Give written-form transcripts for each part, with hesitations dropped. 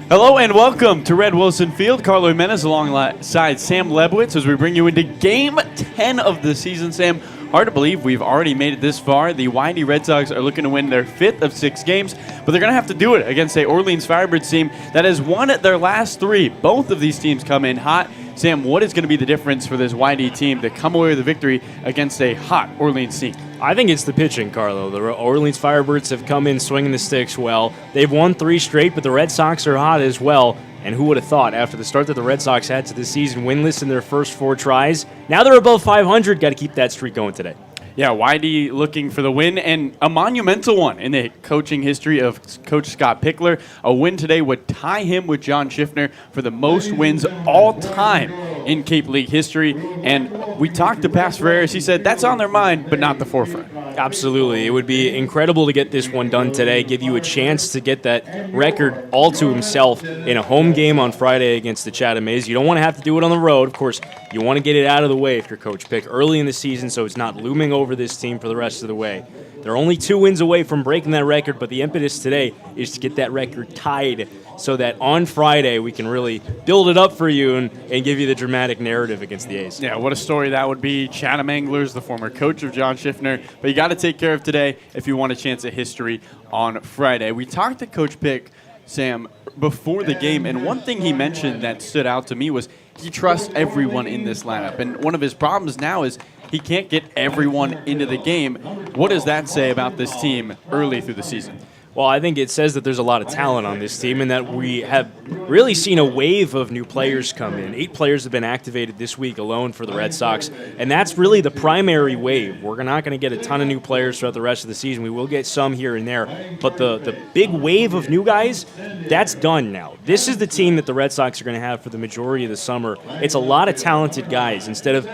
Hello and welcome to Red Wilson Field. Carlo Jimenez alongside Sam Lebowitz as we bring you into Game 10 of the season. Sam, hard to believe we've already made it this far. The Windy Red Sox are looking to win their 5th of 6 games, but they're going to have to do it against a Orleans Firebirds team that has won their last 3. Both of these teams come in hot. Sam, what is going to be the difference for this Windy team to come away with a victory against a hot Orleans team? I think it's the pitching, Carlo. The Orleans Firebirds have come in swinging the sticks well. They've won 3 straight, but the Red Sox are hot as well. And who would have thought, after the start that the Red Sox had to the season, winless in their first 4 tries, now they're above 500. Got to keep that streak going today. Yeah, Windy looking for the win, and a monumental one in the coaching history of Coach Scott Pickler. A win today would tie him with John Schiffner for the most wins all time in Cape League history. And we talked to Paz Ferreras. He said that's on their mind, but not the forefront. Absolutely. It would be incredible to get this one done today, give you a chance to get that record all to himself in a home game on Friday against the Chatham A's. You don't want to have to do it on the road. Of course, you want to get it out of the way if you're Coach Pick early in the season so it's not looming over this team for the rest of the way. They're only 2 wins away from breaking that record, but the impetus today is to get that record tied so that on Friday we can really build it up for you and give you the dramatic narrative against the A's. Yeah, what a story that would be. Chatham Anglers, the former coach of John Schiffner. But you got to take care of today if you want a chance at history on Friday. We talked to Coach Pick, Sam, before the game, and one thing he mentioned that stood out to me was he trusts everyone in this lineup. And one of his problems now is he can't get everyone into the game. What does that say about this team early through the season? Well, I think it says that there's a lot of talent on this team and that we have really seen a wave of new players come in. 8 players have been activated this week alone for the Red Sox, and that's really the primary wave. We're not going to get a ton of new players throughout the rest of the season. We will get some here and there, but the big wave of new guys, that's done now. This is the team that the Red Sox are going to have for the majority of the summer. It's a lot of talented guys. Instead of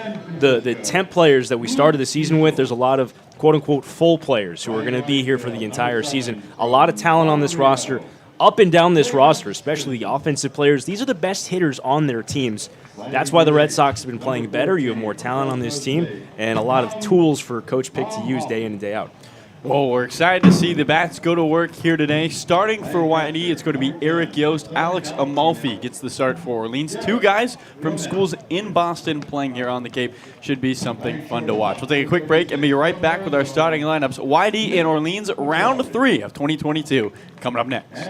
the 10 players that we started the season with, there's a lot of quote-unquote full players who are going to be here for the entire season. A lot of talent on this roster, up and down this roster, especially the offensive players. These are the best hitters on their teams. That's why the Red Sox have been playing better. You have more talent on this team and a lot of tools for Coach Pick to use day in and day out. Well, we're excited to see the bats go to work here today. Starting for YD, it's going to be Eric Yost. Alex Amalfi gets the start for Orleans. 2 guys from schools in Boston playing here on the Cape. Should be something fun to watch. We'll take a quick break and be right back with our starting lineups. YD in Orleans, round 3 of 2022, coming up next.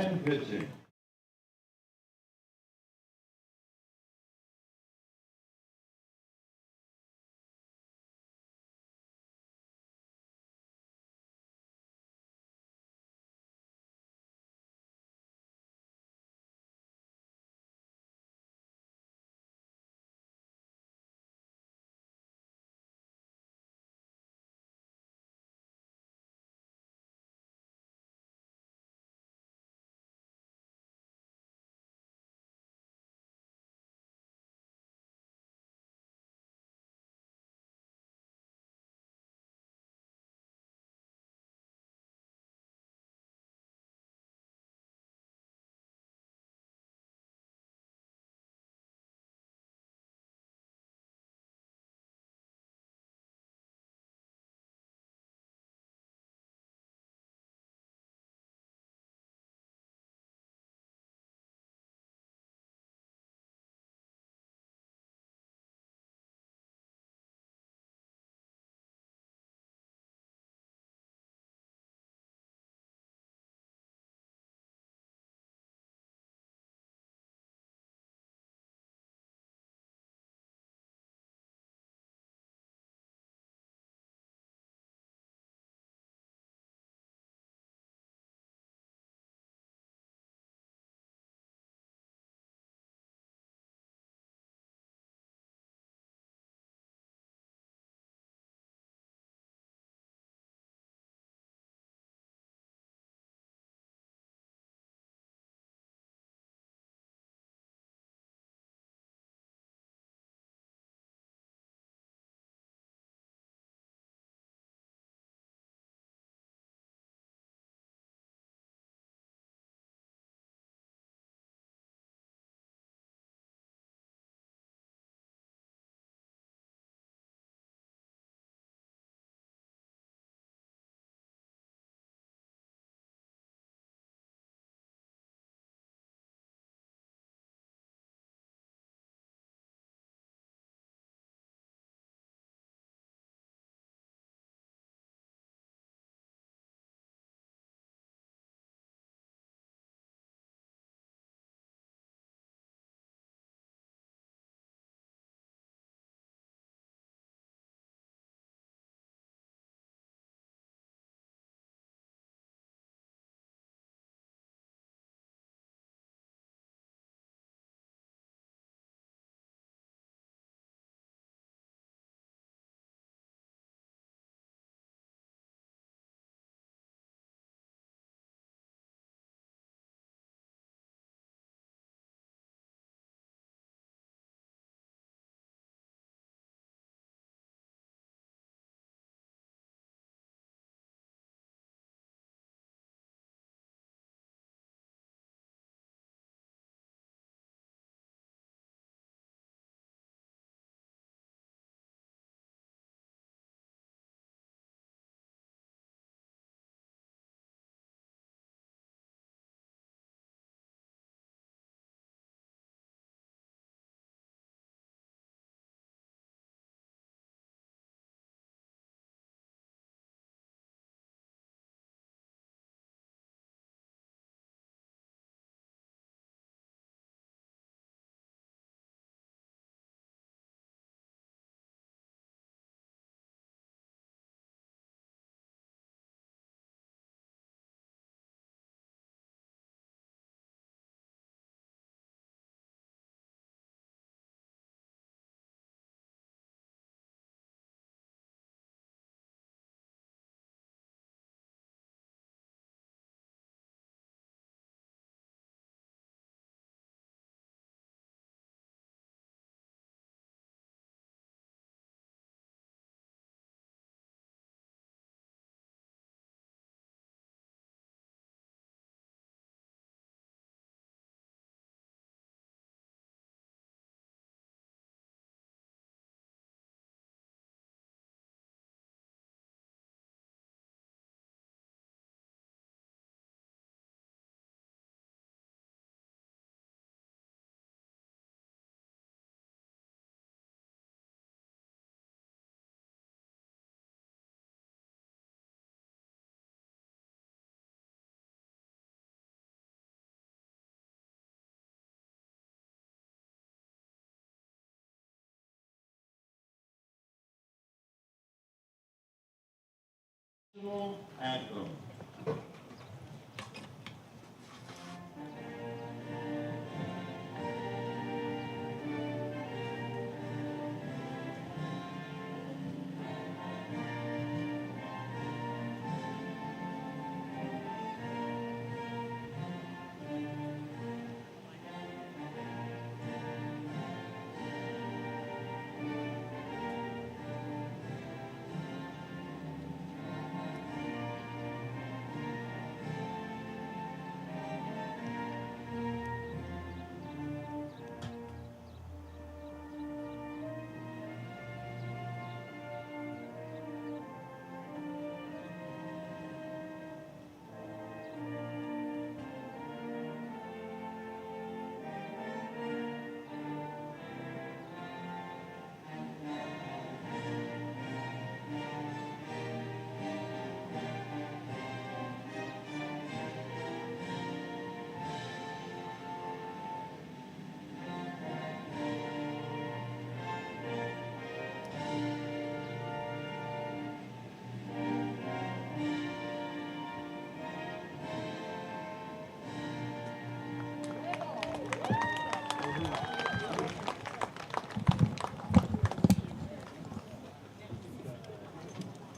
Anthem.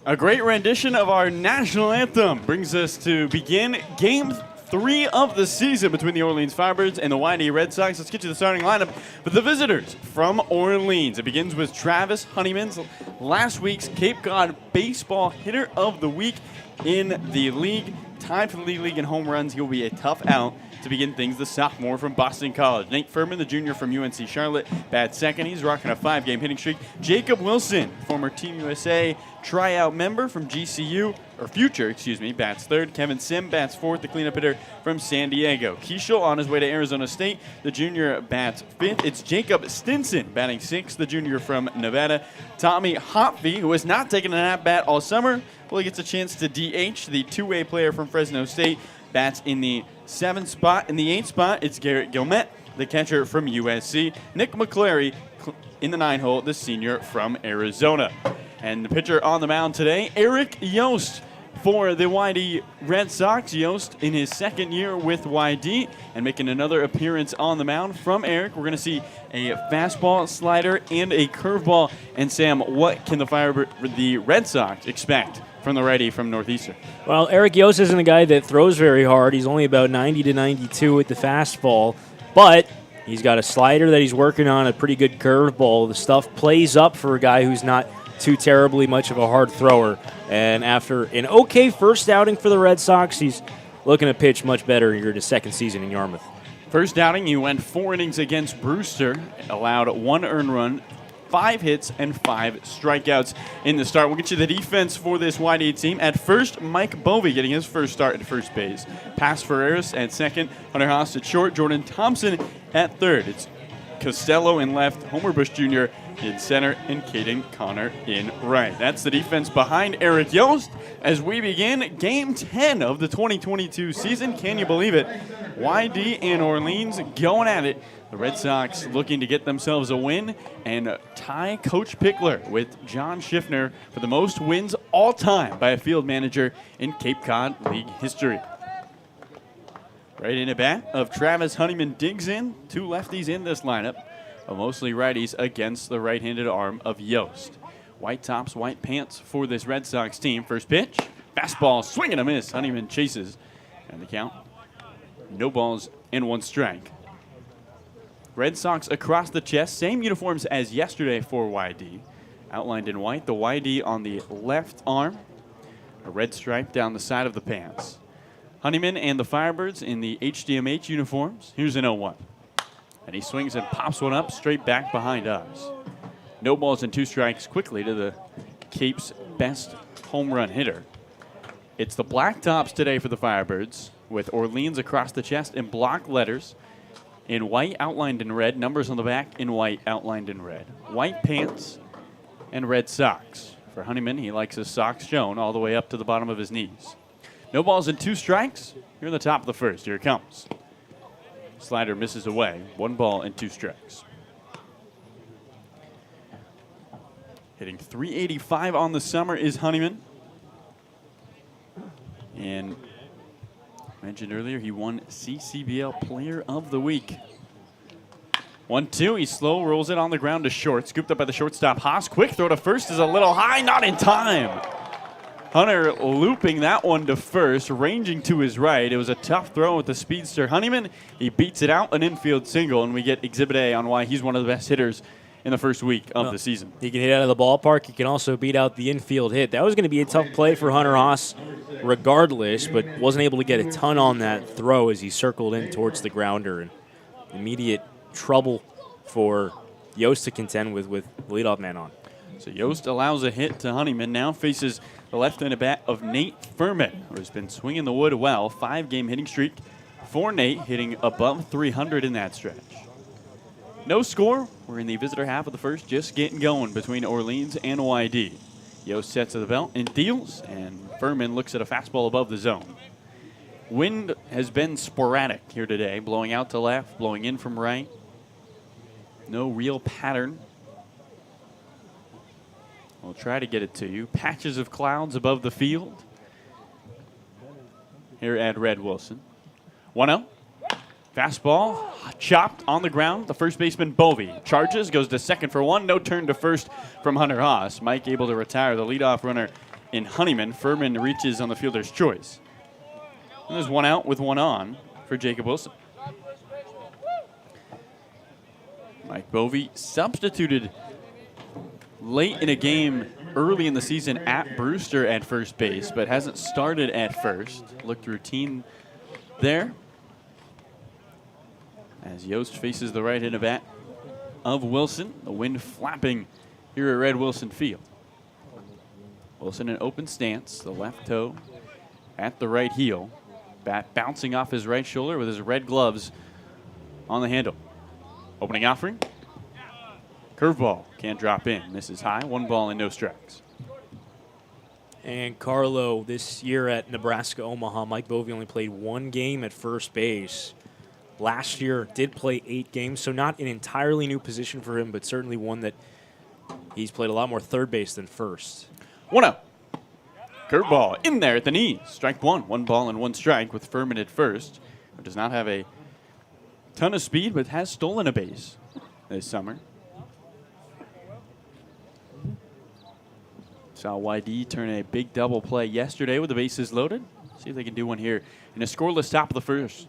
A great rendition of our national anthem brings us to begin Game 3 of the season between the Orleans Firebirds and the YD Red Sox. Let's get you the starting lineup for the visitors from Orleans. It begins with Travis Honeyman, last week's Cape Cod Baseball Hitter of the Week in the league. Tied for the league in home runs. He'll be a tough out to begin things. The sophomore from Boston College. Nate Furman, the junior from UNC Charlotte, bats second. He's rocking a 5-game hitting streak. Jacob Wilson, former Team USA tryout member from GCU, or future, bats third. Kevin Sim bats fourth, the cleanup hitter from San Diego. Keishel on his way to Arizona State. The junior bats fifth. It's Jacob Stinson batting sixth, the junior from Nevada. Tommy Hopfe, who has not taken an at-bat all summer, well, he gets a chance to DH. The two-way player from Fresno State bats in the 7th spot. In the 8th spot, it's Garrett Gilmet, the catcher from USC. Nick McClary in the 9-hole, the senior from Arizona. And the pitcher on the mound today, Eric Yost for the YD Red Sox. Yost in his second year with YD and making another appearance on the mound. From Eric, we're going to see a fastball, slider, and a curveball. And Sam, what can the Red Sox expect from the righty from Northeastern? Well, Eric Yost isn't a guy that throws very hard. He's only about 90 to 92 with the fastball, but he's got a slider that he's working on, a pretty good curveball. The stuff plays up for a guy who's not too terribly much of a hard thrower. And after an okay first outing for the Red Sox, he's looking to pitch much better here in his second season in Yarmouth. First outing, he went 4 innings against Brewster, allowed 1 earned run, 5 hits, and 5 strikeouts in the start. We'll get you the defense for this YD team. At first, Mike Bovey getting his first start at first base. Pass Ferreras at second, Hunter Haas at short, Jordan Thompson at third. It's Costello in left, Homer Bush Jr. in center, and Caden Connor in right. That's the defense behind Eric Yost as we begin Game 10 of the 2022 season. Can you believe it? YD and Orleans going at it. The Red Sox looking to get themselves a win and tie Coach Pickler with John Schiffner for the most wins all time by a field manager in Cape Cod League history. Right in a bat of Travis Honeyman digs in. 2 lefties in this lineup, but mostly righties against the right-handed arm of Yost. White tops, white pants for this Red Sox team. First pitch, fastball, swing and a miss. Honeyman chases, and the count, no balls and 1 strike. Red Sox across the chest, same uniforms as yesterday for YD. Outlined in white, the YD on the left arm, a red stripe down the side of the pants. Honeyman and the Firebirds in the HDMH uniforms. Here's an 0-1. And he swings and pops one up straight back behind us. No balls and 2 strikes quickly to the Cape's best home run hitter. It's the black tops today for the Firebirds with Orleans across the chest in block letters in white outlined in red, numbers on the back in white outlined in red. White pants and red socks. For Honeyman, he likes his socks shown all the way up to the bottom of his knees. No balls and 2 strikes. Here in the top of the first. Here it comes. Slider misses away. 1 ball and 2 strikes. Hitting .385 on the summer is Honeyman. And mentioned earlier, he won CCBL Player of the Week. 1-2, he slow rolls it on the ground to short. Scooped up by the shortstop, Haas. Quick throw to first is a little high, not in time. Hunter looping that one to first, ranging to his right. It was a tough throw with the speedster Honeyman. He beats it out, an infield single, and we get Exhibit A on why he's one of the best hitters in the first week of the season. He can hit out of the ballpark. He can also beat out the infield hit. That was going to be a tough play for Hunter Haas regardless, but wasn't able to get a ton on that throw as he circled in towards the grounder. And immediate trouble for Yost to contend with the leadoff man on. So Yost allows a hit to Honeyman, now faces the left-handed bat of Nate Furman, who has been swinging the wood well. 5-game hitting streak for Nate, hitting above 300 in that stretch. No score. We're in the visitor half of the first, just getting going between Orleans and YD. Yost sets to the belt and deals, and Furman looks at a fastball above the zone. Wind has been sporadic here today, blowing out to left, blowing in from right. No real pattern. We'll try to get it to you. Patches of clouds above the field here at Red Wilson. 1-0. Fastball chopped on the ground. The first baseman, Bovey, charges, goes to second for one. No turn to first from Hunter Haas. Mike able to retire the leadoff runner in Honeyman. Furman reaches on the fielder's choice. And there's one out with one on for Jacob Wilson. Mike Bovey substituted late in a game early in the season at Brewster at first base, but hasn't started at first. Looked routine there. As Yost faces the right-handed bat of Wilson, the wind flapping here at Red Wilson Field. Wilson in open stance, the left toe at the right heel. Bat bouncing off his right shoulder with his red gloves on the handle. Opening offering. Curveball can't drop in. Misses high. 1 ball and no strikes. And Carlo, this year at Nebraska Omaha, Mike Bovey only played 1 game at first base. Last year did play 8 games, so not an entirely new position for him, but certainly one that he's played a lot more third base than first. 1-0. Curveball in there at the knees. Strike 1. 1 ball and 1 strike with Furman at first, who does not have a ton of speed, but has stolen a base this summer. Saw YD turn a big double play yesterday with the bases loaded. See if they can do one here in a scoreless top of the first.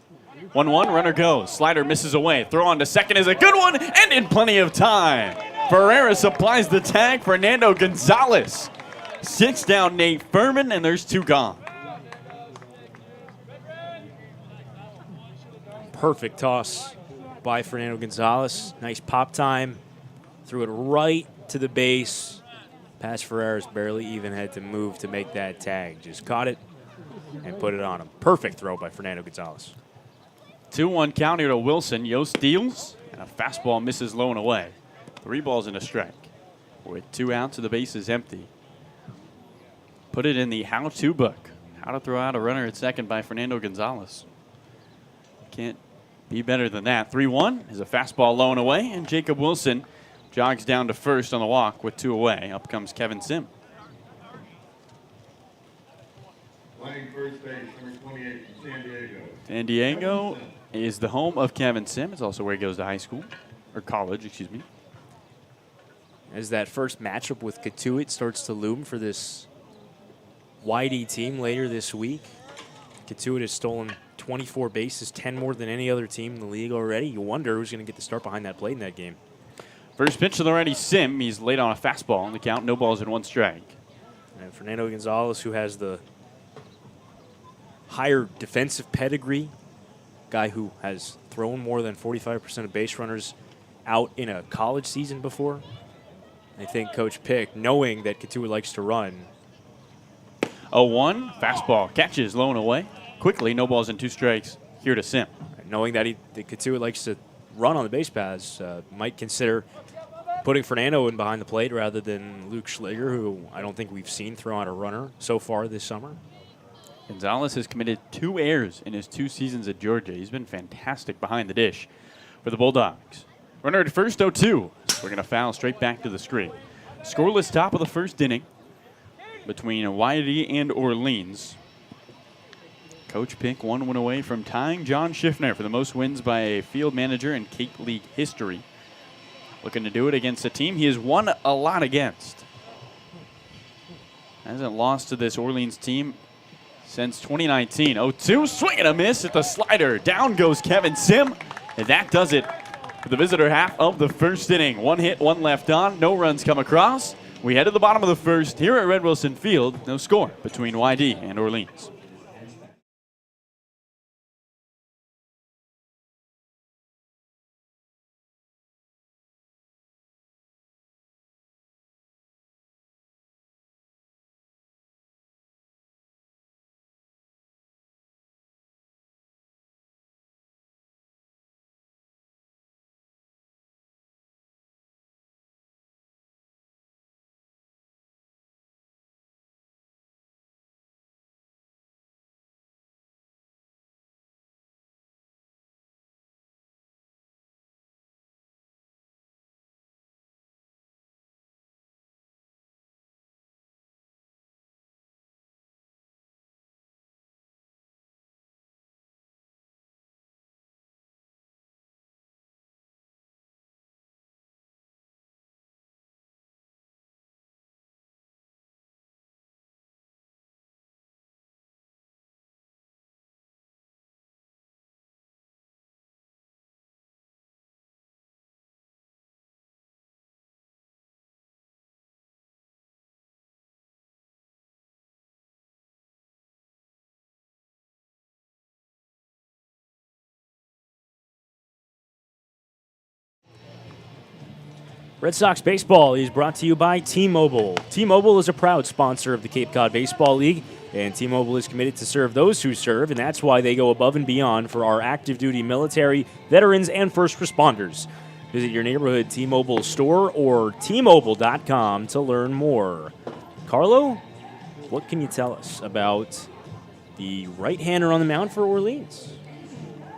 1-1, runner goes. Slider misses away. Throw on to second is a good one, and in plenty of time. Ferreira supplies the tag. Fernando Gonzalez sits down Nate Furman, and there's 2 gone. Perfect toss by Fernando Gonzalez. Nice pop time. Threw it right to the base. Past Ferreira's barely even had to move to make that tag. Just caught it and put it on him. Perfect throw by Fernando Gonzalez. 2-1 count here to Wilson. Yost deals, and a fastball misses low and away. 3 balls and a strike. With 2 outs, the base is empty. Put it in the how-to book. How to throw out a runner at second by Fernando Gonzalez. Can't be better than that. 3-1 is a fastball low and away, and Jacob Wilson jogs down to first on the walk with 2 away. Up comes Kevin Sim. Playing first base, number 28, San Diego. San Diego is the home of Kevin Sim. It's also where he goes to high school, or college, excuse me. As that first matchup with Katuitt starts to loom for this YD team later this week. Katuitt has stolen 24 bases, 10 more than any other team in the league already. You wonder who's going to get the start behind that plate in that game. First pitch to the righty Sim. He's laid on a fastball on the count. No balls and 1 strike. And Fernando Gonzalez, who has the higher defensive pedigree, guy who has thrown more than 45% of base runners out in a college season before. I think Coach Pick, knowing that Katuitt likes to run. 0-1, fastball catches low and away. Quickly, no balls and 2 strikes here to Sim. Knowing that Katuitt likes to run on the base paths, might consider putting Fernando in behind the plate rather than Luke Schliger, who I don't think we've seen throw out a runner so far this summer. Gonzalez has committed 2 errors in his 2 seasons at Georgia. He's been fantastic behind the dish for the Bulldogs. Runner at first, 0-2. We're going to foul straight back to the screen. Scoreless top of the first inning between YD and Orleans. Coach Pick 1 win away from tying John Schiffner for the most wins by a field manager in Cape League history. Looking to do it against a team he has won a lot against. Hasn't lost to this Orleans team since 2019. 0-2, swing and a miss at the slider. Down goes Kevin Sim, and that does it for the visitor half of the first inning. 1 hit, 1 left on, no runs come across. We head to the bottom of the first here at Red Wilson Field. No score between YD and Orleans. Red Sox baseball is brought to you by T-Mobile. T-Mobile is a proud sponsor of the Cape Cod Baseball League, and T-Mobile is committed to serve those who serve, and that's why they go above and beyond for our active duty military, veterans, and first responders. Visit your neighborhood T-Mobile store or T-Mobile.com to learn more. Carlo, what can you tell us about the right-hander on the mound for Orleans?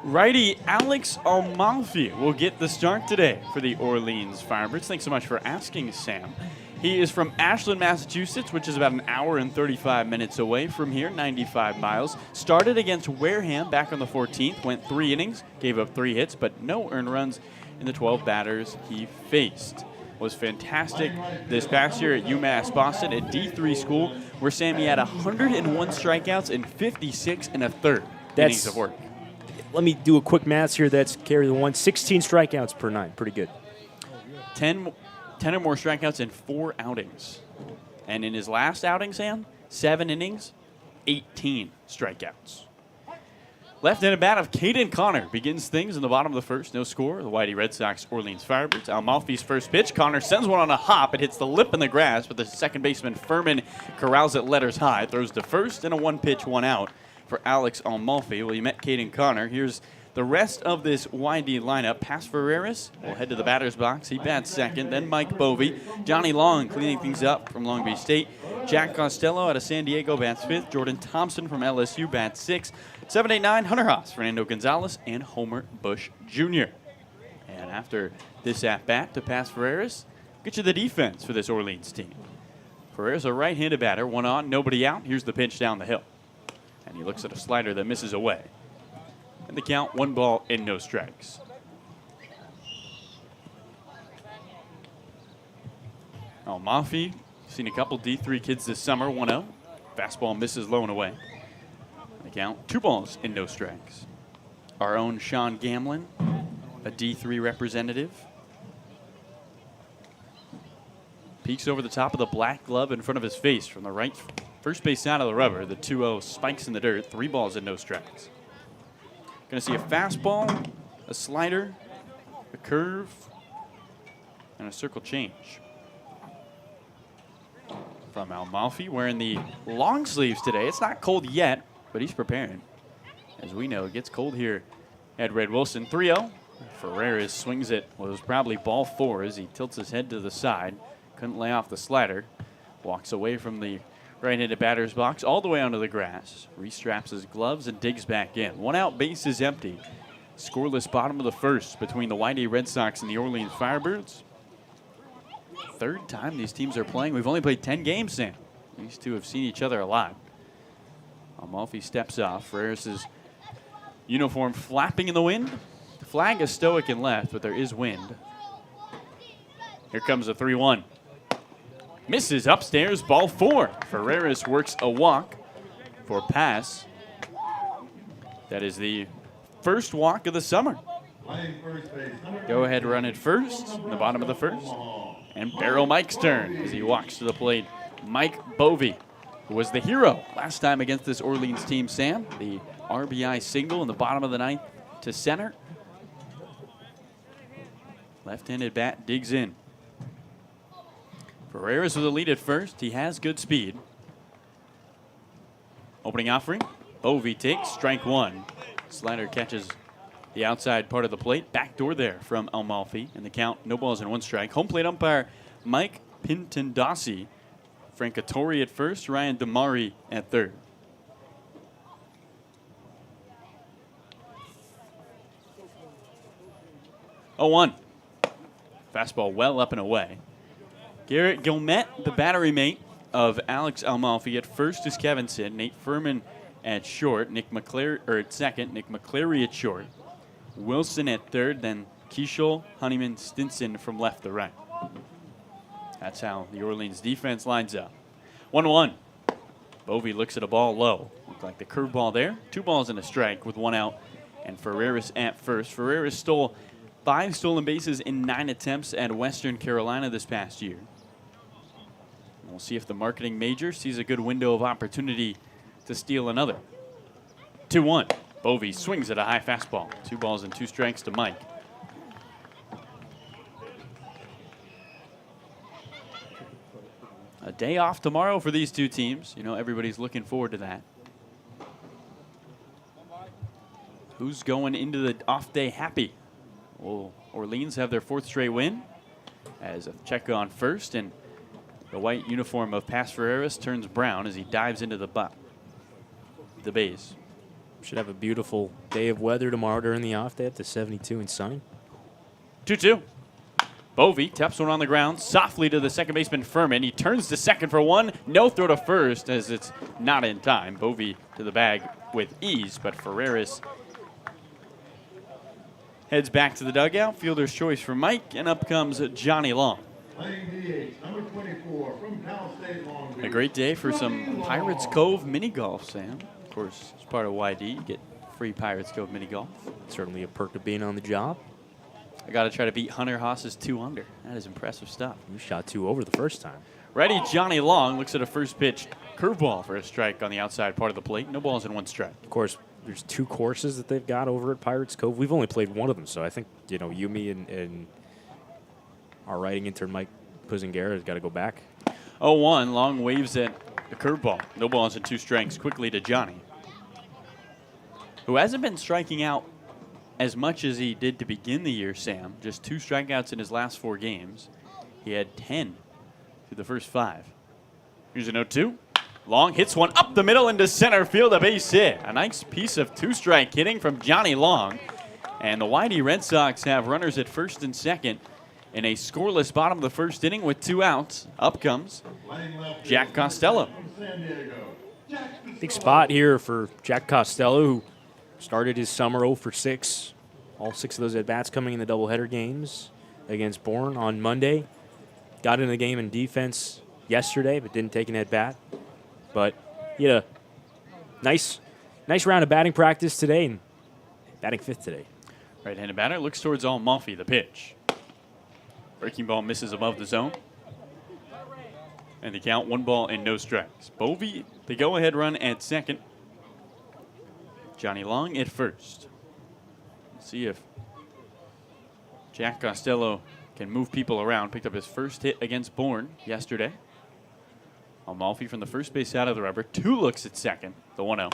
Righty Alex Amalfi will get the start today for the Orleans Firebirds. Thanks so much for asking, Sam. He is from Ashland, Massachusetts, which is about an hour and 35 minutes away from here, 95 miles. Started against Wareham back on the 14th, went 3 innings, gave up 3 hits, but no earned runs in the 12 batters he faced. Was fantastic this past year at UMass Boston, a D3 school, where Sammy had 101 strikeouts and 56 and a third innings of work. Let me do a quick math here. That's carry the one. 16 strikeouts per 9. Pretty good. 10 or more strikeouts in 4 outings. And in his last outing, Sam, 7 innings, 18 strikeouts. Left-handed bat of Caden Connor begins things in the bottom of the first. No score. The Whitey Red Sox Orleans Firebirds. Amalfi's first pitch. Connor sends one on a hop. It hits the lip in the grass, but the second baseman Furman corrals it letters high. Throws to first and a 1-pitch, 1 out for Alex Amalfi. Well, you met Caden Connor. Here's the rest of this YD lineup. Pass Ferreras will head to the batter's box. He bats second. Then Mike Bovey. Johnny Long cleaning things up from Long Beach State. Jack Costello out of San Diego bats 5th. Jordan Thompson from LSU bats 6th. 7, 8, 9, Hunter Haas, Fernando Gonzalez, and Homer Bush Jr. And after this at-bat to pass Ferreras, get you the defense for this Orleans team. Ferreras, a right-handed batter. 1 on, nobody out. Here's the pitch down the hill. And he looks at a slider that misses away. And the count, 1 ball and no strikes. Amalfi, seen a couple D3 kids this summer, 1-0. Fastball misses low and away. The count, 2 balls and no strikes. Our own Sean Gamlin, a D3 representative. Peeks over the top of the black glove in front of his face from the right first base side of the rubber. The 2-0 spikes in the dirt. 3 balls and no strikes. Going to see a fastball, a slider, a curve, and a circle change. From Amalfi, wearing the long sleeves today. It's not cold yet, but he's preparing. As we know, it gets cold here at Red Wilson. 3-0. Ferreras swings it. Well, it was probably ball 4 as he tilts his head to the side. Couldn't lay off the slider. Walks away from the right-handed batter's box all the way onto the grass. Restraps his gloves and digs back in. 1 out, base is empty. Scoreless bottom of the first between the YD Red Sox and the Orleans Firebirds. 3rd time these teams are playing. We've only played 10 games, Sam. These two have seen each other a lot. Amalfi steps off. Ferreras' uniform flapping in the wind. The flag is stoic and left, but there is wind. Here comes a 3-1. Misses upstairs, ball 4. Ferreras works a walk for pass. That is the first walk of the summer. Go ahead, run it first, in the bottom of the first. And barrel Mike's turn as he walks to the plate. Mike Bovey, who was the hero last time against this Orleans team, Sam. The RBI single in the bottom of the ninth to center. Left-handed bat digs in. Ferreras with a lead at first. He has good speed. Opening offering. Bovey takes strike 1. Slider catches the outside part of the plate. Backdoor there from Amalfi. And the count, no balls and 1 strike. Home plate umpire Mike Pintendasi. Francatori at first. Ryan Damari at third. Oh, 1. Fastball well up and away. Garrett Gilmet, the battery mate of Alex Amalfi. At first is Kevin Sid. Nate Furman at short. Nick McClary, or at second. Nick McClary at short. Wilson at third. Then Keishel, Honeyman, Stinson from left to right. That's how the Orleans defense lines up. 1-1. Bovey looks at a ball low. Looked like the curveball there. 2 balls and a strike with 1 out. And Ferreras at first. Ferreras stole 5 stolen bases in 9 attempts at Western Carolina this past year. We'll see if the marketing major sees a good window of opportunity to steal another. 2-1. Bovey swings at a high fastball. 2 balls and 2 strikes to Mike. A day off tomorrow for these two teams. You know, everybody's looking forward to that. Who's going into the off day happy? Will Orleans have their 4th straight win? As a check on first, and the white uniform of Paz Ferreras turns brown as he dives into the base. Should have a beautiful day of weather tomorrow during the off day up to 72 and sunny. 2-2. Bovey taps one on the ground softly to the second baseman Furman. He turns to second for 1. No throw to first as it's not in time. Bovey to the bag with ease, but Ferreras heads back to the dugout. Fielder's choice for Mike, and up comes Johnny Long. Number 24 from Cal State Long Beach. A great day for some Pirates Cove mini golf, Sam. Of course, as part of YD, you get free Pirates Cove mini golf. Certainly a perk of being on the job. I got to try to beat Hunter Haas's 2 under. That is impressive stuff. You shot 2 over the first time. Ready, Johnny Long looks at a first pitch curveball for a strike on the outside part of the plate. No balls and 1 strike. Of course, there's 2 courses that they've got over at Pirates Cove. We've only played one of them, so I think, you know, Yumi and our writing intern Mike Puzingara has got to go back. 0-1, Long waves at the curveball. No balls and 2 strikes. Quickly to Johnny, who hasn't been striking out as much as he did to begin the year, Sam. Just 2 strikeouts in his last 4 games. He had 10 through the first 5. Here's an 0-2. Long hits one up the middle into center field, a base hit. A nice piece of 2-strike hitting from Johnny Long. And the YD Red Sox have runners at first and second in a scoreless bottom of the first inning with 2 outs. Up comes Jack Costello. Big spot here for Jack Costello, who started his summer 0 for 6. All 6 of those at-bats coming in the doubleheader games against Bourne on Monday. Got in the game in defense yesterday, but didn't take an at-bat. But he had a nice round of batting practice today and batting 5th today. Right-handed batter looks towards Amalfi, the pitch. Breaking ball misses above the zone. And the count, 1 ball and no strikes. Bovey, the go-ahead run at second. Johnny Long at first. Let's see if Jack Costello can move people around. Picked up his first hit against Bourne yesterday. Amalfi from the first base out of the rubber. 2 looks at second, the 1-0.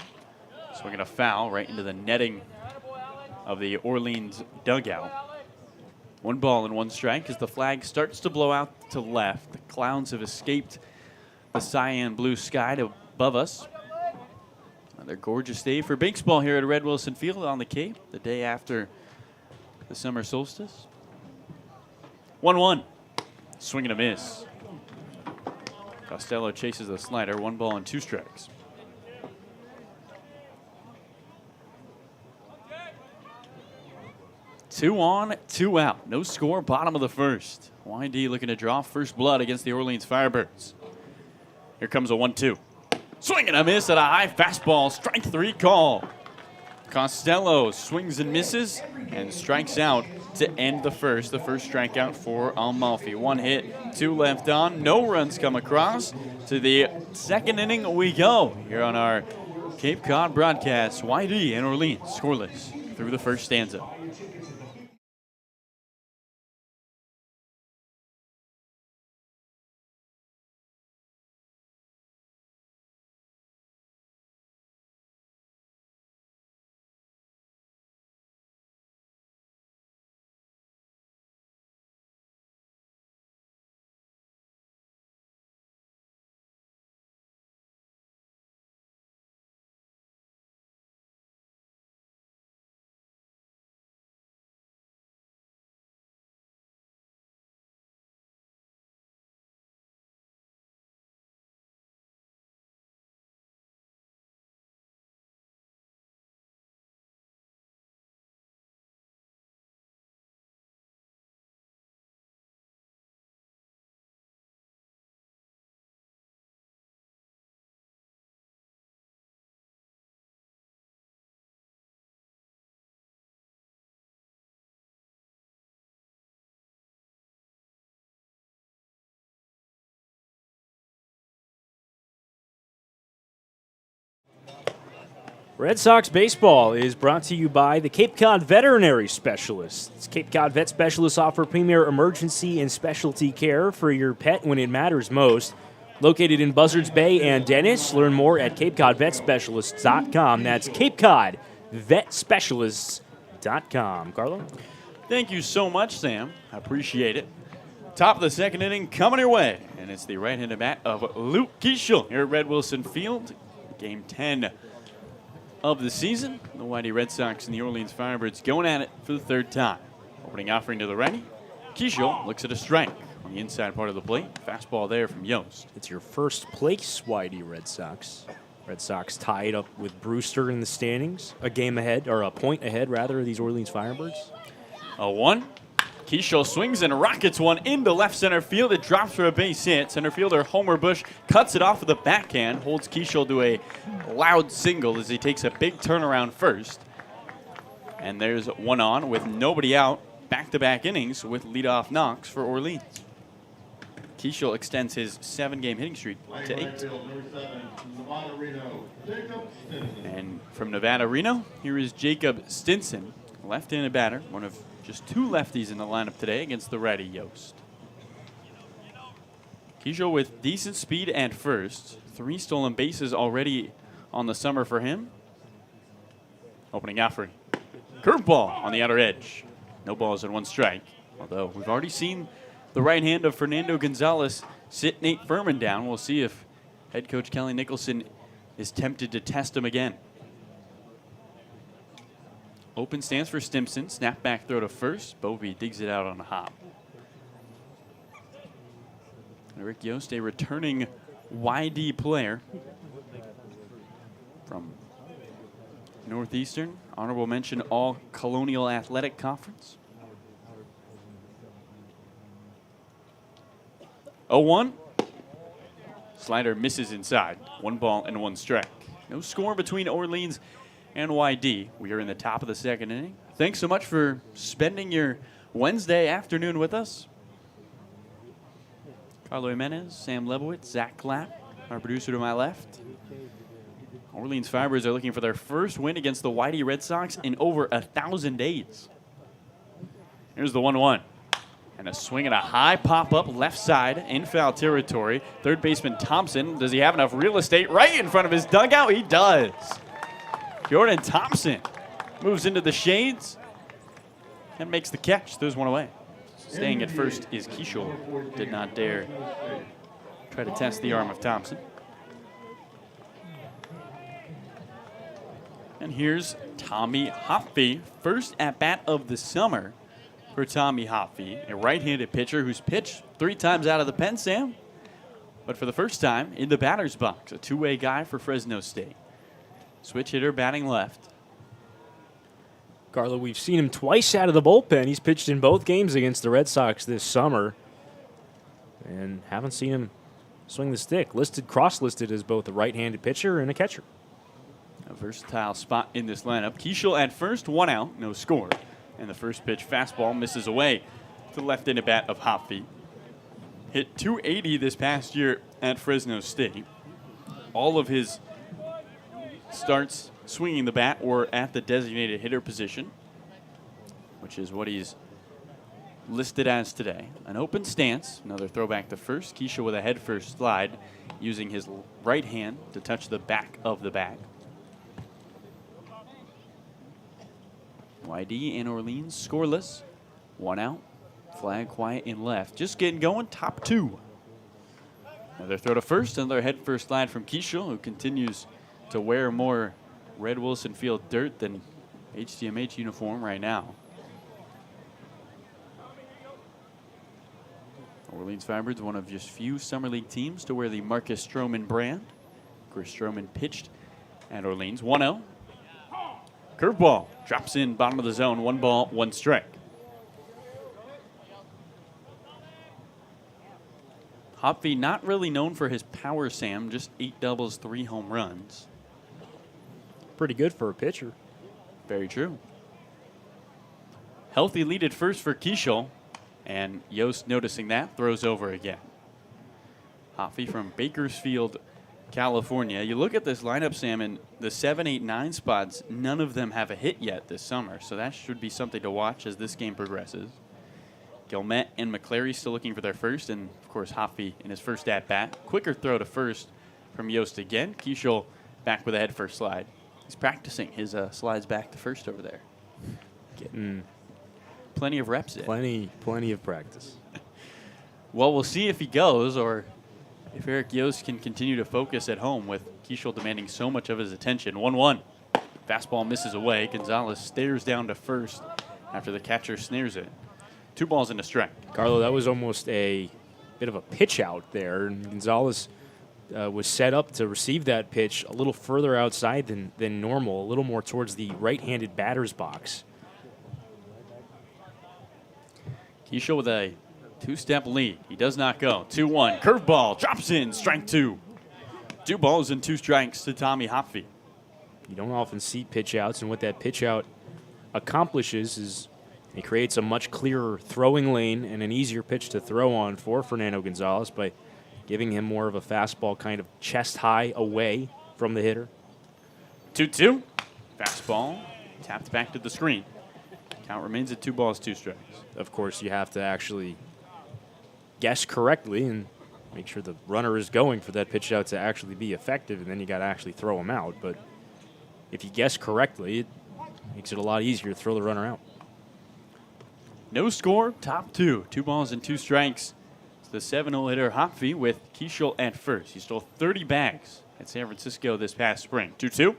Swinging a foul right into the netting of the Orleans dugout. 1 ball and 1 strike as the flag starts to blow out to left. The clouds have escaped the cyan blue sky to above us. Another gorgeous day for baseball here at Red Wilson Field on the Cape, the day after the summer solstice. 1-1. Swing and a miss. Costello chases the slider. 1 ball and 2 strikes. 2 on, 2 out. No score, bottom of the first. YD looking to draw first blood against the Orleans Firebirds. Here comes a 1-2. Swing and a miss at a high fastball. Strike 3 call. Costello swings and misses and strikes out to end the first. The first strikeout for Amalfi. 1 hit, 2 left on. No runs come across. To the second inning we go here on our Cape Cod broadcast. YD and Orleans scoreless through the first stanza. Red Sox baseball is brought to you by the Cape Cod Veterinary Specialists. Cape Cod Vet Specialists offer premier emergency and specialty care for your pet when it matters most. Located in Buzzards Bay and Dennis, learn more at CapeCodVetSpecialists.com. That's CapeCodVetSpecialists.com. Carlo? Thank you so much, Sam. I appreciate it. Top of the second inning coming your way, and it's the right-handed bat of Luke Kiesel here at Red Wilson Field. Game 10 of the season. The Whitey Red Sox and the Orleans Firebirds going at it for the third time. Opening offering to the righty. Kiesel looks at a strike on the inside part of the plate. Fastball there from Yost. It's your first place, Whitey Red Sox. Red Sox tied up with Brewster in the standings. A game ahead, or a point ahead, rather, of these Orleans Firebirds. A 1. Kiesel swings and rockets one into left center field. It drops for a base hit. Center fielder Homer Bush cuts it off with a backhand, holds Kiesel to a loud single as he takes a big turnaround first. And there's 1 on with nobody out. Back-to-back innings with leadoff knocks for Orleans. Kiesel extends his 7-game hitting streak to 8. And from Nevada Reno, here is Jacob Stinson, left-handed batter, one of just 2 lefties in the lineup today against the righty Yost. Kiesel with decent speed at first. 3 stolen bases already on the summer for him. Opening offering. Curveball on the outer edge. No balls and 1 strike. Although we've already seen the right hand of Fernando Gonzalez sit Nate Furman down. We'll see if head coach Kelly Nicholson is tempted to test him again. Open stance for Stimson. Snap back throw to first. Bovee digs it out on a hop. And Rick Yost, a returning YD player from Northeastern. Honorable mention All Colonial Athletic Conference. 0-1. Slider misses inside. 1 ball and 1 strike. No score between Orleans and YD. We are in the top of the second inning. Thanks so much for spending your Wednesday afternoon with us. Carlo Jimenez, Sam Lebowitz, Zach Clapp, our producer to my left. Orleans Firebirds are looking for their first win against the Whitey Red Sox in over 1,000 days. Here's the 1-1. And a swing and a high pop-up left side in foul territory. Third baseman Thompson, does he have enough real estate right in front of his dugout? He does. Jordan Thompson moves into the shades and makes the catch. Throws 1 away. Staying at first is Kiesel. Did not dare try to test the arm of Thompson. And here's Tommy Hopfe. First at-bat of the summer for Tommy Hopfe, a right-handed pitcher who's pitched 3 times out of the pen, Sam. But for the first time in the batter's box, a 2-way guy for Fresno State. Switch hitter batting left. Carlo, we've seen him twice out of the bullpen. He's pitched in both games against the Red Sox this summer. And haven't seen him swing the stick. Cross-listed as both a right-handed pitcher and a catcher. A versatile spot in this lineup. Keishel at first, 1 out, no score. And the first pitch fastball misses away to the left-handed bat of Hopfe. Hit 280 this past year at Fresno State. All of his starts swinging the bat or at the designated hitter position, which is what he's listed as today. An open stance, another throwback to first. Keishel with a head first slide, using his right hand to touch the back of the bag. YD and Orleans scoreless. 1 out. Flag quiet in left. Just getting going, top 2. Another throw to first, another head first slide from Keishel, who continues to wear more Red Wilson Field dirt than HDMH uniform right now. Orleans Firebirds, one of just few Summer League teams to wear the Marcus Stroman brand. Chris Stroman pitched at Orleans. 1-0. Curveball drops in bottom of the zone. 1 ball, 1 strike. Hopfe not really known for his power, Sam. Just 8 doubles, 3 home runs. Pretty good for a pitcher. Very true. Healthy lead at first for Keishel. And Yost, noticing that, throws over again. Hopfe from Bakersfield, California. You look at this lineup, Sam, and the 7, 8, 9 spots, none of them have a hit yet this summer. So that should be something to watch as this game progresses. Gilmet and McClary still looking for their first, and of course Hopfe in his first at-bat. Quicker throw to first from Yost again. Keishel back with a head first slide. He's practicing his slides back to first over there. Getting plenty of reps in. Plenty of practice. Well, we'll see if he goes or if Eric Yost can continue to focus at home with Keishel demanding so much of his attention. 1-1. Fastball misses away. Gonzalez stares down to first after the catcher snares it. 2 balls and a strike. Carlo, that was almost a bit of a pitch out there. And Gonzalez was set up to receive that pitch a little further outside than normal, a little more towards the right-handed batter's box. Keishel with a 2-step lead. He does not go. 2-1. Curveball drops in. Strike 2. 2 balls and 2 strikes to Tommy Hopfe. You don't often see pitch outs, and what that pitch out accomplishes is it creates a much clearer throwing lane and an easier pitch to throw on for Fernando Gonzalez by giving him more of a fastball kind of chest high away from the hitter. 2-2. Fastball tapped back to the screen. Count remains at 2 balls, 2 strikes. Of course, you have to actually guess correctly and make sure the runner is going for that pitch out to actually be effective, and then you got to actually throw him out. But if you guess correctly, it makes it a lot easier to throw the runner out. No score, top 2. 2 balls and 2 strikes. It's the 7-0 hitter Hopfe with Keishel at first. He stole 30 bags at San Francisco this past spring. 2-2.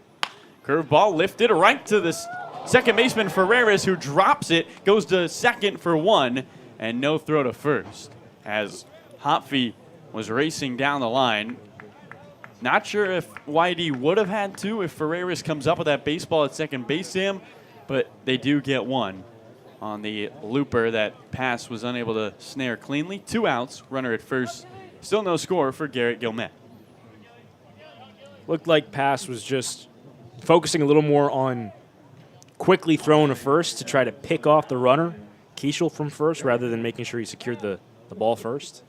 Curveball lifted right to the second baseman Ferreras, who drops it, goes to second for 1, and no throw to first. As Hopfe was racing down the line. Not sure if YD would have had to if Ferreras comes up with that baseball at second base, Sam, but they do get 1 on the looper. That pass was unable to snare cleanly. 2 outs, runner at first. Still no score for Garrett Gilmet. Looked like Pass was just focusing a little more on quickly throwing to first to try to pick off the runner, Keishel, from first, rather than making sure he secured the ball first.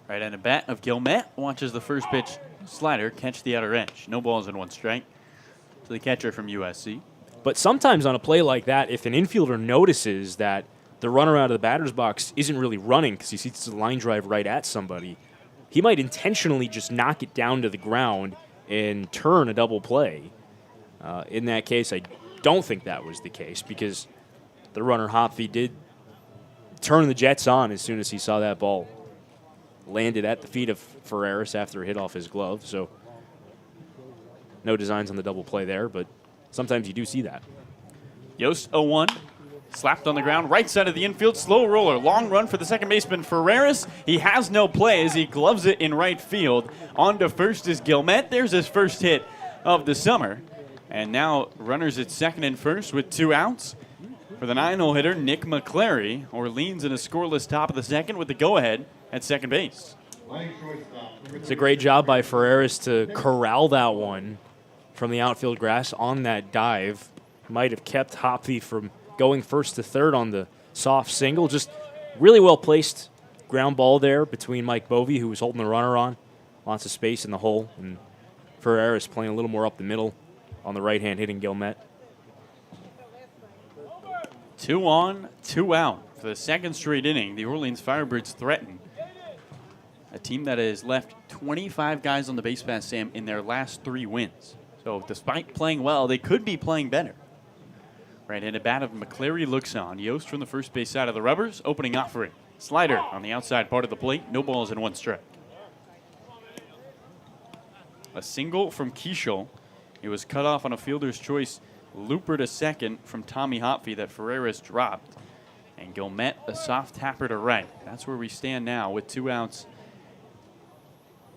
Right on the bat of Gilmet. Watches the first pitch slider catch the outer edge. No balls and 1 strike to the catcher from USC. But sometimes on a play like that, if an infielder notices that the runner out of the batter's box isn't really running because he sees the line drive right at somebody, he might intentionally just knock it down to the ground and turn a double play. In that case, I don't think that was the case because the runner Hopfe did turn the Jets on as soon as he saw that ball landed at the feet of Ferreras after it hit off his glove. So no designs on the double play there, but sometimes you do see that. Yost 0-1. Slapped on the ground, right side of the infield, slow roller, long run for the second baseman Ferreras. He has no play as he gloves it in right field. On to first is Gilmet. There's his first hit of the summer. And now runners at second and first with 2 outs. For the 9-hole hitter, Nick McClary, Orleans in a scoreless top of the second with the go-ahead at second base. It's a great job by Ferreras to corral that one from the outfield grass on that dive. Might have kept Hopfe from going first to third on the soft single. Just really well placed ground ball there between Mike Bovey, who was holding the runner on. Lots of space in the hole, and Ferreras playing a little more up the middle on the right hand, hitting Gilmet. 2 on, 2 out. For the second straight inning, the Orleans Firebirds threaten a team that has left 25 guys on the base pass, Sam, in their last 3 wins. So despite playing well, they could be playing better. Right-handed bat of McClary looks on. Yost from the first base side of the rubbers, opening offering. Slider on the outside part of the plate. No balls and 1 strike. A single from Keishel. It was cut off on a fielder's choice looper to second from Tommy Hopfe that Ferreras dropped. And Gilmet a soft tapper to right. That's where we stand now with 2 outs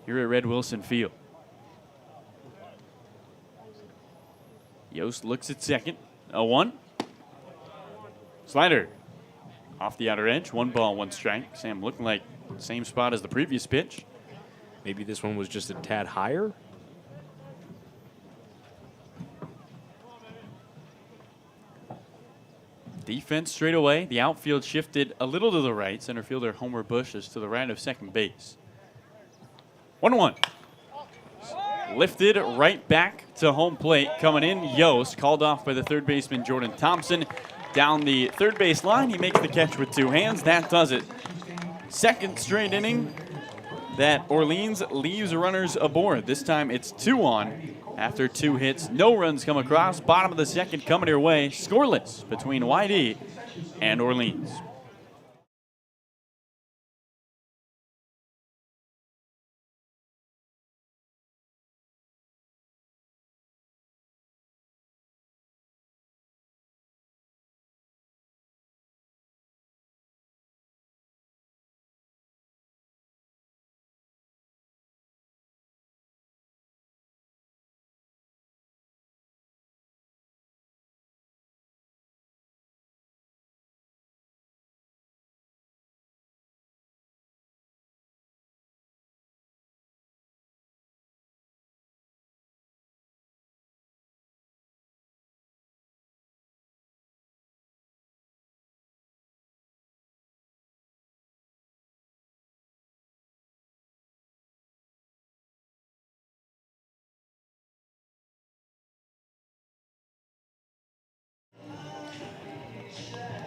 here at Red Wilson Field. Yost looks at second. 0-1. Slider off the outer edge. 1 ball, 1 strike. Sam looking like same spot as the previous pitch. Maybe this one was just a tad higher. Defense straight away. The outfield shifted a little to the right. Center fielder Homer Bush is to the right of second base. 1-1. Lifted right back to home plate. Coming in, Yost, called off by the third baseman Jordan Thompson. Down the third base line, he makes the catch with 2 hands. That does it. Second straight inning that Orleans leaves runners aboard. This time it's 2 on after 2 hits. No runs come across. Bottom of the second coming your way. Scoreless between YD and Orleans.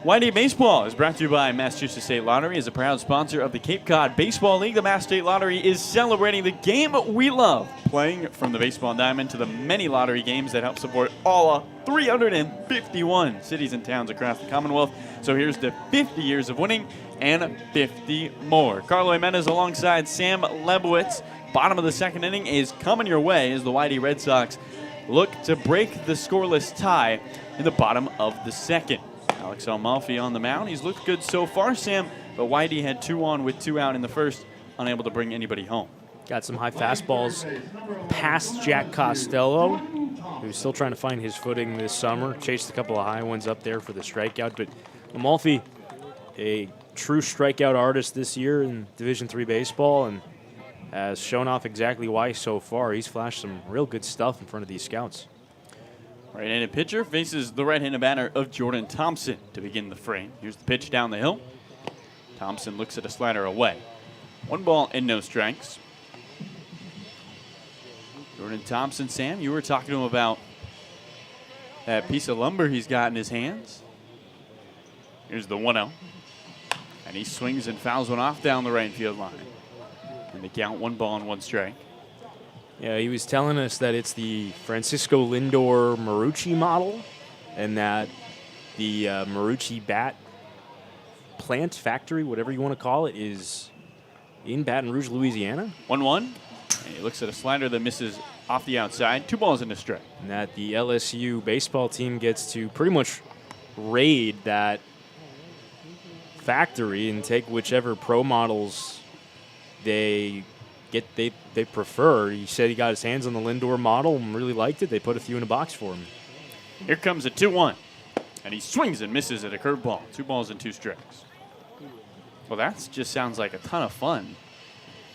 YD Baseball is brought to you by Massachusetts State Lottery. As a proud sponsor of the Cape Cod Baseball League, the Mass State Lottery is celebrating the game we love, playing from the baseball diamond to the many lottery games that help support all 351 cities and towns across the Commonwealth. So here's to 50 years of winning and 50 more. Carlo Jimenez alongside Sam Lebowitz. Bottom of the second inning is coming your way as the YD Red Sox look to break the scoreless tie in the bottom of the second. Alex Amalfi on the mound. He's looked good so far, Sam, but YD had 2 on with 2 out in the first, unable to bring anybody home. Got some high fastballs past Jack Costello, who's still trying to find his footing this summer. Chased a couple of high ones up there for the strikeout, but Amalfi, a true strikeout artist this year in Division III baseball, and has shown off exactly why so far. He's flashed some real good stuff in front of these scouts. Right-handed pitcher faces the right-handed batter of Jordan Thompson to begin the frame. Here's the pitch down the hill. Thompson looks at a slider away. 1 ball and no strikes. Jordan Thompson, Sam, you were talking to him about that piece of lumber he's got in his hands. Here's the 1-0. And he swings and fouls one off down the right field line. And they count 1 ball and 1 strike. Yeah, he was telling us that it's the Francisco Lindor Marucci model, and that the Marucci bat plant factory, whatever you want to call it, is in Baton Rouge, Louisiana. 1-1. And he looks at a slider that misses off the outside. 2 balls and a strike. And that the LSU baseball team gets to pretty much raid that factory and take whichever pro models they prefer. He said he got his hands on the Lindor model and really liked it. They put a few in a box for him. Here comes a 2-1. And he swings and misses at a curveball. 2 balls and 2 strikes. Well, that just sounds like a ton of fun.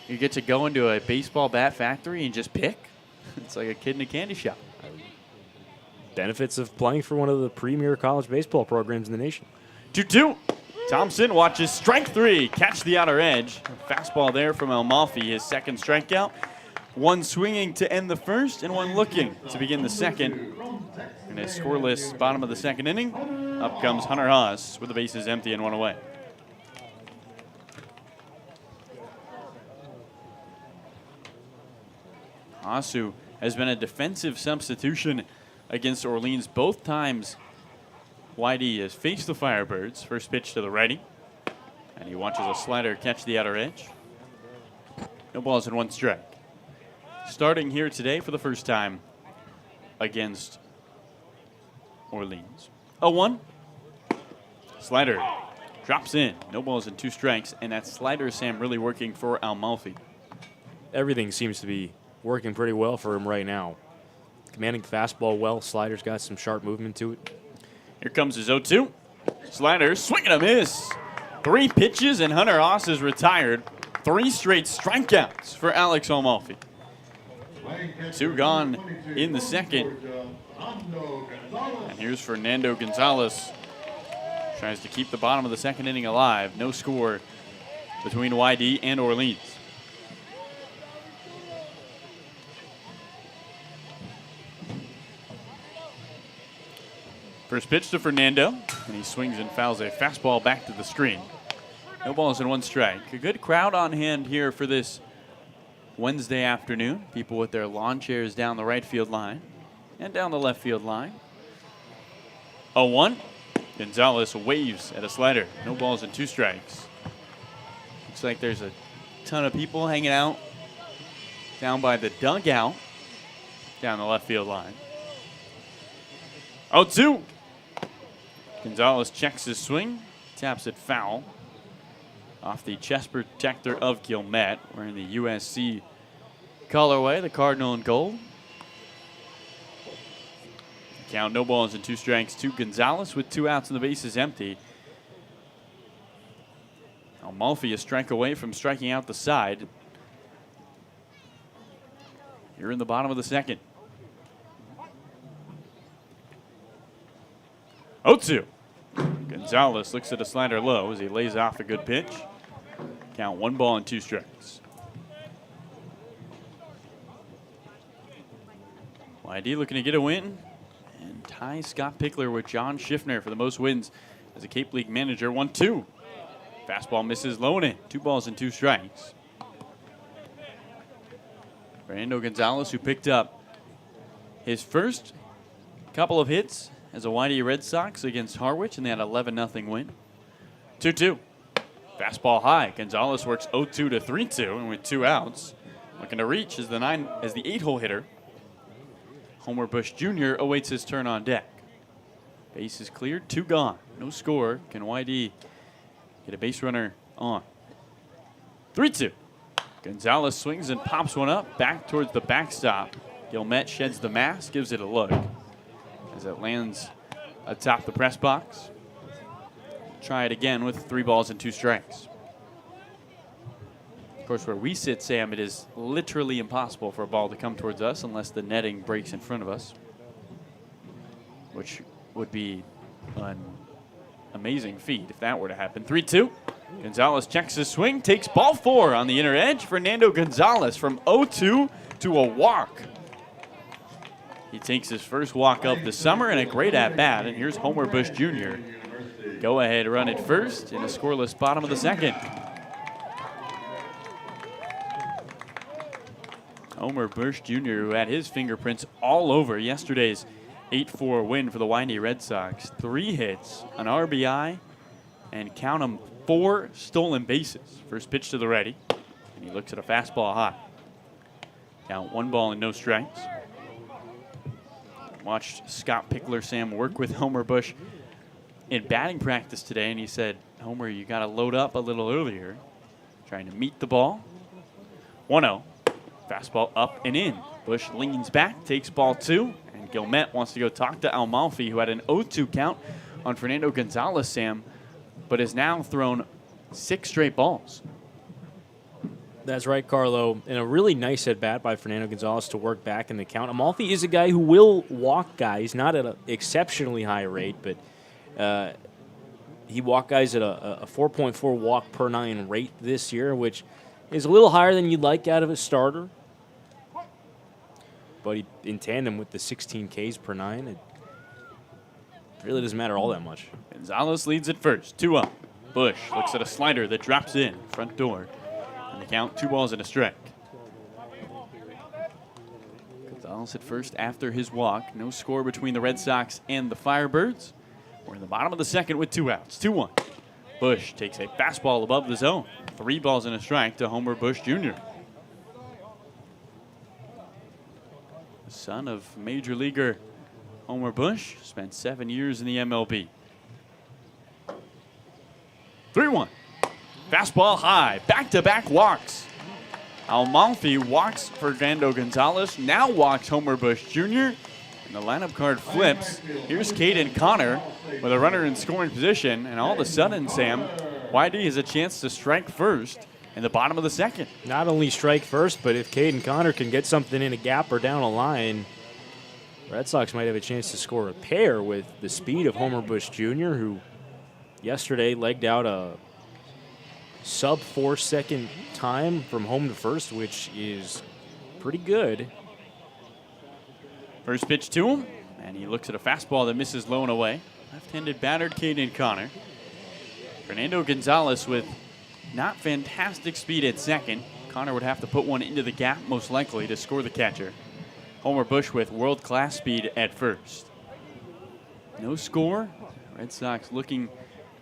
You get to go into a baseball bat factory and just pick. It's like a kid in a candy shop. Benefits of playing for one of the premier college baseball programs in the nation. 2-2. Thompson watches strike 3. Catch the outer edge. Fastball there from Amalfi, his second strikeout. 1 swinging to end the first and 1 looking to begin the second. In a scoreless bottom of the second inning, up comes Hunter Haas with the bases empty and 1 away. Haas, who has been a defensive substitution against Orleans both times Whitey has faced the Firebirds. First pitch to the righty. And he watches a slider catch the outer edge. No balls and 1 strike. Starting here today for the first time against Orleans. 0-1. Slider drops in. No balls and 2 strikes. And that slider, Sam, really working for Amalfi. Everything seems to be working pretty well for him right now. Commanding the fastball well. Slider's got some sharp movement to it. Here comes his 0-2. Slider, swing and a miss. 3 pitches and Hunter Haas is retired. 3 straight strikeouts for Alex Amalfi. 2 gone in the second. And here's Fernando Gonzalez. Tries to keep the bottom of the second inning alive. No score between YD and Orleans. First pitch to Fernando, and he swings and fouls a fastball back to the screen. No balls and 1 strike. A good crowd on hand here for this Wednesday afternoon. People with their lawn chairs down the right field line and down the left field line. 0-1. Gonzalez waves at a slider. No balls and 2 strikes. Looks like there's a ton of people hanging out down by the dugout down the left field line. 0-2. Gonzalez checks his swing, taps it foul. Off the chest protector of Gilmet. Wearing the USC colorway, the Cardinal and gold. Count, no balls and 2 strikes to Gonzalez with 2 outs and the bases empty. Amalfi a strike away from striking out the side. Here in the bottom of the second. 0-2. Gonzalez looks at a slider low as he lays off a good pitch. Count 1 ball and 2 strikes. YD looking to get a win and tie Scott Pickler with John Schiffner for the most wins as a Cape League manager. 1-2. Fastball misses low and in. 2 balls and 2 strikes. Fernando Gonzalez, who picked up his first couple of hits as a YD Red Sox against Harwich in that 11-0 win. 2-2. Fastball high. Gonzalez works 0-2 to 3-2, and with 2 outs, looking to reach as the 8-hole hitter. Homer Bush Jr. awaits his turn on deck. Base is cleared, 2 gone. No score. Can YD get a base runner on? 3-2. Gonzalez swings and pops one up back towards the backstop. Gilmet sheds the mask, gives it a look as it lands atop the press box. Try it again with 3 balls and 2 strikes. Of course, where we sit, Sam, it is literally impossible for a ball to come towards us unless the netting breaks in front of us, which would be an amazing feat if that were to happen. 3-2. Gonzalez checks his swing, takes ball 4 on the inner edge. Fernando Gonzalez from 0-2 to a walk. He takes his first walk of the summer and a great at-bat. And here's Homer Bush Jr. Go ahead, run it first in a scoreless bottom of the second. Homer Bush Jr., who had his fingerprints all over yesterday's 8-4 win for the YD Red Sox. 3 hits, an RBI, and count them 4 stolen bases. First pitch to the righty, and he looks at a fastball high. Count 1 ball and no strikes. Watched Scott Pickler, Sam, work with Homer Bush in batting practice today, and he said, Homer, you got to load up a little earlier. Trying to meet the ball. 1-0. Fastball up and in. Bush leans back, takes ball 2, and Gilmet wants to go talk to Amalfi, who had an 0-2 count on Fernando Gonzalez, Sam, but has now thrown 6 straight balls. That's right, Carlo. And a really nice at-bat by Fernando Gonzalez to work back in the count. Amalfi is a guy who will walk guys, not at an exceptionally high rate, but he walked guys at a 4.4 walk per 9 rate this year, which is a little higher than you'd like out of a starter. But in tandem with the 16 Ks per 9, it really doesn't matter all that much. Gonzalez leads at first, 2-0. Bush looks at a slider that drops in, front door. And the count, 2 balls and a strike. Gonzalez at first after his walk. No score between the Red Sox and the Firebirds. We're in the bottom of the second with 2 outs, 2-1. Bush takes a fastball above the zone. 3 balls and a strike to Homer Bush Jr. The son of major leaguer Homer Bush, spent 7 years in the MLB. 3-1. Fastball high, back-to-back walks. Amalfi walks Fernando Gonzalez, now walks Homer Bush Jr., and the lineup card flips. Here's Caden Connor with a runner in scoring position, and all of a sudden, Sam, YD has a chance to strike first in the bottom of the second. Not only strike first, but if Caden Connor can get something in a gap or down a line, Red Sox might have a chance to score a pair with the speed of Homer Bush Jr., who yesterday legged out a sub 4-second time from home to first, which is pretty good. First pitch to him, and he looks at a fastball that misses low and away. Left-handed batter, Caden Connor. Fernando Gonzalez with not fantastic speed at second. Connor would have to put one into the gap, most likely, to score the catcher. Homer Bush with world-class speed at first. No score. Red Sox looking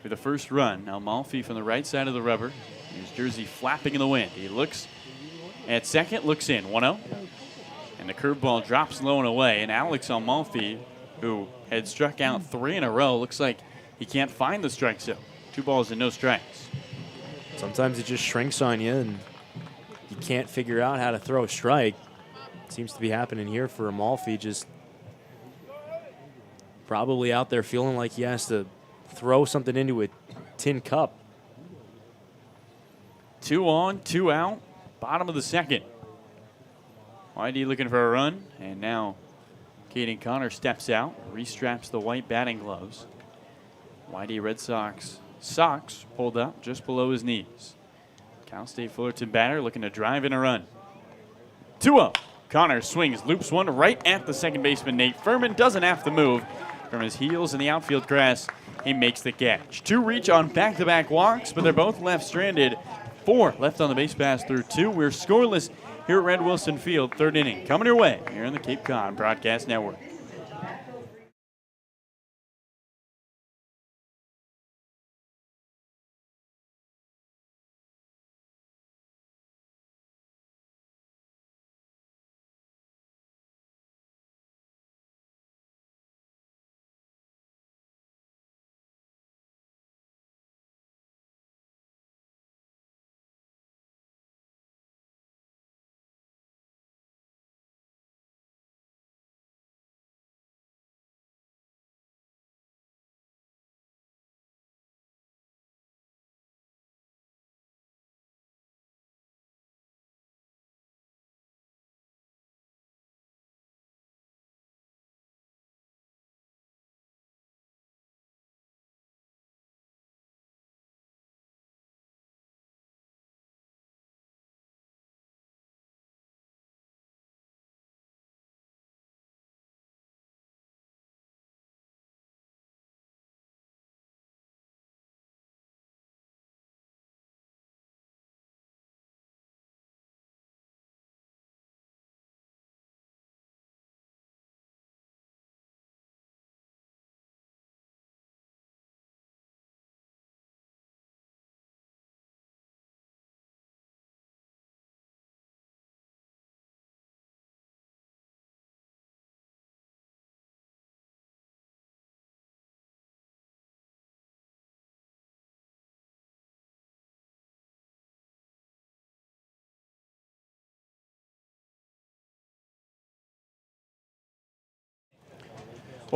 for the first run. Now Amalfi from the right side of the rubber. His jersey flapping in the wind. He looks at second, looks in, 1-0. And the curveball drops low and away. And Alex Amalfi, who had struck out 3 in a row, looks like he can't find the strike zone. 2 balls and no strikes. Sometimes it just shrinks on you, and you can't figure out how to throw a strike. Seems to be happening here for Amalfi, just probably out there feeling like he has to throw something into a tin cup. 2 on, 2 out, bottom of the second. YD looking for a run, and now Caden Connor steps out, restraps the white batting gloves. YD Red Sox socks pulled up just below his knees. Cal State Fullerton batter looking to drive in a run. 2-0. Connor swings, loops one right at the second baseman, Nate Furman. Doesn't have to move. From his heels in the outfield grass, he makes the catch. 2 reach on back-to-back walks, but they're both left stranded. 4 left on the base pass through 2. We're scoreless here at Red Wilson Field. 3rd inning coming your way here on the Cape Cod Broadcast Network.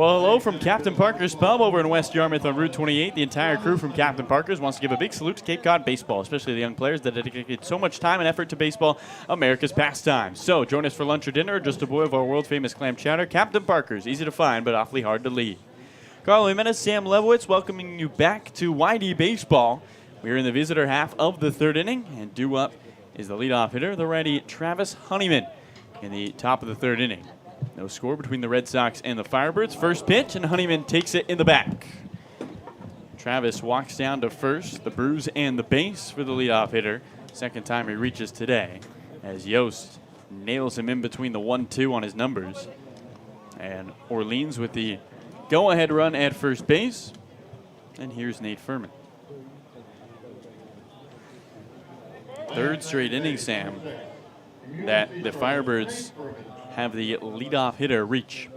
Well, hello from Captain Parker's Pub over in West Yarmouth on Route 28. The entire crew from Captain Parker's wants to give a big salute to Cape Cod baseball, especially the young players that dedicated so much time and effort to baseball, America's pastime. So join us for lunch or dinner, or just a boy of our world-famous clam chowder. Captain Parker's, easy to find but awfully hard to leave. Carlo Jimenez, Sam Lebowitz, welcoming you back to YD Baseball. We're in the visitor half of the third inning, and due up is the leadoff hitter, the righty Travis Honeyman, in the top of the third inning. No score between the Red Sox and the Firebirds. First pitch, and Honeyman takes it in the back. Travis walks down to first, the bruise and the base for the leadoff hitter. Second time he reaches today, as Yost nails him in between the 1-2 on his numbers. And Orleans with the go-ahead run at first base. And here's Nate Furman. Third straight inning, Sam, that the Firebirds have the leadoff hitter reach.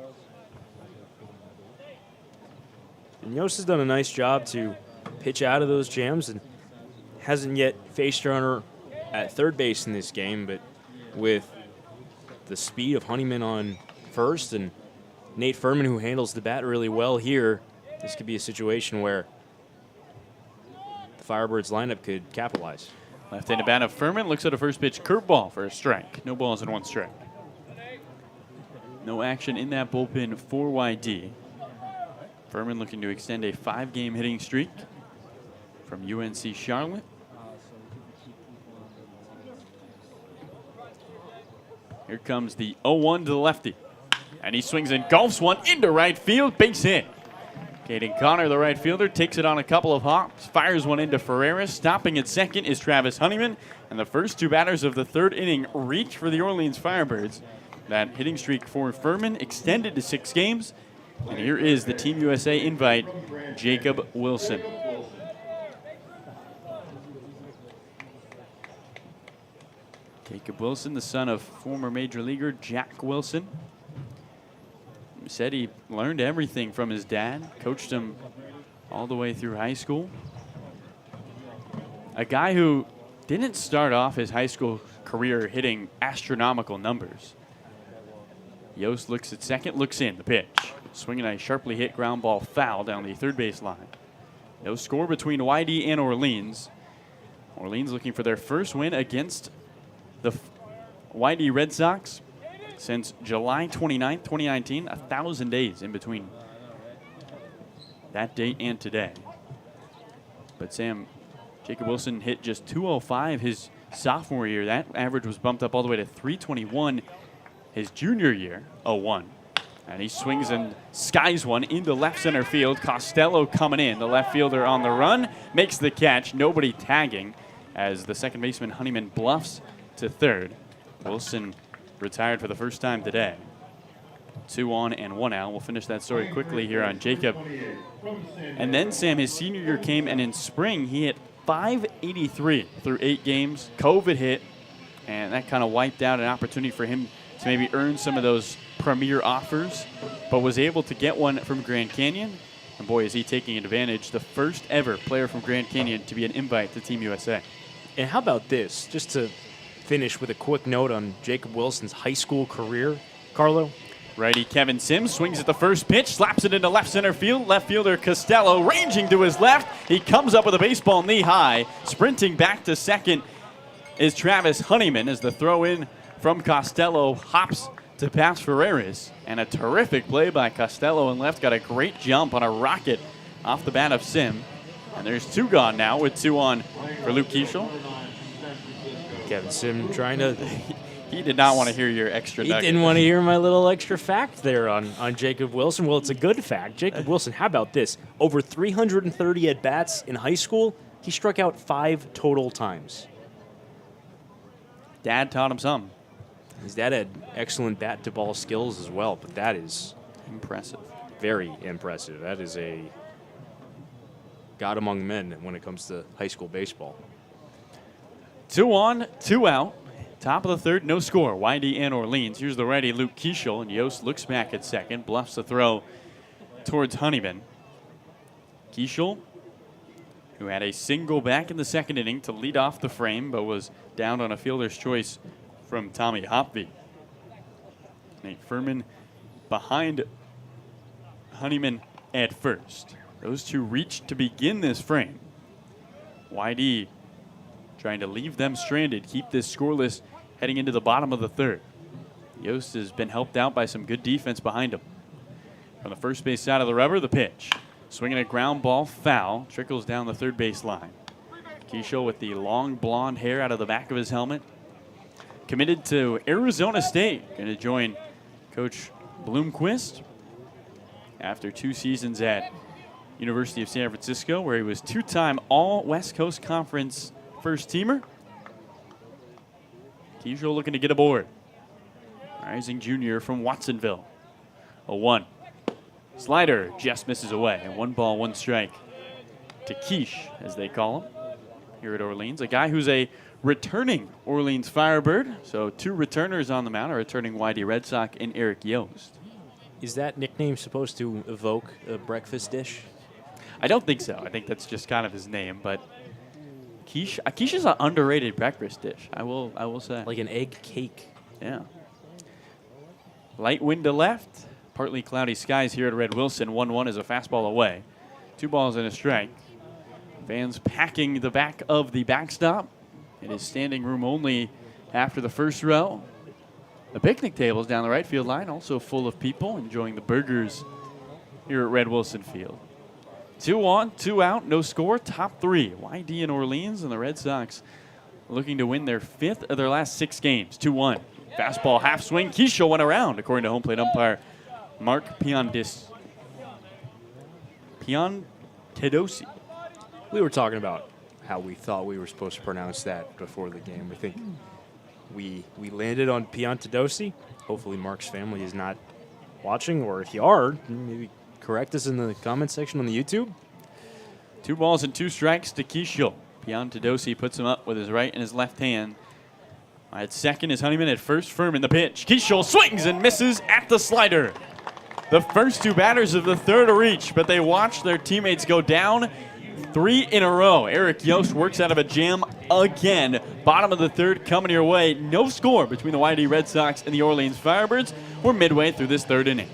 And Yost has done a nice job to pitch out of those jams and hasn't yet faced a runner at third base in this game, but with the speed of Honeyman on first and Nate Furman, who handles the bat really well here, this could be a situation where the Firebirds lineup could capitalize. Left-handed bat of Furman looks at a first pitch curveball for a strike. No balls and one strike. No action in that bullpen for YD. Furman looking to extend a 5-game hitting streak from UNC Charlotte. Here comes the 0-1 to the lefty. And he swings and golfs one into right field. Base hit. Caden Connor, the right fielder, takes it on a couple of hops, fires one into Ferreira. Stopping at second is Travis Honeyman. And the first two batters of the third inning reach for the Orleans Firebirds. That hitting streak for Furman extended to 6 games. And here is the Team USA invite, Jacob Wilson. Jacob Wilson, the son of former major leaguer Jack Wilson. Said he learned everything from his dad, coached him all the way through high school. A guy who didn't start off his high school career hitting astronomical numbers. Yost looks at second, looks in, the pitch. Swinging a sharply hit ground ball foul down the third base line. No score between YD and Orleans. Orleans looking for their first win against the YD Red Sox since July 29th, 2019. 1,000 days in between that date and today. But Sam, Jacob Wilson hit just .205 his sophomore year. That average was bumped up all the way to .321 his junior year, 0-1. And he swings and skies one into left center field. Costello coming in. The left fielder on the run makes the catch. Nobody tagging as the second baseman Honeyman bluffs to third. Wilson retired for the first time today. 2 on and 1 out. We'll finish that story quickly here on Jacob. And then, Sam, his senior year came, and in spring he hit .583 through 8 games. COVID hit, and that kind of wiped out an opportunity for him to maybe earn some of those premier offers, but was able to get one from Grand Canyon. And boy, is he taking advantage. The first ever player from Grand Canyon to be an invite to Team USA. And how about this, just to finish with a quick note on Jacob Wilson's high school career, Carlo? Righty Kevin Sims swings at the first pitch, slaps it into left center field. Left fielder Costello ranging to his left. He comes up with a baseball knee high. Sprinting back to second is Travis Honeyman as the throw in from Costello hops to pass Ferreras. And a terrific play by Costello in left. Got a great jump on a rocket off the bat of Sim. And there's 2 gone now with 2 on for Luke Keischel. Kevin Sim trying to... He did not want to hear your extra nugget. He didn't want to hear my little extra fact there on Jacob Wilson. Well, it's a good fact. Jacob Wilson, how about this? Over 330 at-bats in high school, he struck out 5 total times. Dad taught him some. His dad had excellent bat-to-ball skills as well, but that is impressive. Very impressive. That is a god among men when it comes to high school baseball. 2 on, 2 out. Top of the third, no score. YD and Orleans. Here's the righty Luke Keischel, and Yost looks back at second, bluffs the throw towards Honeyman. Keischel, who had a single back in the second inning to lead off the frame, but was down on a fielder's choice from Tommy Hopvey. Nate Furman behind Honeyman at first. Those two reach to begin this frame. YD trying to leave them stranded, keep this scoreless heading into the bottom of the third. Yost has been helped out by some good defense behind him. On the first base side of the rubber, the pitch. Swinging a ground ball foul, trickles down the third base line. Keishel with the long blonde hair out of the back of his helmet. Committed to Arizona State. Going to join Coach Bloomquist after 2 seasons at University of San Francisco, where he was 2-time All West Coast Conference first teamer. Keishel looking to get aboard. Rising junior from Watsonville. A 1. Slider just misses away. And 1 ball, 1 strike to Keish, as they call him here at Orleans. A guy who's a returning Orleans Firebird. So 2 returners on the mound, a returning YD Red Sox and Eric Yost. Is that nickname supposed to evoke a breakfast dish? I don't think so. I think that's just kind of his name. But Keish is an underrated breakfast dish, I will say. Like an egg cake. Yeah. Light wind to left. Partly cloudy skies here at Red Wilson. 1-1 is a fastball away. 2 balls and a strike. Fans packing the back of the backstop. It is standing room only after the first row. The picnic tables down the right field line also full of people enjoying the burgers here at Red Wilson Field. 2 on, 2 out, no score, top 3. YD in Orleans, and the Red Sox looking to win their 5th of their last 6 games. 2-1. Fastball half swing. Keishel went around, according to home plate umpire Mark Piontedosi. We were talking about how we thought we were supposed to pronounce that before the game. I think we landed on Piontedosi. Hopefully Mark's family is not watching, or if you are, maybe correct us in the comment section on the YouTube. 2 balls and 2 strikes to Keishel. Piontedosi puts him up with his right and his left hand. At second is Honeyman, at first firm in the pitch. Keishel swings and misses at the slider. The first 2 batters of the third are reach, but they watch their teammates go down 3 in a row. Eric Yost works out of a jam again. Bottom of the third coming your way. No score between the YD Red Sox and the Orleans Firebirds. We're midway through this 3rd inning.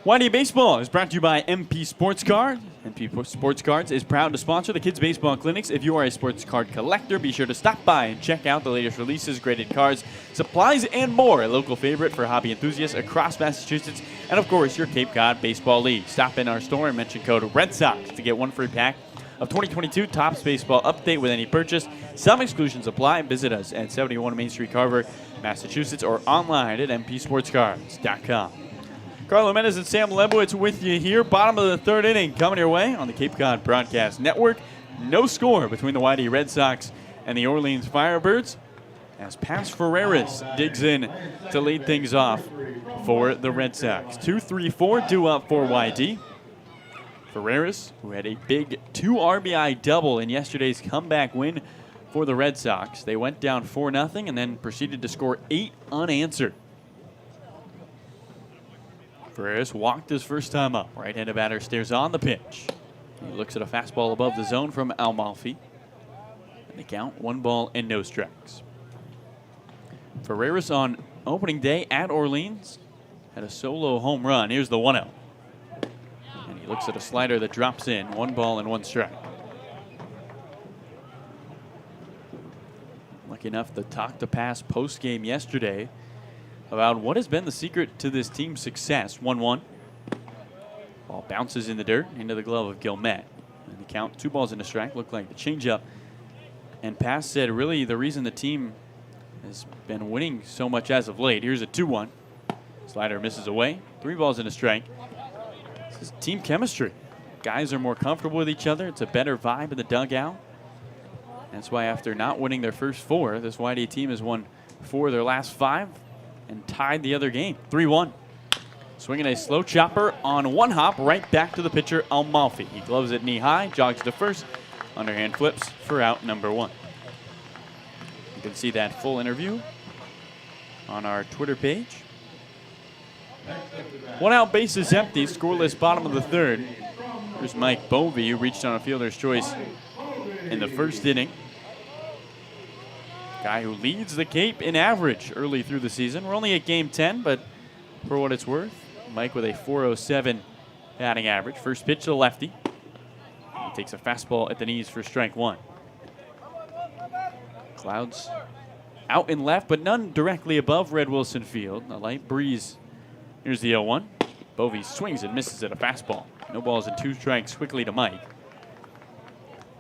YD Baseball is brought to you by MP Sports Card. MP Sports Cards is proud to sponsor the Kids Baseball Clinics. If you are a sports card collector, be sure to stop by and check out the latest releases, graded cards, supplies, and more. A local favorite for hobby enthusiasts across Massachusetts, and of course, your Cape Cod Baseball League. Stop in our store and mention code Red Sox to get 1 free pack of 2022 Topps Baseball Update with any purchase. Some exclusions apply. Visit us at 71 Main Street, Carver, Massachusetts, or online at mpsportscards.com. Carlo Menez and Sam Lebowitz with you here. Bottom of the 3rd inning coming your way on the Cape Cod Broadcast Network. No score between the YD Red Sox and the Orleans Firebirds as Paz Ferreras digs in to lead things off for the Red Sox. 2-3-4 due up for YD. Ferreras, who had a big 2 RBI double in yesterday's comeback win for the Red Sox. They went down 4-0 and then proceeded to score 8 unanswered. Ferreras walked his first time up. Right-handed batter stares on the pitch. He looks at a fastball above the zone from Amalfi. And they count 1 ball and no strikes. Ferreras on opening day at Orleans had a solo home run. Here's the 1-0. And he looks at a slider that drops in. 1 ball and 1 strike. Lucky enough to talk to Pass post-game yesterday about what has been the secret to this team's success. 1-1. Ball bounces in the dirt into the glove of Gilmet. And the count, 2 balls and a strike. Looked like the changeup And Pass said really the reason the team has been winning so much as of late. Here's a 2-1. Slider misses away. 3 balls and a strike. This is team chemistry. Guys are more comfortable with each other. It's a better vibe in the dugout. That's why after not winning their first 4, this YD team has won 4 of their last 5 and tied the other game. 3-1. Swinging a slow chopper on 1 hop right back to the pitcher, Amalfi. He gloves it knee high, jogs to first, underhand flips for out number 1. You can see that full interview on our Twitter page. 1 out, base is empty, scoreless bottom of the 3rd. Here's Mike Bovey, who reached on a fielder's choice in the first inning. Guy who leads the Cape in average early through the season. We're only at game 10, but for what it's worth, Mike with a .407 batting average. First pitch to the lefty. He takes a fastball at the knees for strike 1. Clouds out and left, but none directly above Red Wilson Field. A light breeze. Here's the 0-1. Bovey swings and misses at a fastball. No balls and 2 strikes quickly to Mike.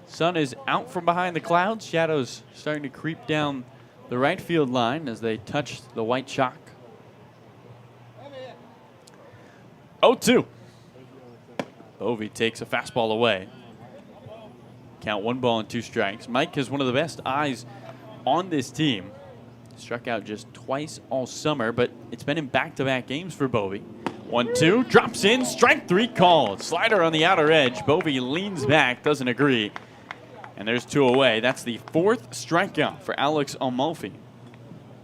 Sun is out from behind the clouds. Shadows starting to creep down the right field line as they touch the white chalk. 0-2. Bovey takes a fastball away. Count 1 ball and 2 strikes. Mike has one of the best eyes on this team. Struck out just twice all summer, but it's been in back-to-back games for Bovey. 1-2, drops in, strike 3 called. Slider on the outer edge. Bovey leans back, doesn't agree. And there's 2 away. That's the 4th strikeout for Alex Amalfi.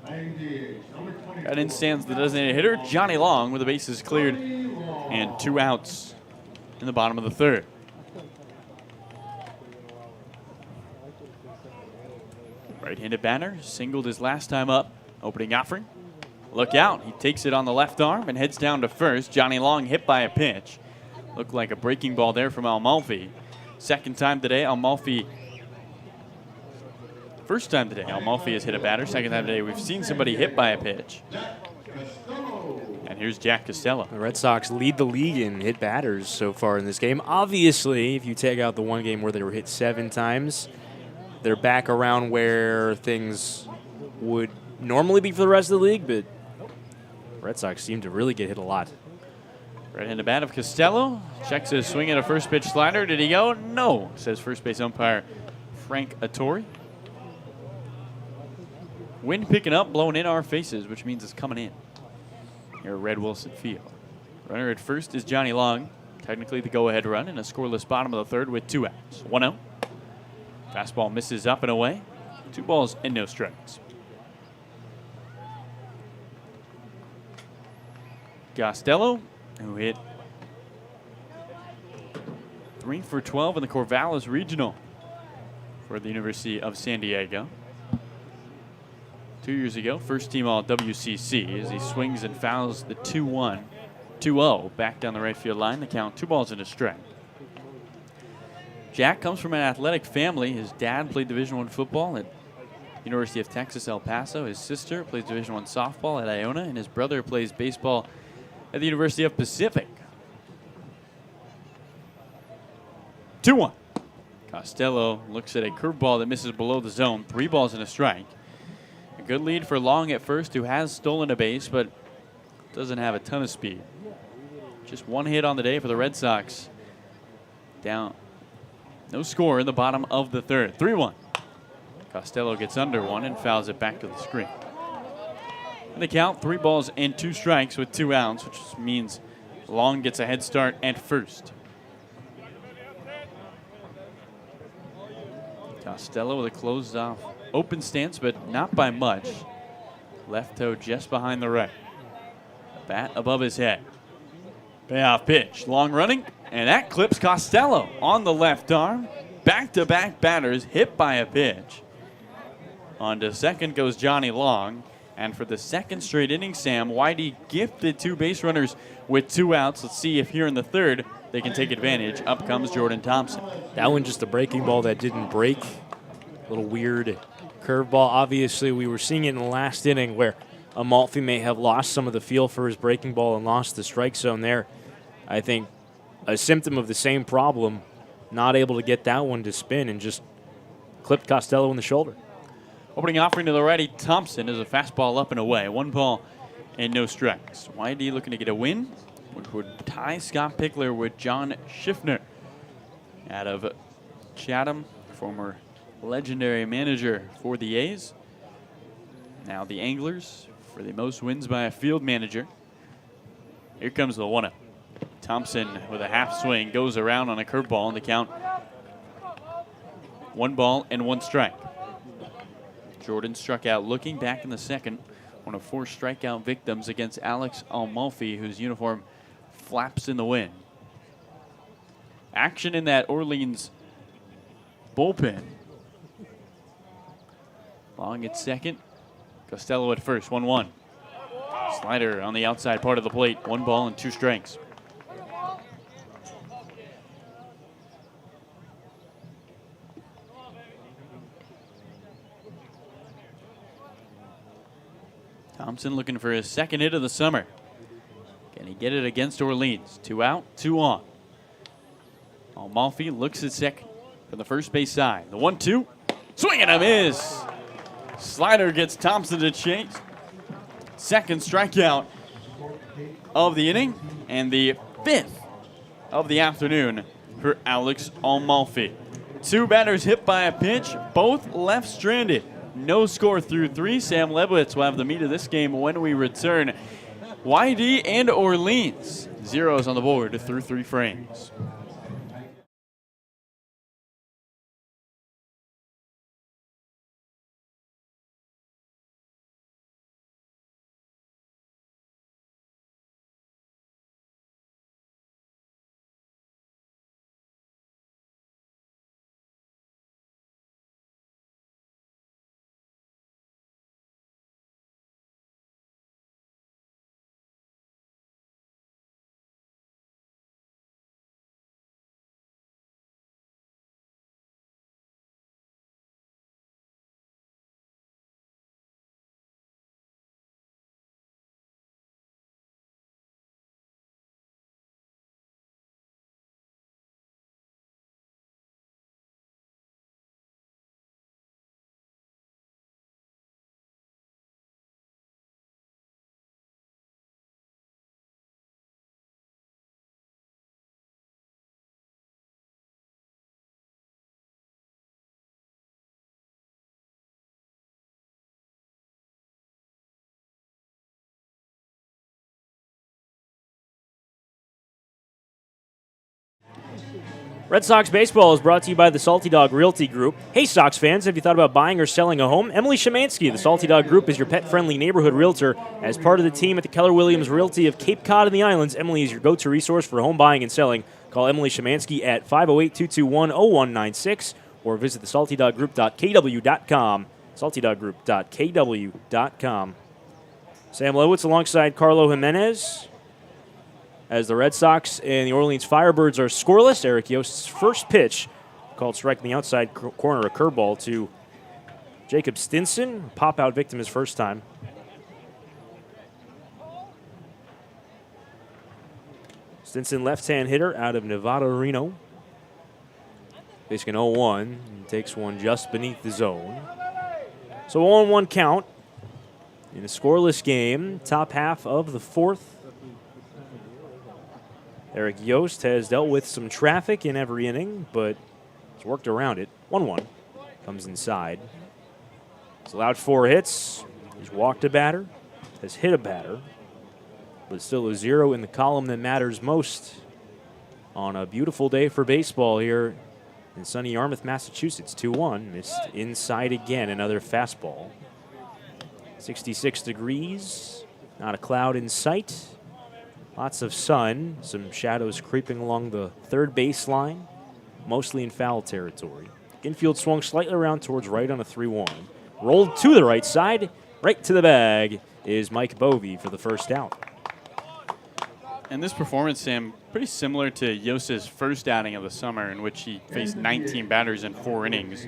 Got in stands the designated hitter, Johnny Long, with the bases cleared and 2 outs in the bottom of the 3rd. Right-handed batter, singled his last time up. Opening offering. Look out, he takes it on the left arm and heads down to first. Johnny Long hit by a pitch. Looked like a breaking ball there from Amalfi. Second time today, Amalfi. First time today, Amalfi has hit a batter. Second time today, we've seen somebody hit by a pitch. And here's Jack Costello. The Red Sox lead the league in hit batters so far in this game. Obviously, if you take out the one game where they were hit 7 times, they're back around where things would normally be for the rest of the league, but Red Sox seem to really get hit a lot. Right-handed bat of Costello. Checks his swing at a first pitch slider. Did he go? No, says first base umpire Frank Attori. Wind picking up, blowing in our faces, which means it's coming in here at Red Wilson Field. Runner at first is Johnny Long. Technically the go-ahead run in a scoreless bottom of the 3rd with 2 outs. 1-0. Fastball misses up and away. 2 balls and no strikes. Costello, who hit 3 for 12 in the Corvallis Regional for the University of San Diego. 2 years ago, first team all WCC as he swings and fouls the 2-0 back down the right field line. The count 2 balls and a strike. Jack comes from an athletic family. His dad played Division I football at University of Texas, El Paso. His sister plays Division I softball at Iona, and his brother plays baseball at the University of Pacific. 2-1. Costello looks at a curveball that misses below the zone. 3 balls and a strike. A good lead for Long at first, who has stolen a base, but doesn't have a ton of speed. Just 1 hit on the day for the Red Sox. Down. No score in the bottom of the 3rd. 3-1. Costello gets under 1 and fouls it back to the screen. And the count, 3 balls and 2 strikes with 2 outs, which means Long gets a head start at first. Costello with a closed off open stance, but not by much. Left toe just behind the right. Bat above his head. Payoff pitch. Long running, and that clips Costello on the left arm. Back-to-back batters hit by a pitch. On to second goes Johnny Long. And for the 2nd straight inning, Sam, Whitey gifted 2 base runners with 2 outs. Let's see if here in the 3rd they can take advantage. Up comes Jordan Thompson. That one just a breaking ball that didn't break. A little weird curveball. Obviously, we were seeing it in the last inning where Amalfi may have lost some of the feel for his breaking ball and lost the strike zone there. I think a symptom of the same problem, not able to get that one to spin and just clipped Costello in the shoulder. Opening offering to the righty, Thompson is a fastball up and away. 1 ball and no strikes. YD looking to get a win, which would tie Scott Pickler with John Schiffner out of Chatham, former legendary manager for the A's. Now the Anglers for the most wins by a field manager. Here comes the 1-0. Thompson with a half swing goes around on a curveball, and the count 1 ball and 1 strike. Jordan struck out looking back in the second. One of 4 strikeout victims against Alex Amalfi, whose uniform flaps in the wind. Action in that Orleans bullpen. Long at second. Costello at first, 1-1. Slider on the outside part of the plate. 1 ball and 2 strikes. Thompson looking for his second hit of the summer. Can he get it against Orleans? 2 out, 2 on. Amalfi looks at second from the first base side. The 1-2, swing and a miss. Slider gets Thompson to chase. Second strikeout of the inning and the 5th of the afternoon for Alex Amalfi. 2 batters hit by a pitch, both left stranded. No score through 3. Sam Lebowitz will have the meat of this game when we return. YD and Orleans, zeros on the board through 3 frames. Red Sox baseball is brought to you by the Salty Dog Realty Group. Hey, Sox fans, have you thought about buying or selling a home? Emily Shemansky, the Salty Dog Group, is your pet-friendly neighborhood realtor. As part of the team at the Keller Williams Realty of Cape Cod and the Islands, Emily is your go-to resource for home buying and selling. Call Emily Shemansky at 508-221-0196 or visit thesaltydoggroup.kw.com. saltydoggroup.kw.com. Sam Lowitz alongside Carlo Jimenez. As the Red Sox and the Orleans Firebirds are scoreless, Eric Yost's first pitch, called striking the outside corner, a curveball to Jacob Stinson, pop-out victim his first time. Stinson, left-hand hitter out of Nevada, Reno. Facing an 0-1, and takes one just beneath the zone. So 0-1 count in a scoreless game, top half of the 4th. Eric Yost has dealt with some traffic in every inning, but has worked around it. 1-1 comes inside. He's allowed 4 hits. He's walked a batter, has hit a batter, but still a 0 in the column that matters most on a beautiful day for baseball here in sunny Yarmouth, Massachusetts. 2-1, missed inside again, another fastball. 66 degrees, not a cloud in sight. Lots of sun, some shadows creeping along the third baseline, mostly in foul territory. Infield swung slightly around towards right on a 3-1. Rolled to the right side, right to the bag is Mike Bovey for the first out. And this performance, Sam, pretty similar to Yost's first outing of the summer, in which he faced 19 batters in 4 innings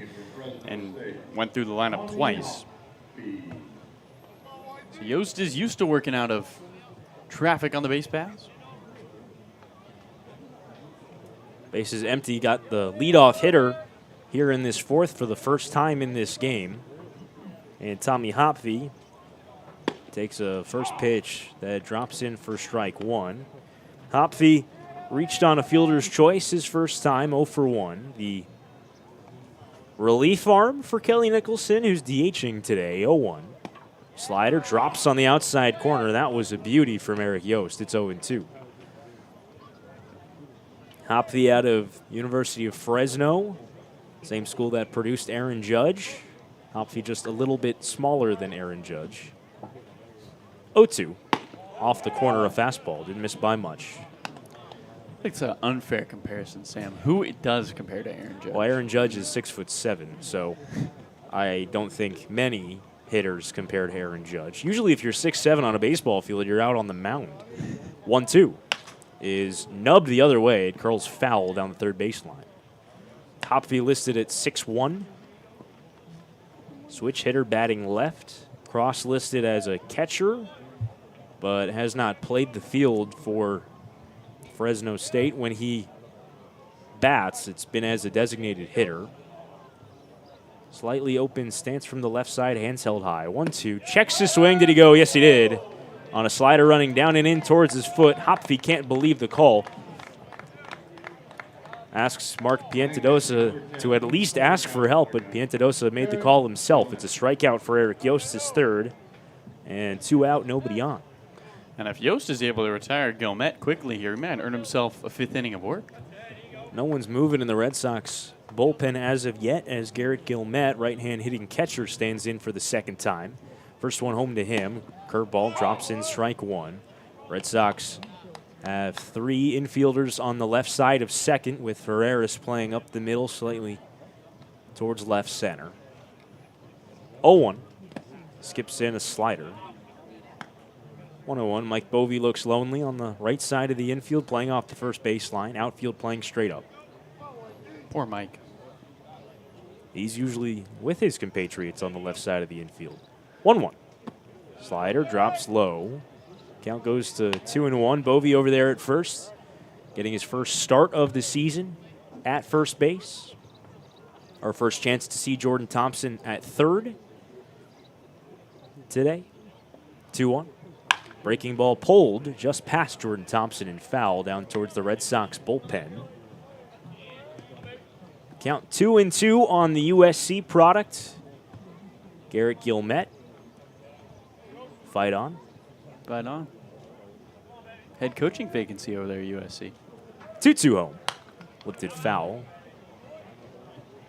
and went through the lineup twice. So Yost is used to working out of traffic on the base paths. Base is empty. Got the leadoff hitter here in this fourth for the first time in this game. And Tommy Hopfe takes a first pitch that drops in for strike one. Hopfe reached on a fielder's choice his first time, 0 for 1. The relief arm for Kelly Nicholson, who's DHing today, 0-1. Slider drops on the outside corner. That was a beauty from Eric Yost. It's 0-2. Hopfe out of University of Fresno, same school that produced Aaron Judge. Hopfe just a little bit smaller than Aaron Judge. 0-2. Off the corner, a fastball. Didn't miss by much. I think it's an unfair comparison, Sam. Who it does compare to Aaron Judge? Well, Aaron Judge is 6'7", so I don't think many hitters compare to Aaron Judge. Usually if you're 6'7" on a baseball field, you're out on the mound. 1-2 is nubbed the other way. It curls foul down the third baseline. Hopfe listed at 6'1". Switch hitter batting left. Cross listed as a catcher, but has not played the field for Fresno State. When he bats, it's been as a designated hitter. Slightly open stance from the left side, hands held high. 1-2, checks his swing. Did he go? Yes, he did. On a slider running down and in towards his foot. Hopfe can't believe the call. Asks Mark Piantadosa to at least ask for help, but Piantadosa made the call himself. It's a strikeout for Eric Yost, his third, and 2 out, nobody on. And if Yost is able to retire Gilmet quickly here, he might earn himself a 5th inning of work. No one's moving in the Red Sox bullpen as of yet, as Garrett Gilmet, right-hand hitting catcher, stands in for the second time. First one home to him. Curveball drops in, strike one. Red Sox have 3 infielders on the left side of second, with Ferreras playing up the middle slightly towards left center. 0-1. Skips in a slider. 1-0. Mike Bovey looks lonely on the right side of the infield, playing off the first baseline. Outfield playing straight up. Poor Mike. He's usually with his compatriots on the left side of the infield. 1-1. Slider drops low. Count goes to 2-1. Bovey over there at first, getting his first start of the season at first base. Our first chance to see Jordan Thompson at third today. 2-1. Breaking ball pulled just past Jordan Thompson and foul down towards the Red Sox bullpen. Count 2-2 on the USC product. Garrett Gilmet. Fight on. Right on. Head coaching vacancy over there at USC. 2-2 home. Lifted foul.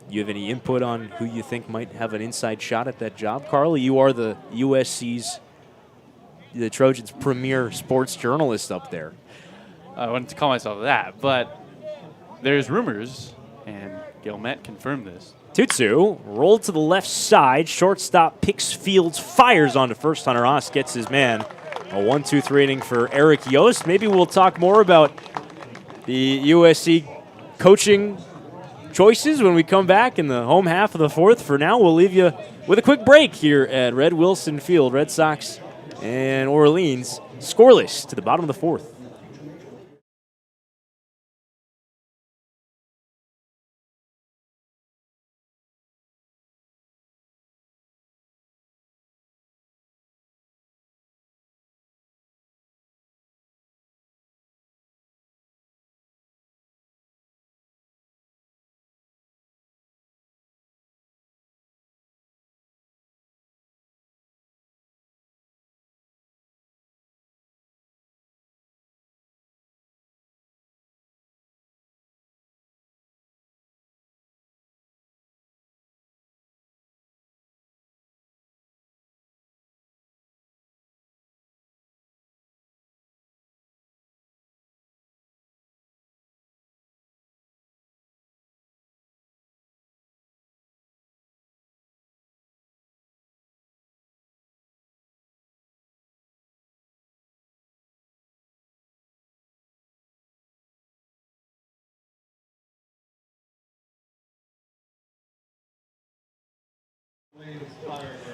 You have any input on who you think might have an inside shot at that job? Carly, you are the Trojans' premier sports journalist up there. I wouldn't call myself that, but there's rumors, and Gilmet confirmed this. 2-2, rolled to the left side. Shortstop picks fields, fires onto first. Hunter Haas gets his man. A 1-2-3 inning for Eric Yost. Maybe we'll talk more about the USC coaching choices when we come back in the home half of the fourth. For now, we'll leave you with a quick break here at Red Wilson Field. Red Sox and Orleans scoreless to the bottom of the fourth.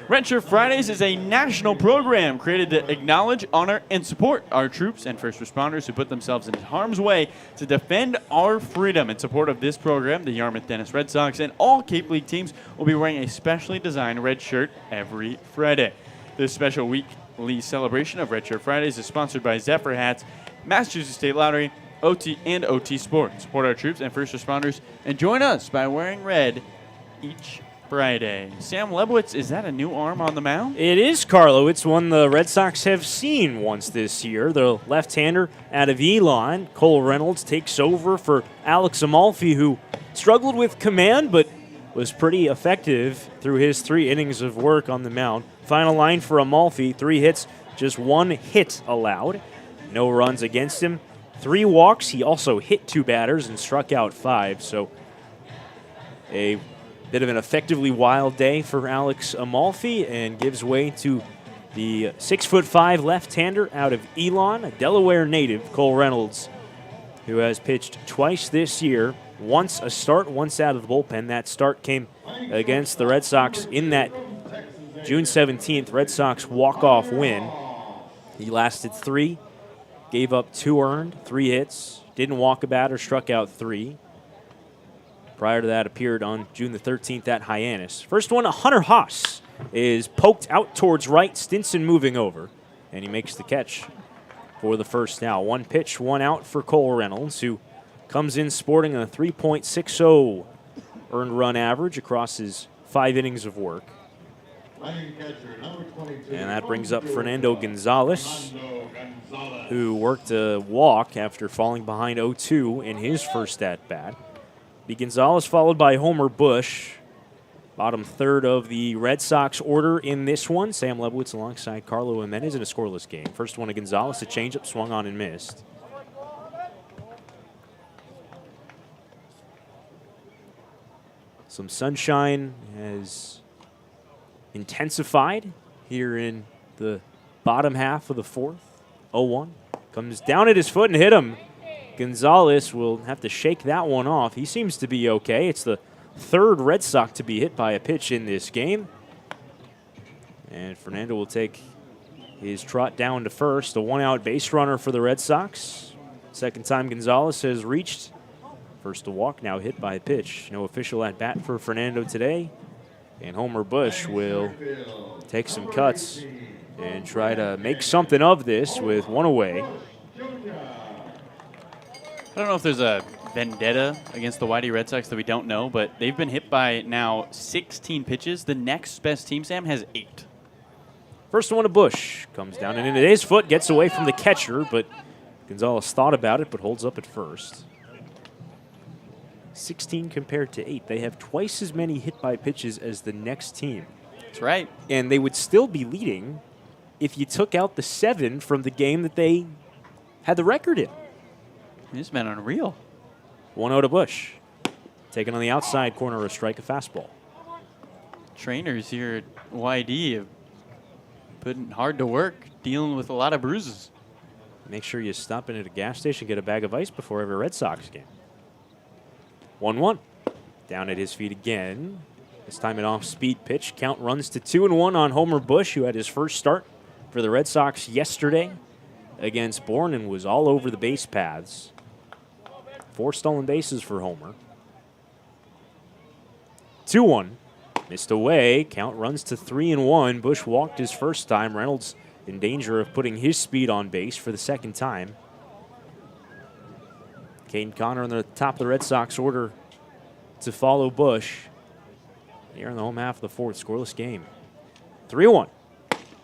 Redshirt Fridays is a national program created to acknowledge, honor, and support our troops and first responders who put themselves in harm's way to defend our freedom. In support of this program, the Yarmouth Dennis Red Sox and all Cape League teams will be wearing a specially designed red shirt every Friday. This special weekly celebration of Redshirt Fridays is sponsored by Zephyr Hats, Massachusetts State Lottery, OT, and OT Sport. Support our troops and first responders and join us by wearing red each Friday. Sam Lebowitz, is that a new arm on the mound? It is, Carlo. It's one the Red Sox have seen once this year. The left-hander out of Elon, Cole Reynolds, takes over for Alex Amalfi, who struggled with command but was pretty effective through his 3 innings of work on the mound. Final line for Amalfi, 3 hits, just 1 hit allowed. No runs against him. 3 walks. He also hit 2 batters and struck out 5, so a bit of an effectively wild day for Alex Amalfi, and gives way to the 6'5" left-hander out of Elon, a Delaware native, Cole Reynolds, who has pitched twice this year. Once a start, once out of the bullpen. That start came against the Red Sox in that June 17th Red Sox walk-off win. He lasted 3, gave up 2 earned, 3 hits, didn't walk a batter, struck out 3. Prior to that, appeared on June the 13th at Hyannis. First one, Hunter Haas is poked out towards right, Stinson moving over, and he makes the catch for the first out. 1 pitch, 1 out for Cole Reynolds, who comes in sporting a 3.60 earned run average across his 5 innings of work. And that brings up Fernando Gonzalez, who worked a walk after falling behind 0-2 in his first at-bat. The Gonzalez followed by Homer Bush. Bottom third of the Red Sox order in this one. Sam Lebowitz alongside Carlo Jimenez in a scoreless game. First one to Gonzalez, a changeup swung on and missed. Some sunshine has intensified here in the bottom half of the 4th. 0-1. Comes down at his foot and hit him. Gonzalez will have to shake that one off. He seems to be okay. It's the 3rd Red Sox to be hit by a pitch in this game. And Fernando will take his trot down to first. A 1-out base runner for the Red Sox. Second time Gonzalez has reached. First to walk, now hit by a pitch. No official at bat for Fernando today. And Homer Bush will take some cuts and try to make something of this with 1 away. I don't know if there's a vendetta against the Whitey Red Sox that we don't know, but they've been hit by now 16 pitches. The next best team, Sam, has 8. First one to Bush. Comes down and into his foot, gets away from the catcher, but Gonzalez thought about it, but holds up at first. 16 compared to 8. They have twice as many hit by pitches as the next team. That's right. And they would still be leading if you took out the 7 from the game that they had the record in. This has been unreal. 1-0 to Bush. Taken on the outside corner, a strike, a fastball. Trainers here at YD have putting hard to work, dealing with a lot of bruises. Make sure you stop in at a gas station, get a bag of ice before every Red Sox game. 1-1. Down at his feet again. This time an off-speed pitch. Count runs to 2-1 on Homer Bush, who had his first start for the Red Sox yesterday against Bourne and was all over the base paths. 4 stolen bases for Homer. 2-1. Missed away. Count runs to 3-1. Bush walked his first time. Reynolds in danger of putting his speed on base for the second time. Caden Connor on the top of the Red Sox order to follow Bush. Here in the home half of the 4th, scoreless game. 3-1.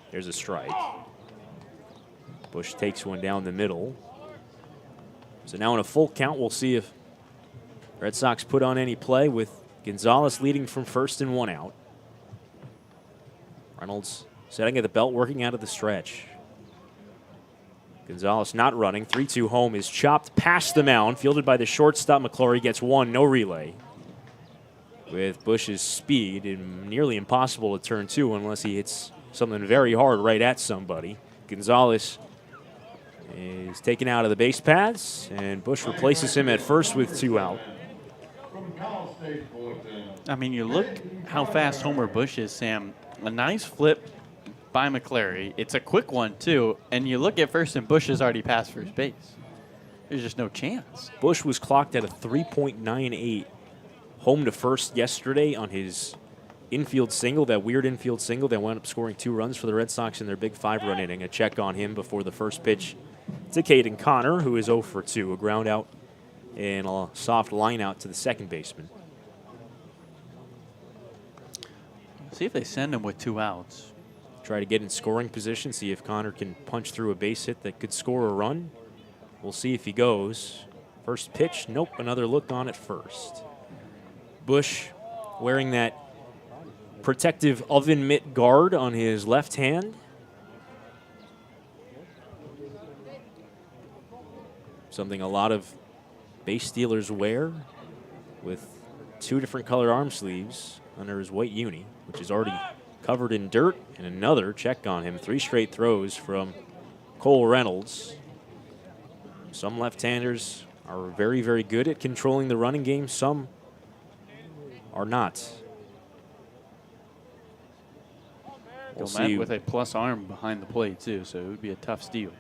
There's a strike. Bush takes one down the middle. So now in a full count, we'll see if Red Sox put on any play with Gonzalez leading from first and 1 out. Reynolds setting at the belt, working out of the stretch. Gonzalez not running. 3-2 home is chopped past the mound. Fielded by the shortstop. McClory gets 1, no relay. With Bush's speed, and nearly impossible to turn 2 unless he hits something very hard right at somebody. Gonzalez is taken out of the base paths, and Bush replaces him at first with 2 out. From Cal State Bulletin, I mean, you look how fast Homer Bush is, Sam. A nice flip by McClary. It's a quick one, too. And you look at first, and Bush has already passed first base. There's just no chance. Bush was clocked at a 3.98 home to first yesterday on his infield single, that weird infield single that wound up scoring 2 runs for the Red Sox in their big 5-run inning. A check on him before the first pitch to Caden Connor, who is 0 for 2. A ground out and a soft line out to the second baseman. See if they send him with 2 outs. Try to get in scoring position, see if Connor can punch through a base hit that could score a run. We'll see if he goes. First pitch, nope, another look on at first. Bush wearing that protective oven mitt guard on his left hand. Something a lot of base stealers wear, with 2 different color arm sleeves under his white uni, which is already covered in dirt, and another check on him. 3 straight throws from Cole Reynolds. Some left-handers are very, very good at controlling the running game. Some are not. We'll see. With a plus arm behind the plate, too, so it would be a tough steal.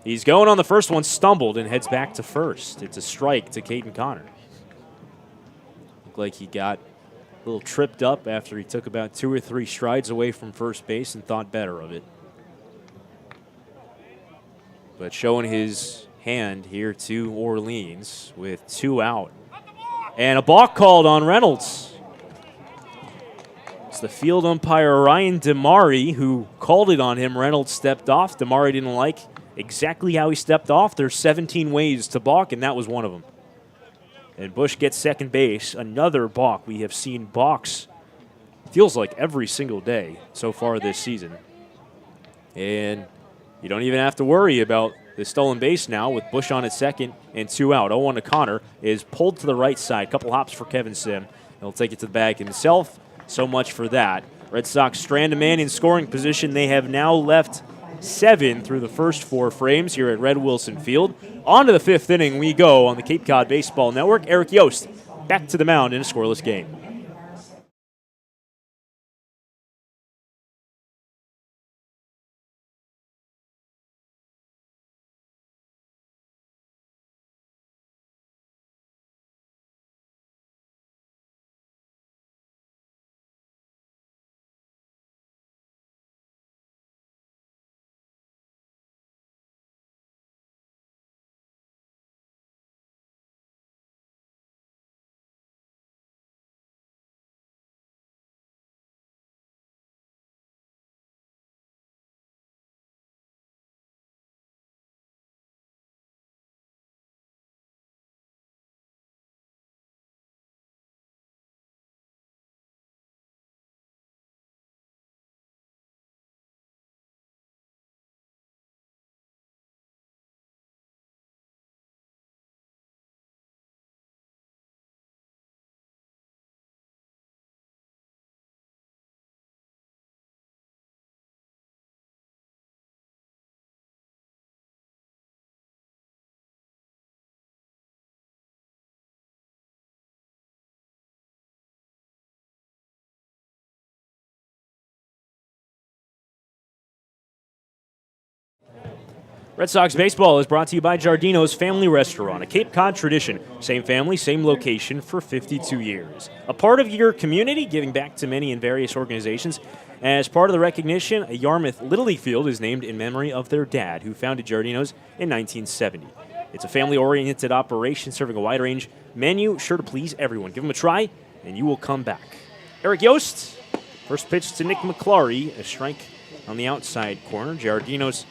He's going on the first one, stumbled, and heads back to first. It's a strike to Caden Connor. Looked like he got a little tripped up after he took about 2 or 3 strides away from first base and thought better of it. But showing his hand here to Orleans with 2 out. And a balk called on Reynolds. It's the field umpire Ryan Damari who called it on him. Reynolds stepped off. Damari didn't like exactly how he stepped off. There's 17 ways to balk, and that was one of them. And Bush gets second base. Another balk. We have seen balks, feels like every single day so far this season. And you don't even have to worry about the stolen base now with Bush on at second and 2 out. 0-1 to Connor is pulled to the right side. Couple hops for Kevin Sim. He'll take it to the bag himself. So much for that. Red Sox strand a man in scoring position. They have now left 7 through the first 4 frames here at Red Wilson Field. On to the 5th inning we go on the Cape Cod Baseball Network. Eric Yost back to the mound in a scoreless game. Red Sox baseball is brought to you by Giardino's Family Restaurant, a Cape Cod tradition. Same family, same location for 52 years. A part of your community, giving back to many and various organizations. As part of the recognition, a Yarmouth Little League field is named in memory of their dad, who founded Giardino's in 1970. It's a family-oriented operation serving a wide range menu, sure to please everyone. Give them a try, and you will come back. Eric Yost, first pitch to Nick McClary, a strike on the outside corner. Giardino's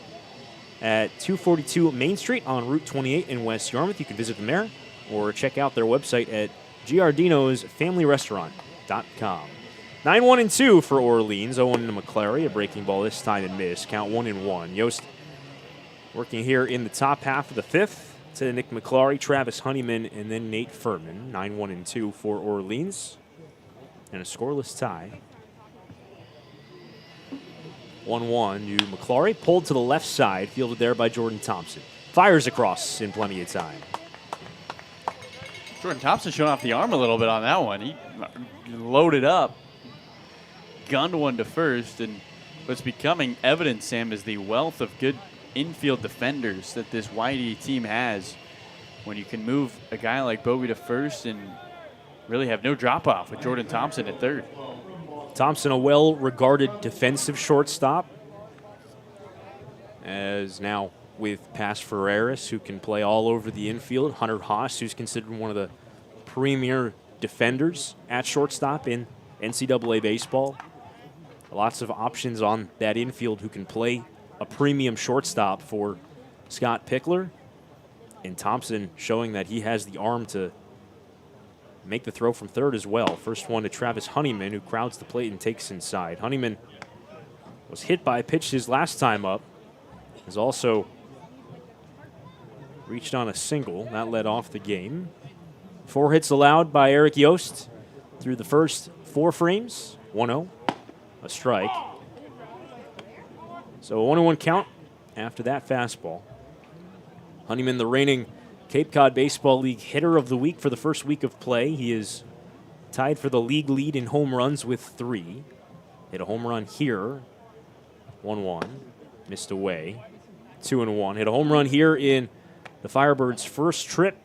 at 242 Main Street on Route 28 in West Yarmouth. You can visit them there or check out their website at giardinosfamilyrestaurant.com. 9-1-2 for Orleans. 0-1 to McClary. A breaking ball this time and miss. Count 1-1. Yost working here in the top half of the 5th to Nick McClary, Travis Honeyman, and then Nate Furman. 9-1-2 for Orleans. And a scoreless tie. 1-1 to McClary, pulled to the left side, fielded there by Jordan Thompson. Fires across in plenty of time. Jordan Thompson showing off the arm a little bit on that one. He loaded up, gunned one to first, and what's becoming evident, Sam, is the wealth of good infield defenders that this YD team has. When you can move a guy like Bovee to first and really have no drop-off with Jordan Thompson at third. Thompson, a well-regarded defensive shortstop, as now with Paz Ferreras, who can play all over the infield. Hunter Haas, who's considered one of the premier defenders at shortstop in NCAA baseball. Lots of options on that infield who can play a premium shortstop for Scott Pickler. And Thompson showing that he has the arm to make the throw from third as well. First one to Travis Honeyman, who crowds the plate and takes inside. Honeyman was hit by a pitch his last time up. Has also reached on a single. That led off the game. 4 hits allowed by Eric Yost through the first 4 frames. 1-0, a strike. So a 1-1 count after that fastball. Honeyman, the reigning Cape Cod Baseball League hitter of the week for the first week of play. He is tied for the league lead in home runs with 3. Hit a home run here. 1-1. Missed away. 2-1. Hit a home run here in the Firebirds' first trip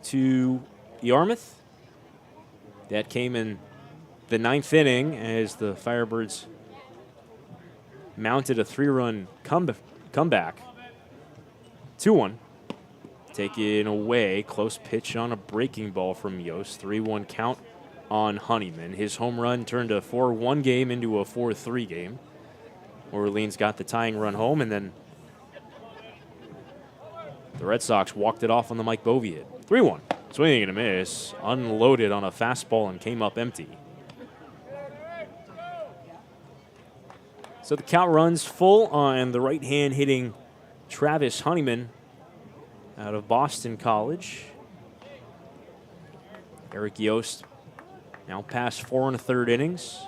to Yarmouth. That came in the 9th inning as the Firebirds mounted a 3-run comeback. 2-1. Taken away. Close pitch on a breaking ball from Yost. 3-1 count on Honeyman. His home run turned a 4-1 game into a 4-3 game. Orleans got the tying run home, and then the Red Sox walked it off on the Mike Bovee hit. 3-1. Swinging and a miss. Unloaded on a fastball and came up empty. So the count runs full on the right-hand hitting Travis Honeyman out of Boston College. Eric Yost now past 4 1/3 innings.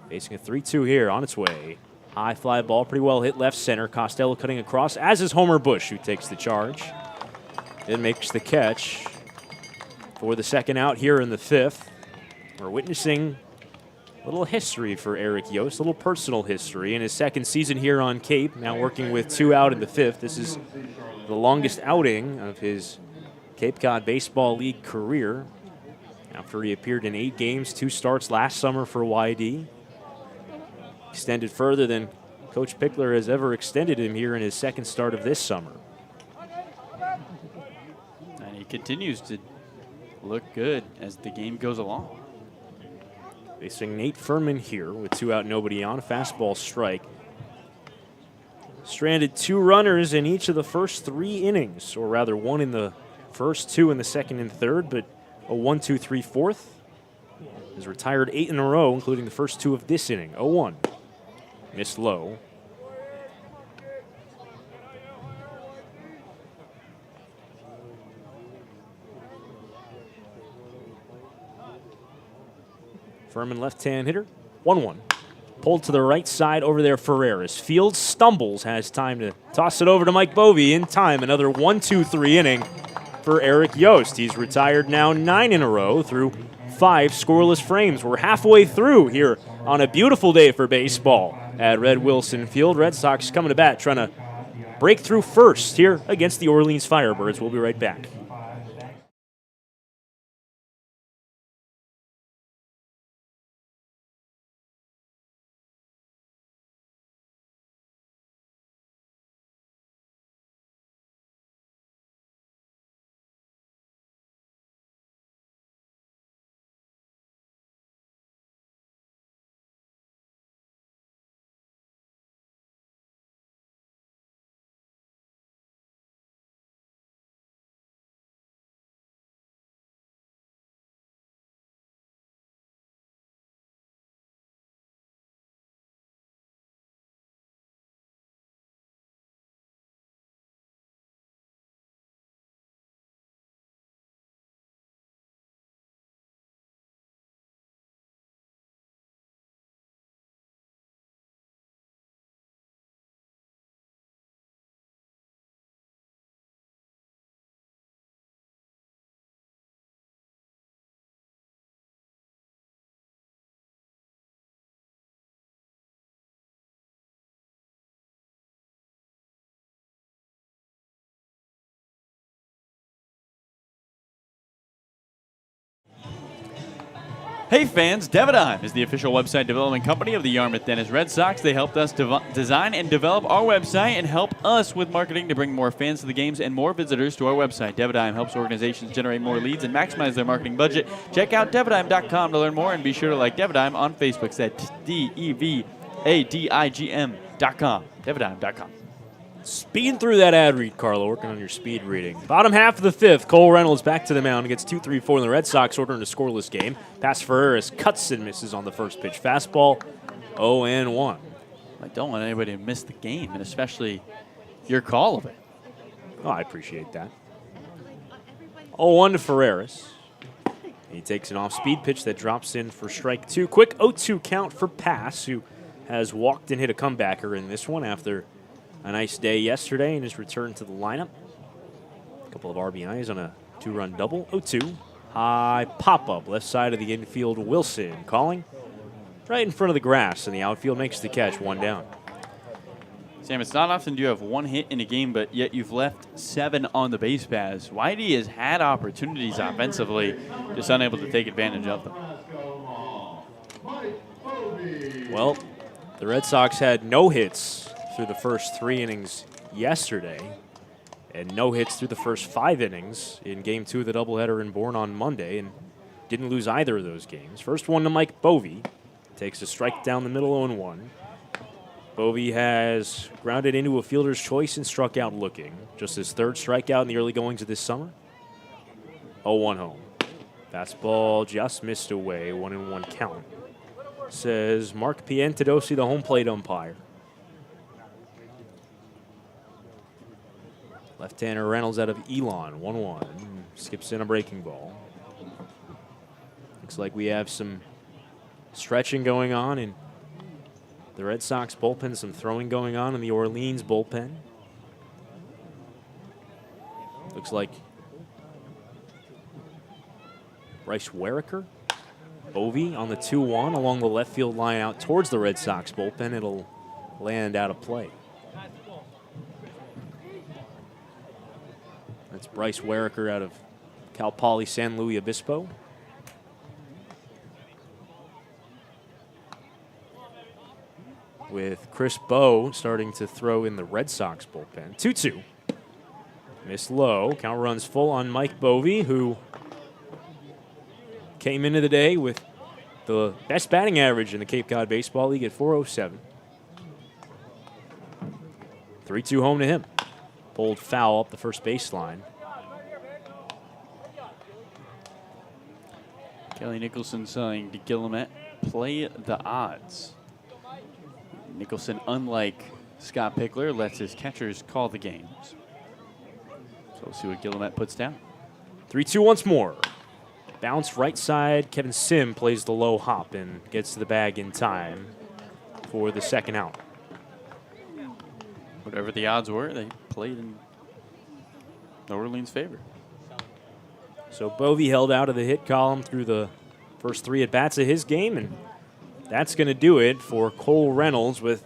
Facing a 3-2 here on its way. High fly ball, pretty well hit left center. Costello cutting across, as is Homer Bush, who takes the charge. Then makes the catch for the second out here in the 5th. We're witnessing a little history for Eric Yost, a little personal history in his second season here on Cape, now working with 2 out in the 5th. This is the longest outing of his Cape Cod Baseball League career after he appeared in 8 games, 2 starts last summer for YD. Extended further than Coach Pickler has ever extended him here in his second start of this summer. And he continues to look good as the game goes along. Facing Nate Furman here with 2 out, nobody on. A fastball strike. Stranded 2 runners in each of the first 3 innings, or rather 1 in the first, 2 in the second and third, but a 1-2-3 fourth. Has retired 8 in a row, including the first 2 of this inning. 0-1. Missed low. Furman left-hand hitter. 1-1. Pulled to the right side over there, Ferreras. Fields stumbles, has time to toss it over to Mike Bovee in time. Another 1-2-3 inning for Eric Yost. He's retired now 9 in a row through 5 scoreless frames. We're halfway through here on a beautiful day for baseball at Red Wilson Field. Red Sox coming to bat, trying to break through first here against the Orleans Firebirds. We'll be right back. Hey fans, Devidime is the official website development company of the Yarmouth Dennis Red Sox. They helped us design and develop our website and help us with marketing to bring more fans to the games and more visitors to our website. Devidime helps organizations generate more leads and maximize their marketing budget. Check out devidime.com to learn more and be sure to like Devidime on Facebook. That's DEVADIGM.com. Devidime.com. Speeding through that ad read, Carlo, working on your speed reading. Bottom half of the fifth, Cole Reynolds back to the mound, gets 2-3-4 in the Red Sox order in a scoreless game. Pass for Harris cuts and misses on the first pitch. Fastball, 0-1. I don't want anybody to miss the game, and especially your call of it. Oh, I appreciate that. 0-1 to Ferreras. He takes an off-speed pitch that drops in for strike two. Quick 0-2 count for Pass, who has walked and hit a comebacker in this one after a nice day yesterday and his return to the lineup. A couple of RBIs on a two-run double. 0-2. High pop-up left side of the infield. Wilson calling right in front of the grass, and the outfield makes the catch. One down. Sam, it's not often you have one hit in a game, but yet you've left 7 on the base paths. Whitey has had opportunities offensively, just unable to take advantage of them. Well, the Red Sox had no hits through the first 3 innings yesterday, and no hits through the first 5 innings in Game 2 of the doubleheader in Bourne on Monday, and didn't lose either of those games. First one to Mike Bovee. Takes a strike down the middle, 0-1. Bovee has grounded into a fielder's choice and struck out looking. Just his 3rd strikeout in the early goings of this summer. 0-1 home. Fastball just missed away, 1-1 count. Says Mark Piantadosi, the home plate umpire. Left-hander Reynolds out of Elon, 1-1. Skips in a breaking ball. Looks like we have some stretching going on in the Red Sox bullpen, some throwing going on in the Orleans bullpen. Looks like Bryce Werricker, Bovee on the 2-1 along the left field line out towards the Red Sox bullpen. It'll land out of play. That's Bryce Werricker out of Cal Poly San Luis Obispo. With Chris Bowe starting to throw in the Red Sox bullpen. 2-2. Miss low. Count runs full on Mike Bovee, who came into the day with the best batting average in the Cape Cod Baseball League at .407. 3-2 home to him. Pulled foul up the first baseline. Kelly Nicholson saying to Guillemette, play the odds. Nicholson, unlike Scott Pickler, lets his catchers call the games. So we'll see what Guillemette puts down. 3-2 once more. Bounce right side. Kevin Sim plays the low hop and gets to the bag in time for the second out. Whatever the odds were, they played in New Orleans' favor. So Bovee held out of the hit column through the first 3 at-bats of his game, and that's going to do it for Cole Reynolds with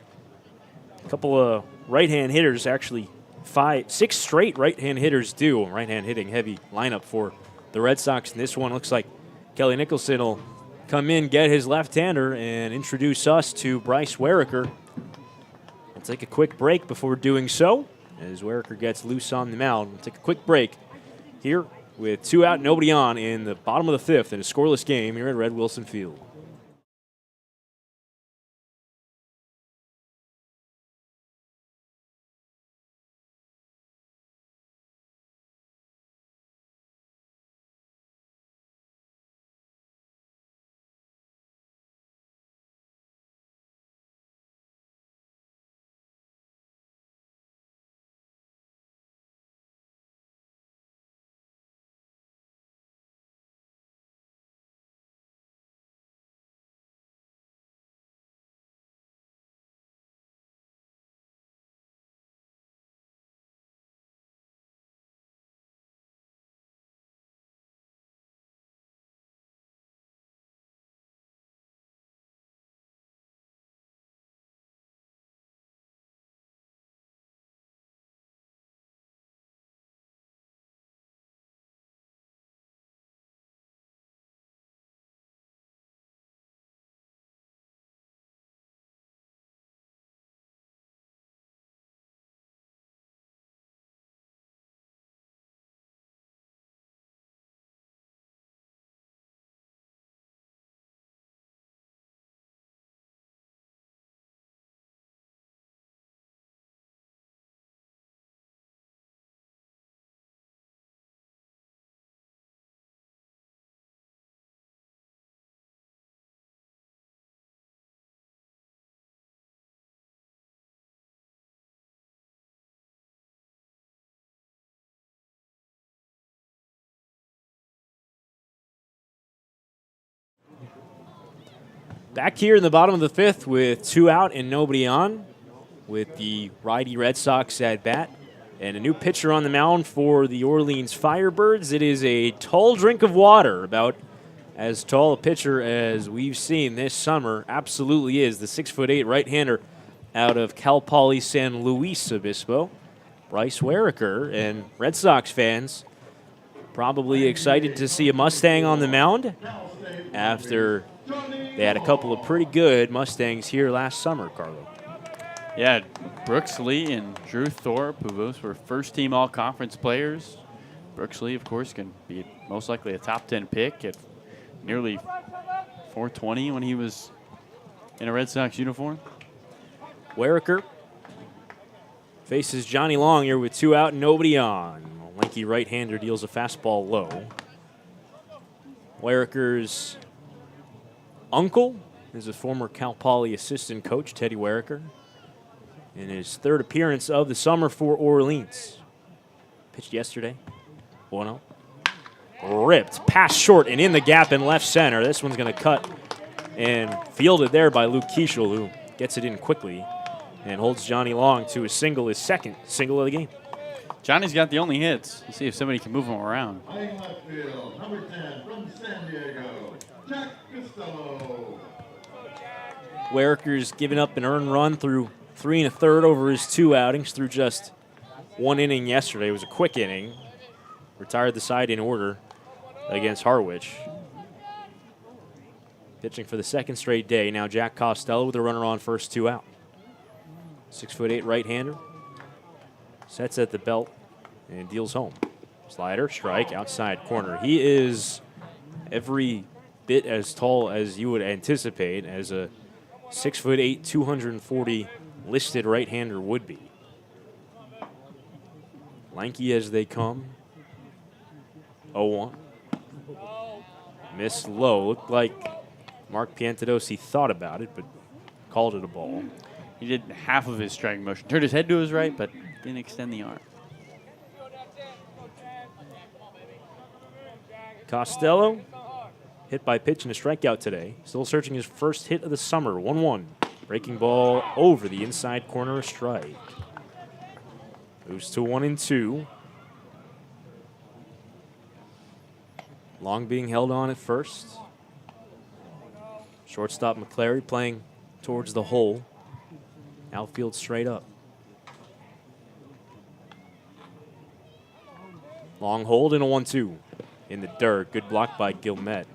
a couple of right-hand hitters, actually 6 straight right-hand hitters due. Right-hand hitting heavy lineup for the Red Sox. And this one looks like Kelly Nicholson will come in, get his left-hander, and introduce us to Bryce Werricker. We'll take a quick break before doing so, as Werricker gets loose on the mound. We'll take a quick break here with 2 out, nobody on in the bottom of the 5th in a scoreless game here at Red Wilson Field. Back here in the bottom of the fifth with 2 out and nobody on, with the righty Red Sox at bat. And a new pitcher on the mound for the Orleans Firebirds. It is a tall drink of water, about as tall a pitcher as we've seen this summer. Absolutely is. The 6'8" right-hander out of Cal Poly San Luis Obispo, Bryce Werricker. And Red Sox fans probably excited to see a Mustang on the mound after they had a couple of pretty good Mustangs here last summer, Carlo. Yeah, Brooks Lee and Drew Thorpe, who both were first-team all-conference players. Brooks Lee, of course, can be most likely a top 10 pick at nearly 420 when he was in a Red Sox uniform. Werricker faces Johnny Long here with 2 out and nobody on. A lanky right-hander deals a fastball low. Werricker's uncle is a former Cal Poly assistant coach, Teddy Werricker, in his 3rd appearance of the summer for Orleans. Pitched yesterday, 1-0. Ripped, past short and in the gap in left center. This one's going to cut and fielded there by Luke Keischel, who gets it in quickly and holds Johnny Long to his second single of the game. Johnny's got the only hits. Let's see if somebody can move him around. Playing left field, number 10 from San Diego, Jack Costello. Werricker's given up an earned run through 3 1/3 over his 2 outings, through just 1 inning yesterday. It was a quick inning. Retired the side in order against Harwich. Pitching for the 2nd straight day. Now Jack Costello with a runner on first, 2 out. 6'8" right-hander. Sets at the belt and deals home. Slider, strike, outside corner. He is every bit as tall as you would anticipate as a 6'8", 240 listed right-hander would be. Lanky as they come. 0-1. Missed low. Looked like Mark Piantadosi thought about it, but called it a ball. He did half of his striking motion. Turned his head to his right, but didn't extend the arm. Costello, hit by pitch and a strikeout today. Still searching his first hit of the summer, 1-1. Breaking ball over the inside corner, a strike. Moves to 1-2. Long being held on at first. Shortstop McClary playing towards the hole. Outfield straight up. Long hold and a 1-2 in the dirt. Good block by Gilmet.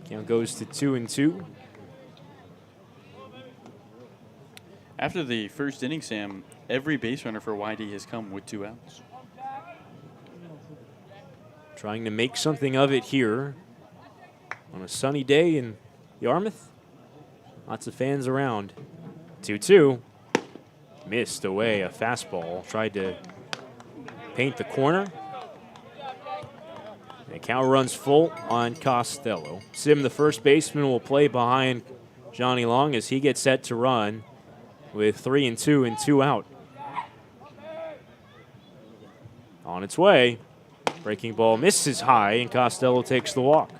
Count goes to 2-2. After the first inning, Sam, every base runner for YD has come with 2 outs. Trying to make something of it here on a sunny day in Yarmouth. Lots of fans around. 2-2. Missed away a fastball. Tried to paint the corner. The count runs full on Costello. Sim, the first baseman, will play behind Johnny Long as he gets set to run with 3-2 and 2 out. On its way. Breaking ball misses high, and Costello takes the walk.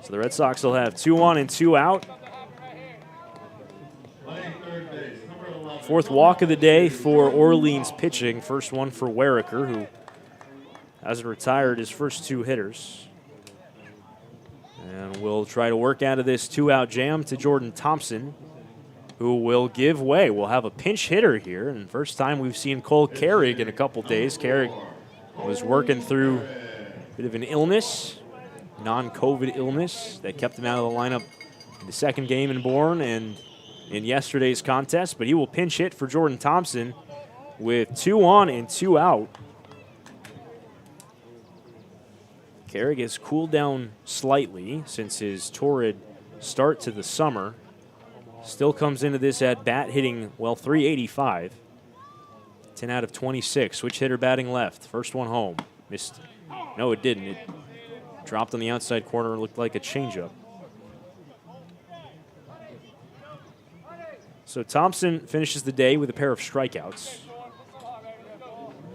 So the Red Sox will have 2 on and 2 out. Fourth walk of the day for Orleans pitching. First one for Werricker, who hasn't retired his first 2 hitters. And we'll try to work out of this 2-out jam to Jordan Thompson, who will give way. We'll have a pinch hitter here, and first time we've seen Cole Carrig in a couple days. Carrig was working through a bit of an illness, non-COVID illness, that kept him out of the lineup in the second game in Bourne and in yesterday's contest, but he will pinch hit for Jordan Thompson with 2 on and 2 out. Carrig has cooled down slightly since his torrid start to the summer. Still comes into this at bat hitting, well, .385. 10 out of 26. Switch hitter batting left. First one home. Missed. No, it didn't. It dropped on the outside corner. Looked like a changeup. So Thompson finishes the day with a pair of strikeouts.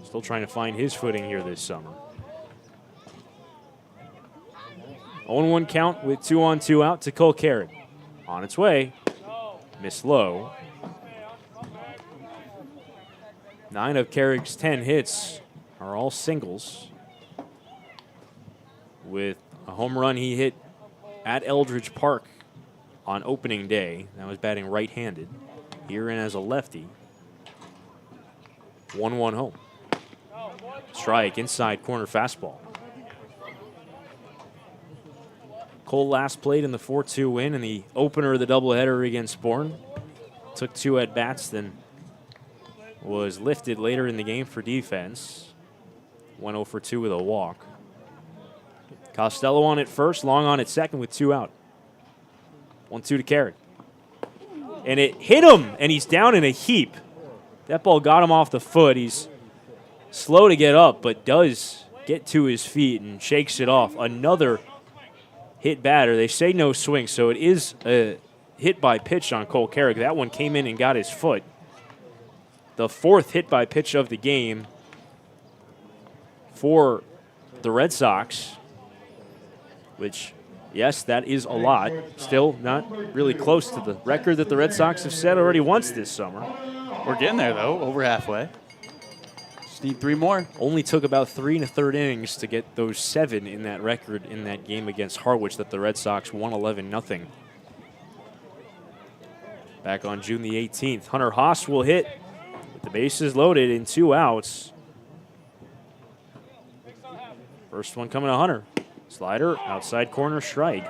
Still trying to find his footing here this summer. 0-1 count with 2 on, 2 out to Cole Carrick. On its way. Miss low. 9 of Carrick's 10 hits are all singles, with a home run he hit at Eldridge Park on opening day. That was batting right-handed. Here in as a lefty. 1-1 home. Strike, inside corner fastball. Cole last played in the 4-2 win in the opener of the doubleheader against Bourne. Took 2 at-bats, then was lifted later in the game for defense. Went 0 for 2 with a walk. Costello on at first, Long on at second with 2 out. 1-2 to Carrick. And it hit him, and he's down in a heap. That ball got him off the foot. He's slow to get up, but does get to his feet and shakes it off. Another hit batter. They say no swing, so it is a hit by pitch on Cole Carrick. That one came in and got his foot. The 4th hit by pitch of the game for the Red Sox, which, yes, that is a lot. Still not really close to the record that the Red Sox have set already once this summer. We're getting there, though, over halfway. Just need 3 more. Only took about 3 1/3 innings to get those 7 in that record in that game against Harwich that the Red Sox won 11-0. Back on June the 18th, Hunter Haas will hit with the bases loaded in 2 outs. First one coming to Hunter. Slider, outside corner, strike.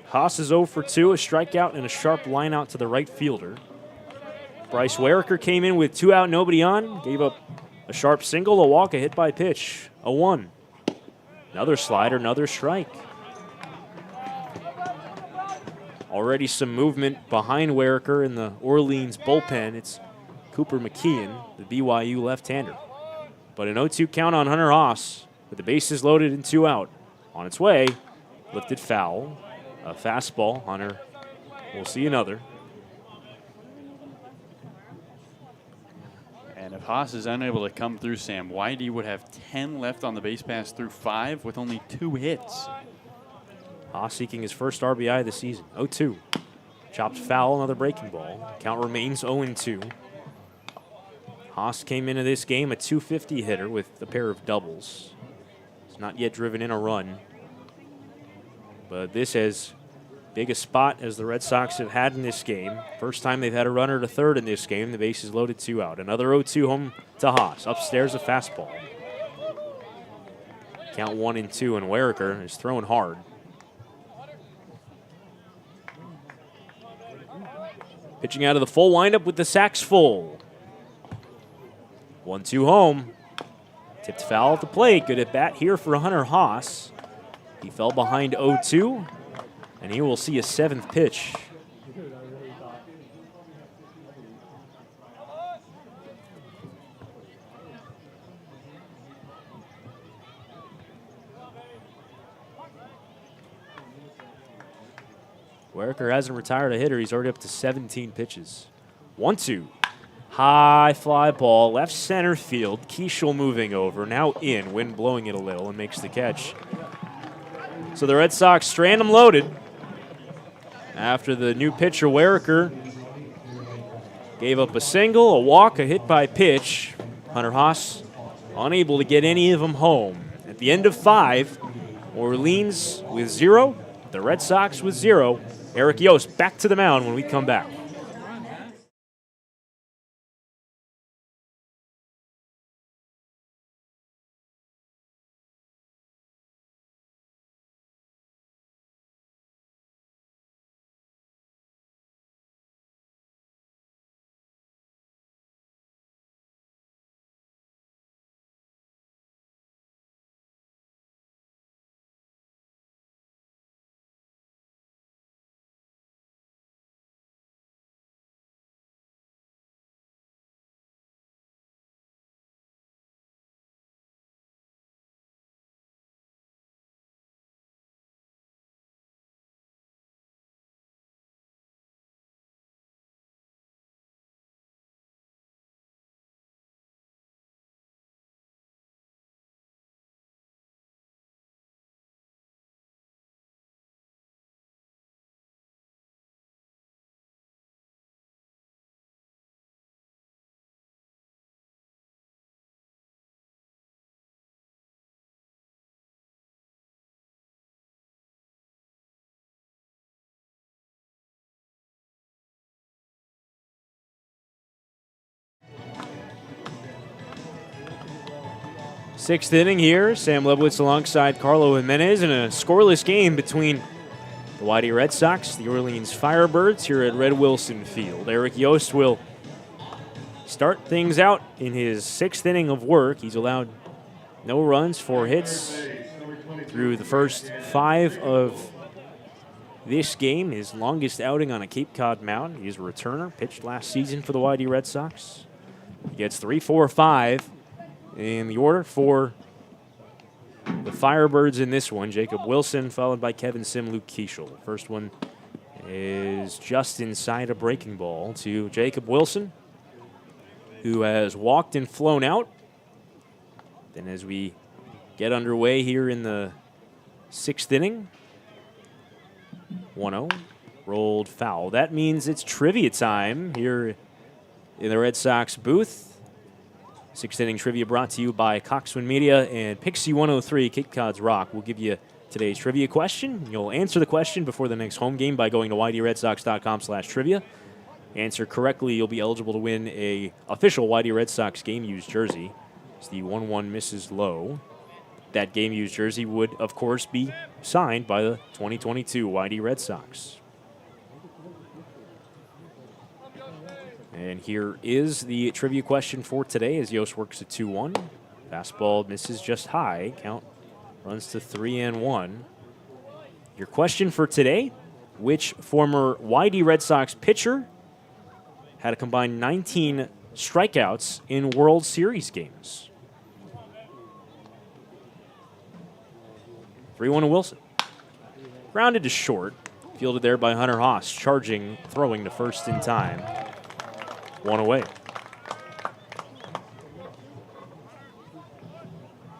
Haas is 0 for 2, a strikeout and a sharp line out to the right fielder. Bryce Weriker came in with 2 out, nobody on. Gave up a sharp single, a walk, a hit by pitch. 0-1. Another slider, another strike. Already some movement behind Weriker in the Orleans bullpen. It's Cooper McKeon, the BYU left-hander. But an 0-2 count on Hunter Haas with the bases loaded and 2 out. On its way, lifted foul. A fastball. Hunter will see another. And if Haas is unable to come through, Sam, Whitey would have 10 left on the base pass through 5 with only 2 hits. Haas seeking his first RBI of the season. 0-2. Chopped foul, another breaking ball. Count remains 0-2. Haas came into this game a .250 hitter with a pair of doubles. He's not yet driven in a run. But this as big a spot as the Red Sox have had in this game. First time they've had a runner to third in this game. The bases loaded, 2 out. Another 0-2 home to Haas. Upstairs, a fastball. Count 1-2, and Weriker is throwing hard. Pitching out of the full windup with the sacks full. 1-2 home. Tipped foul at the plate. Good at bat here for Hunter Haas. He fell behind 0-2, and he will see a 7th pitch. Weriker hasn't retired a hitter. He's already up to 17 pitches. 1-2. High fly ball, left center field. Keishel moving over, now in. Wind blowing it a little and makes the catch. So the Red Sox strand them loaded after the new pitcher, Weriker, gave up a single, a walk, a hit by pitch. Hunter Haas unable to get any of them home. At the end of 5, Orleans with 0, the Red Sox with 0. Eric Yost back to the mound when we come back. Sixth inning here. Sam Lebowitz alongside Carlo Jimenez in a scoreless game between the Whitey Red Sox, the Orleans Firebirds here at Red Wilson Field. Eric Yost will start things out in his sixth inning of work. He's allowed no runs, 4 hits through the first 5 of this game. His longest outing on a Cape Cod mound. He's a returner, pitched last season for the Whitey Red Sox. He gets 3, 4, 5 in the order for the Firebirds in this one. Jacob Wilson, followed by Kevin Sim, Luke Keeschel. First one is just inside a breaking ball to Jacob Wilson, who has walked and flown out. Then as we get underway here in the 6th inning, 1-0, rolled foul. That means it's trivia time here in the Red Sox booth. 6th inning trivia brought to you by Coxswain Media and Pixie 103, Cape Cod's Rock. We'll give you today's trivia question. You'll answer the question before the next home game by going to whiteyredsox.com/trivia. Answer correctly, you'll be eligible to win a official Whitey Red Sox game-used jersey. It's the 1-1 Mrs. Lowe. That game-used jersey would, of course, be signed by the 2022 Whitey Red Sox. And here is the trivia question for today as Yost works at 2-1. Fastball misses just high. Count runs to 3-1. Your question for today: which former Whitey Red Sox pitcher had a combined 19 strikeouts in World Series games? 3-1 to Wilson. Grounded to short. Fielded there by Hunter Haas. Charging, throwing to first in time. 1 away.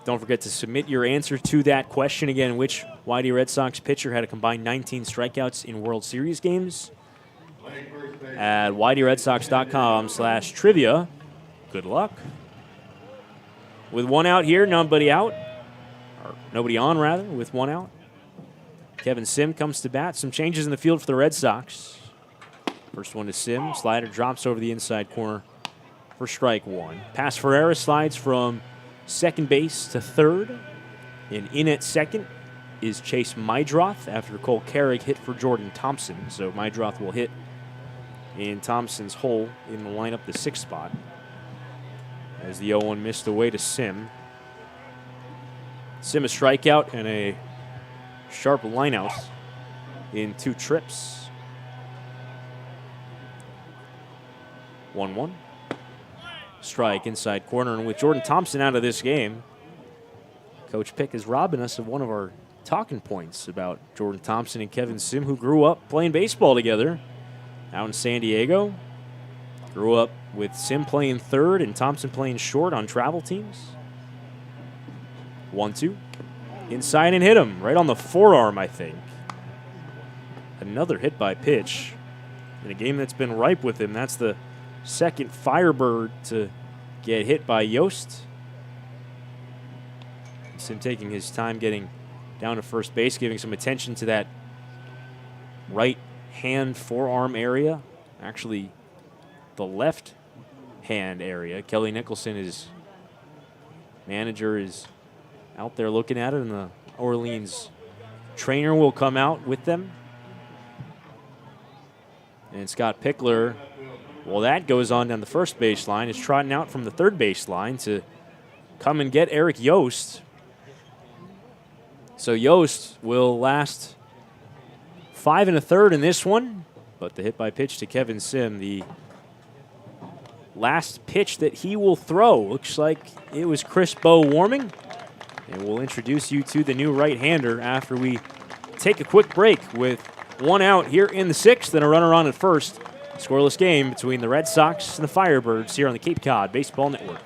Don't forget to submit your answer to that question. Again, which Whitey Red Sox pitcher had a combined 19 strikeouts in World Series games? At whiteyredsox.com/trivia. Good luck. With 1 out here, nobody out. Or nobody on, rather, with 1 out. Kevin Sim comes to bat. Some changes in the field for the Red Sox. First one to Sim. Slider drops over the inside corner for strike 1. Pass Ferreira slides from second base to third. And in at second is Chase Mydroth after Cole Carrick hit for Jordan Thompson. So Mydroth will hit in Thompson's hole in the lineup, the 6th spot. As the 0-1 missed away to Sim. Sim a strikeout and a sharp lineout in 2 trips. 1-1. Strike inside corner. And with Jordan Thompson out of this game, Coach Pick is robbing us of one of our talking points about Jordan Thompson and Kevin Sim, who grew up playing baseball together out in San Diego. Grew up with Sim playing third and Thompson playing short on travel teams. 1-2. Inside and hit him right on the forearm, I think. Another hit by pitch in a game that's been ripe with him. That's the second Firebird to get hit by Yost. Sim taking his time getting down to first base, giving some attention to that right hand forearm area. Actually, the left hand area. Kelly Nicholson, his manager, is out there looking at it, and the Orleans trainer will come out with them. And Scott Pickler, well, that goes on down the first baseline, is trotting out from the third baseline to come and get Eric Yost. So Yost will last 5 1/3 in this one, but the hit by pitch to Kevin Sim, the last pitch that he will throw. Looks like it was Chris Bow warming. And we'll introduce you to the new right-hander after we take a quick break with 1 out here in the 6th and a runner on at first. Scoreless game between the Red Sox and the Firebirds here on the Cape Cod Baseball Network.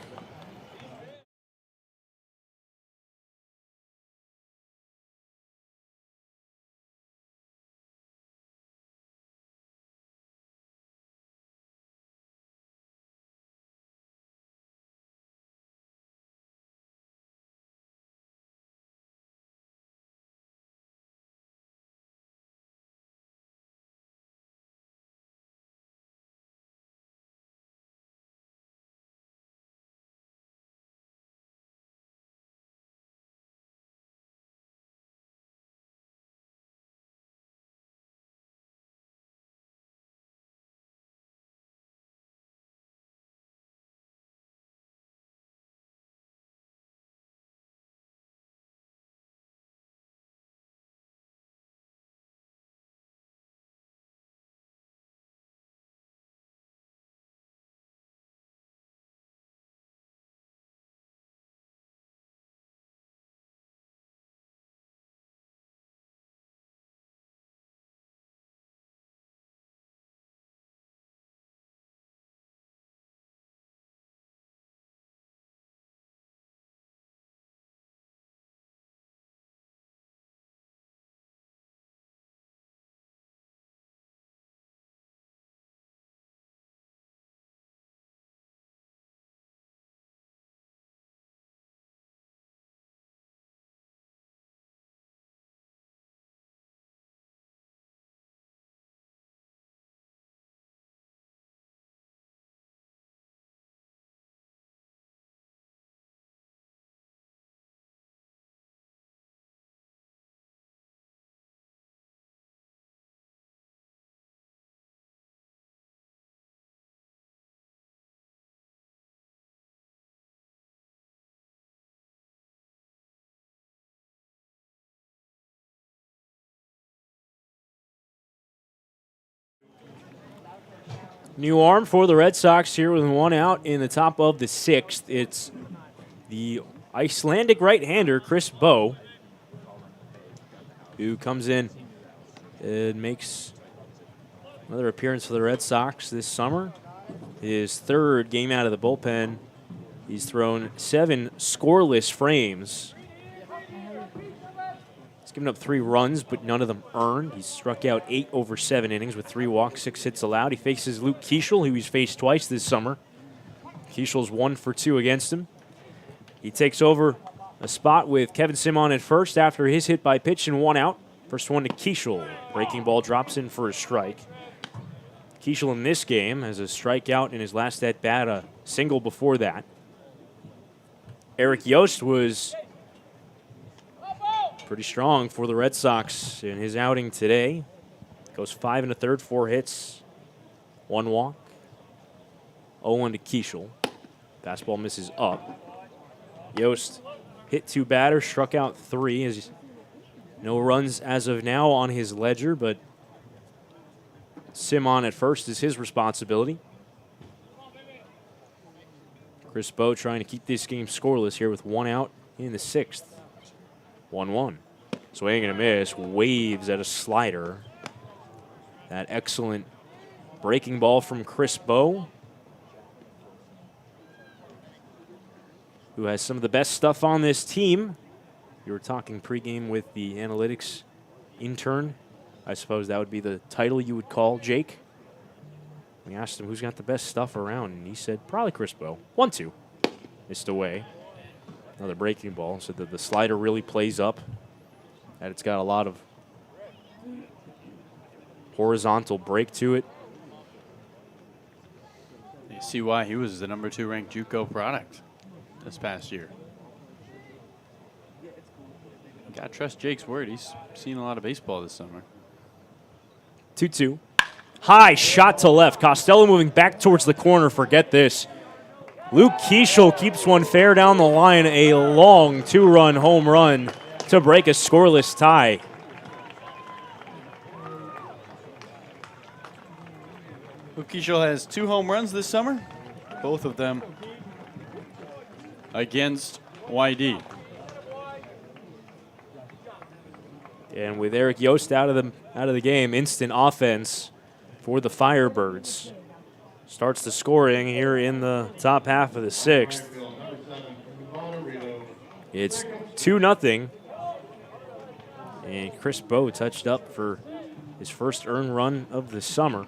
New arm for the Red Sox here with one out in the top of the 6th. It's the Icelandic right-hander, Chris Bowe, who comes in and makes another appearance for the Red Sox this summer. His 3rd game out of the bullpen. He's thrown 7 scoreless frames. He's given up 3 runs, but none of them earned. He's struck out 8 over 7 innings with 3 walks, 6 hits allowed. He faces Luke Keeschel, who he's faced twice this summer. Keeschel's 1 for 2 against him. He takes over a spot with Kevin Simon at first after his hit by pitch and 1 out. First one to Keeschel. Breaking ball drops in for a strike. Keeschel in this game has a strikeout in his last at-bat, a single before that. Eric Yost was pretty strong for the Red Sox in his outing today. Goes 5 1/3, 4 hits, 1 walk. 0-1 to Keeschel. Fastball misses up. Yost hit 2 batters, struck out 3. Has no runs as of now on his ledger, but Simon at first is his responsibility. Chris Bowe trying to keep this game scoreless here with 1 out in the 6th. 1-1. Swing and a miss. Waves at a slider. That excellent breaking ball from Chris Bowe, who has some of the best stuff on this team. You were talking pregame with the analytics intern. I suppose that would be the title you would call Jake. We asked him who's got the best stuff around, and he said probably Chris Bowe. 1-2. Missed away. Another breaking ball. So that the slider really plays up. That it's got a lot of horizontal break to it. You see why he was the number 2 ranked JUCO product this past year. Gotta trust Jake's word. He's seen a lot of baseball this summer. 2-2. High shot to left. Costello moving back towards the corner. Forget this. Luke Keeschel keeps one fair down the line. A long 2-run home run to break a scoreless tie. Luke Keeschel has 2 home runs this summer, both of them against YD. And with Eric Yost out of the game, instant offense for the Firebirds. Starts the scoring here in the top half of the 6th. It's 2-0. And Chris Bowe touched up for his first earned run of the summer.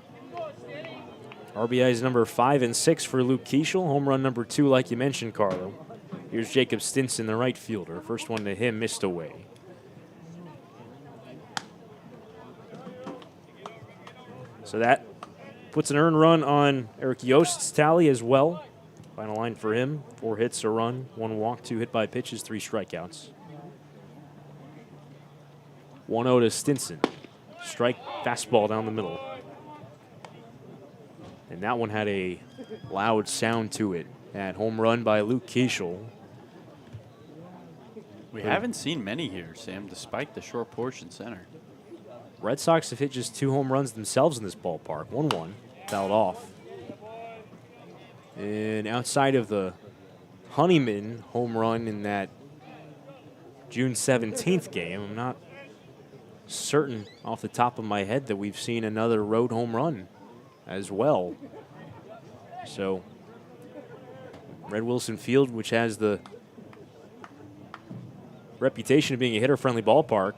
RBIs number 5 and 6 for Luke Keeschel. Home run number 2, like you mentioned, Carlo. Here's Jacob Stinson, the right fielder. First one to him, missed away. So that puts an earned run on Eric Yost's tally as well. Final line for him, 4 hits, a run, 1 walk, 2 hit by pitches, 3 strikeouts. 1-0 to Stinson. Strike fastball down the middle. And that one had a loud sound to it. That home run by Luke Keeschel. We haven't seen many here, Sam, despite the short porch in center. Red Sox have hit just 2 home runs themselves in this ballpark. 1-1, fouled off. And outside of the Honeyman home run in that June 17th game, I'm not certain off the top of my head that we've seen another road home run as well. So Red Wilson Field, which has the reputation of being a hitter-friendly ballpark.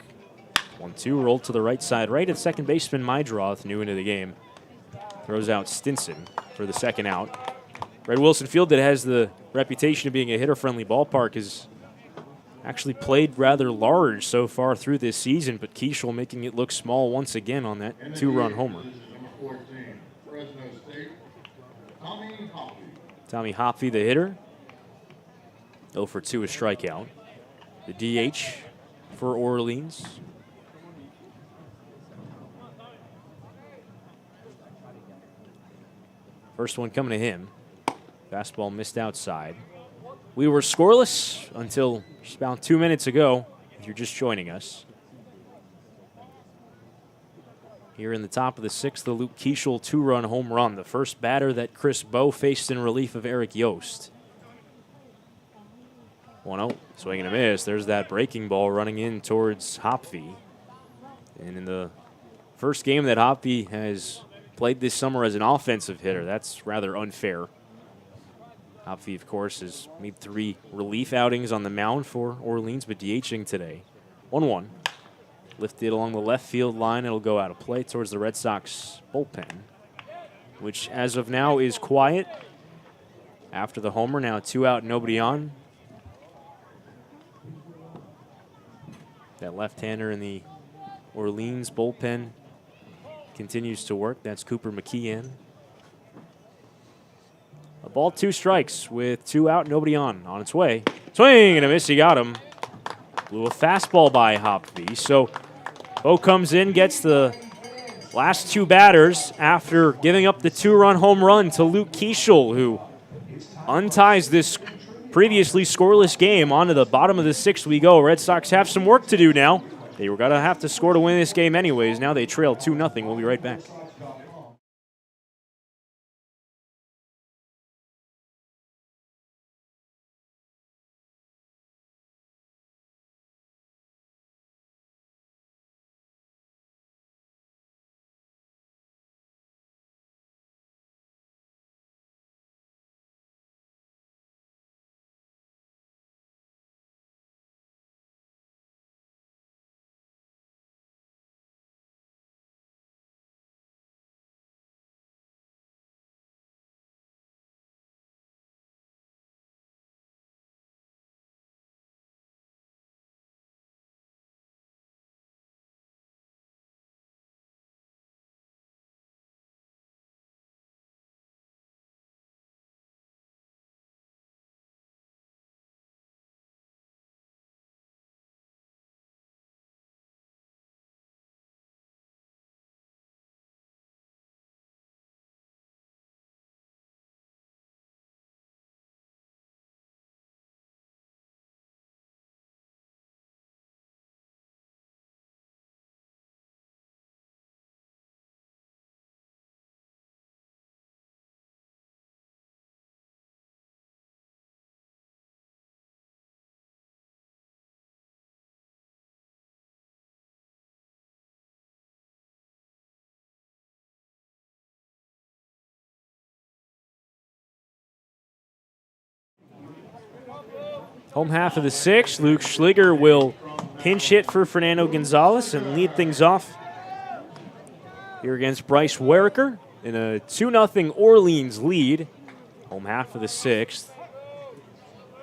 1-2, rolled to the right side, right at second baseman Mydroth, new into the game. Throws out Stinson for the second out. Red Wilson Field, that has the reputation of being a hitter-friendly ballpark, has actually played rather large so far through this season, but Keeschel making it look small once again on that 2-run homer. Tommy Hopfe, the hitter. 0 for 2, a strikeout. The DH for Orleans. First one coming to him. Fastball missed outside. We were scoreless until just about 2 minutes ago, if you're just joining us. Here in the top of the 6th, the Luke Keischel 2-run home run, the first batter that Chris Bowe faced in relief of Eric Yost. 1-0, swing and a miss. There's that breaking ball running in towards Hopfe. And in the first game that Hopfe has played this summer as an offensive hitter, that's rather unfair. Hopfe, of course, has made 3 relief outings on the mound for Orleans, but DHing today. 1-1. Lifted along the left field line. It'll go out of play towards the Red Sox bullpen, which as of now is quiet. After the homer, now 2 out, nobody on. That left-hander in the Orleans bullpen continues to work. That's Cooper McKeon. A ball, 2 strikes with 2 out, nobody on. On its way. Swing and a miss. He got him. Blew a fastball by Hopfe. So Bowe comes in, gets the last 2 batters after giving up the 2-run home run to Luke Keischel, who unties this previously scoreless game. Onto the bottom of the 6th we go. Red Sox have some work to do now. They were going to have to score to win this game anyways. Now they trail 2-0. We'll be right back. Home half of the 6th, Luke Schliger will pinch hit for Fernando Gonzalez and lead things off here against Bryce Werricker in a 2-0 Orleans lead. Home half of the 6th.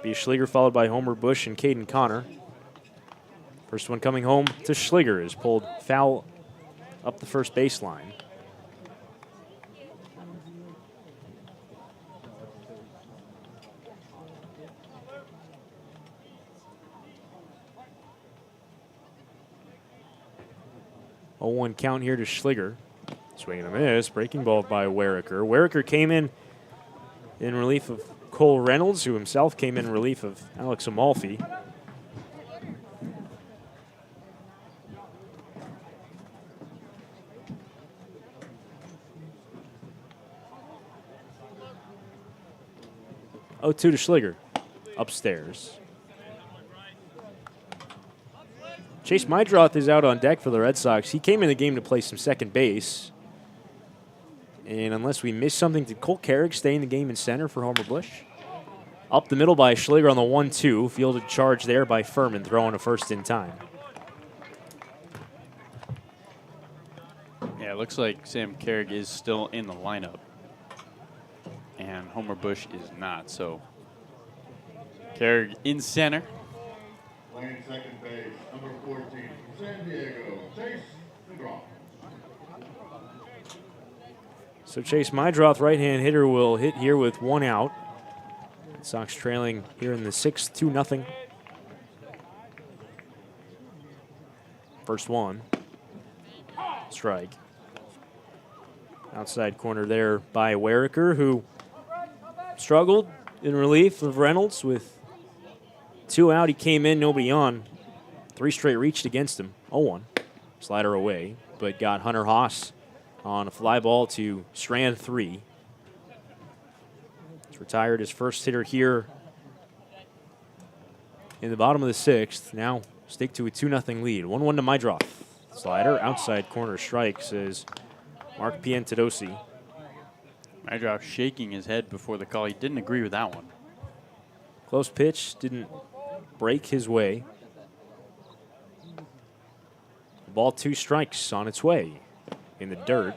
Be Schliger followed by Homer Bush and Caden Connor. First one coming home to Schliger is pulled foul up the first baseline. A 1 count here to Schliger. Swing and a miss. Breaking ball by Werricker. Werricker came in relief of Cole Reynolds, who himself came in relief of Alex Amalfi. Oh, 2 to Schliger. Upstairs. Chase Mydroth is out on deck for the Red Sox. He came in the game to play some second base. And unless we missed something, did Cole Carrick stay in the game in center for Homer Bush? Up the middle by Schliger on the 1-2. Fielded charge there by Furman, throwing a first in time. Yeah, it looks like Sam Carrick is still in the lineup. And Homer Bush is not, so Carrick in center. Playing second base, number 14, from San Diego, Chase McGraw. So Chase Mydroth, right-hand hitter, will hit here with 1 out. Red Sox trailing here in the 6th, 2-0. First one. Strike. Outside corner there by Werricker, who struggled in relief of Reynolds with 2 out. He came in, nobody on. 3 straight reached against him. 0-1. Slider away. but got Hunter Haas on a fly ball to strand 3. He's retired his first hitter here in the bottom of the 6th. Now stick to a 2-0 lead. 1-1 to Mydroth. Slider, outside corner strike, says Mark Piantadosi. Mydroff shaking his head before the call. He didn't agree with that one. Close pitch, didn't break his way. Ball 2 strikes on its way in the dirt.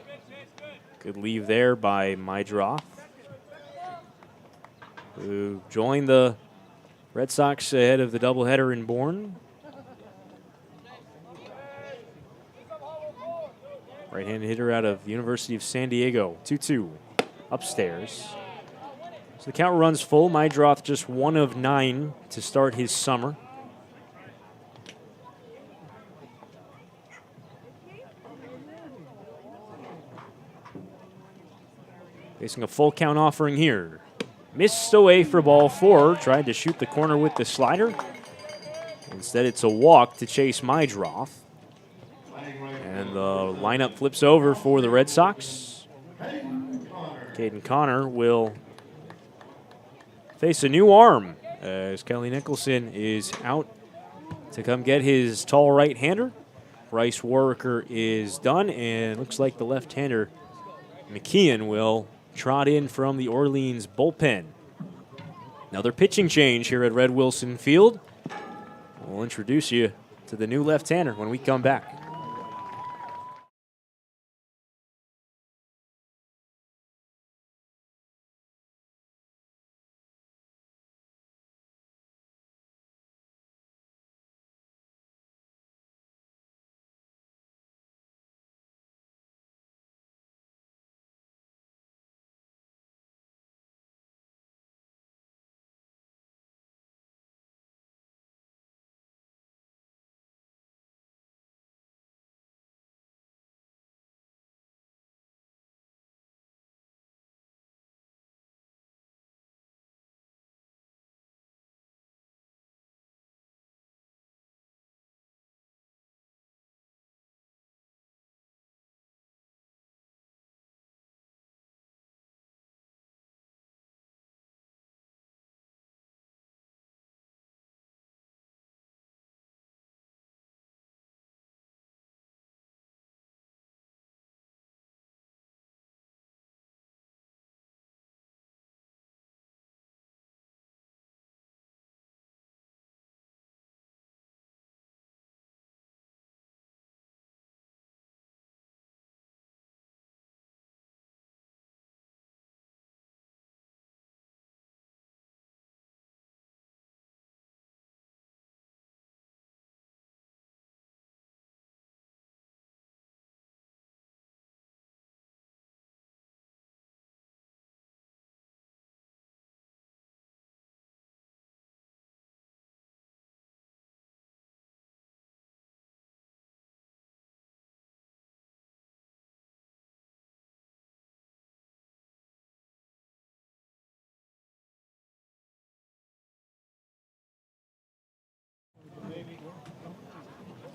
Good leave there by Mydroth, who joined the Red Sox ahead of the doubleheader in Bourne. Right-handed hitter out of University of San Diego. 2-2 upstairs. So the count runs full. Mydroth just 1 of 9 to start his summer. Facing a full count offering here. Missed away for ball 4. Tried to shoot the corner with the slider. Instead, it's a walk to chase Mydroth. And the lineup flips over for the Red Sox. Caden Connor will face a new arm as Kelly Nicholson is out to come get his tall right-hander. Bryce Warwicker is done, and looks like the left-hander McKeon will trot in from the Orleans bullpen. Another pitching change here at Red Wilson Field. We'll introduce you to the new left-hander when we come back.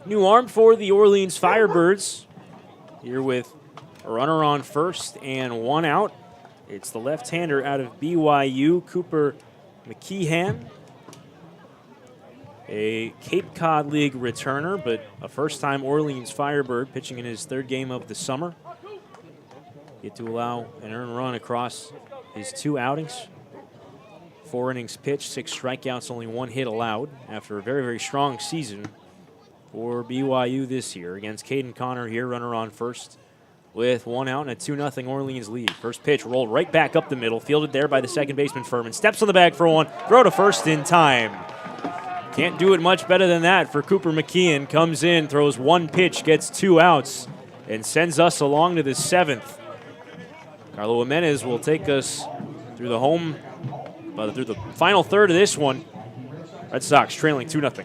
New arm for the Orleans Firebirds. Here with a runner on first and 1 out. It's the left-hander out of BYU, Cooper McKehan. A Cape Cod League returner, but a first-time Orleans Firebird pitching in his 3rd game of the summer. Get to allow an earned run across his 2 outings. 4 innings pitched, 6 strikeouts, only 1 hit allowed after a very, very strong season for BYU this year. Against Caden Connor here, runner on first with 1 out and a 2-0 Orleans lead. First pitch rolled right back up the middle, fielded there by the second baseman Furman. Steps on the bag for 1, throw to first in time. Can't do it much better than that for Cooper McKeon. Comes in, throws 1 pitch, gets 2 outs, and sends us along to the 7th. Carlo Jimenez will take us through the final third of this one. Red Sox trailing 2-0.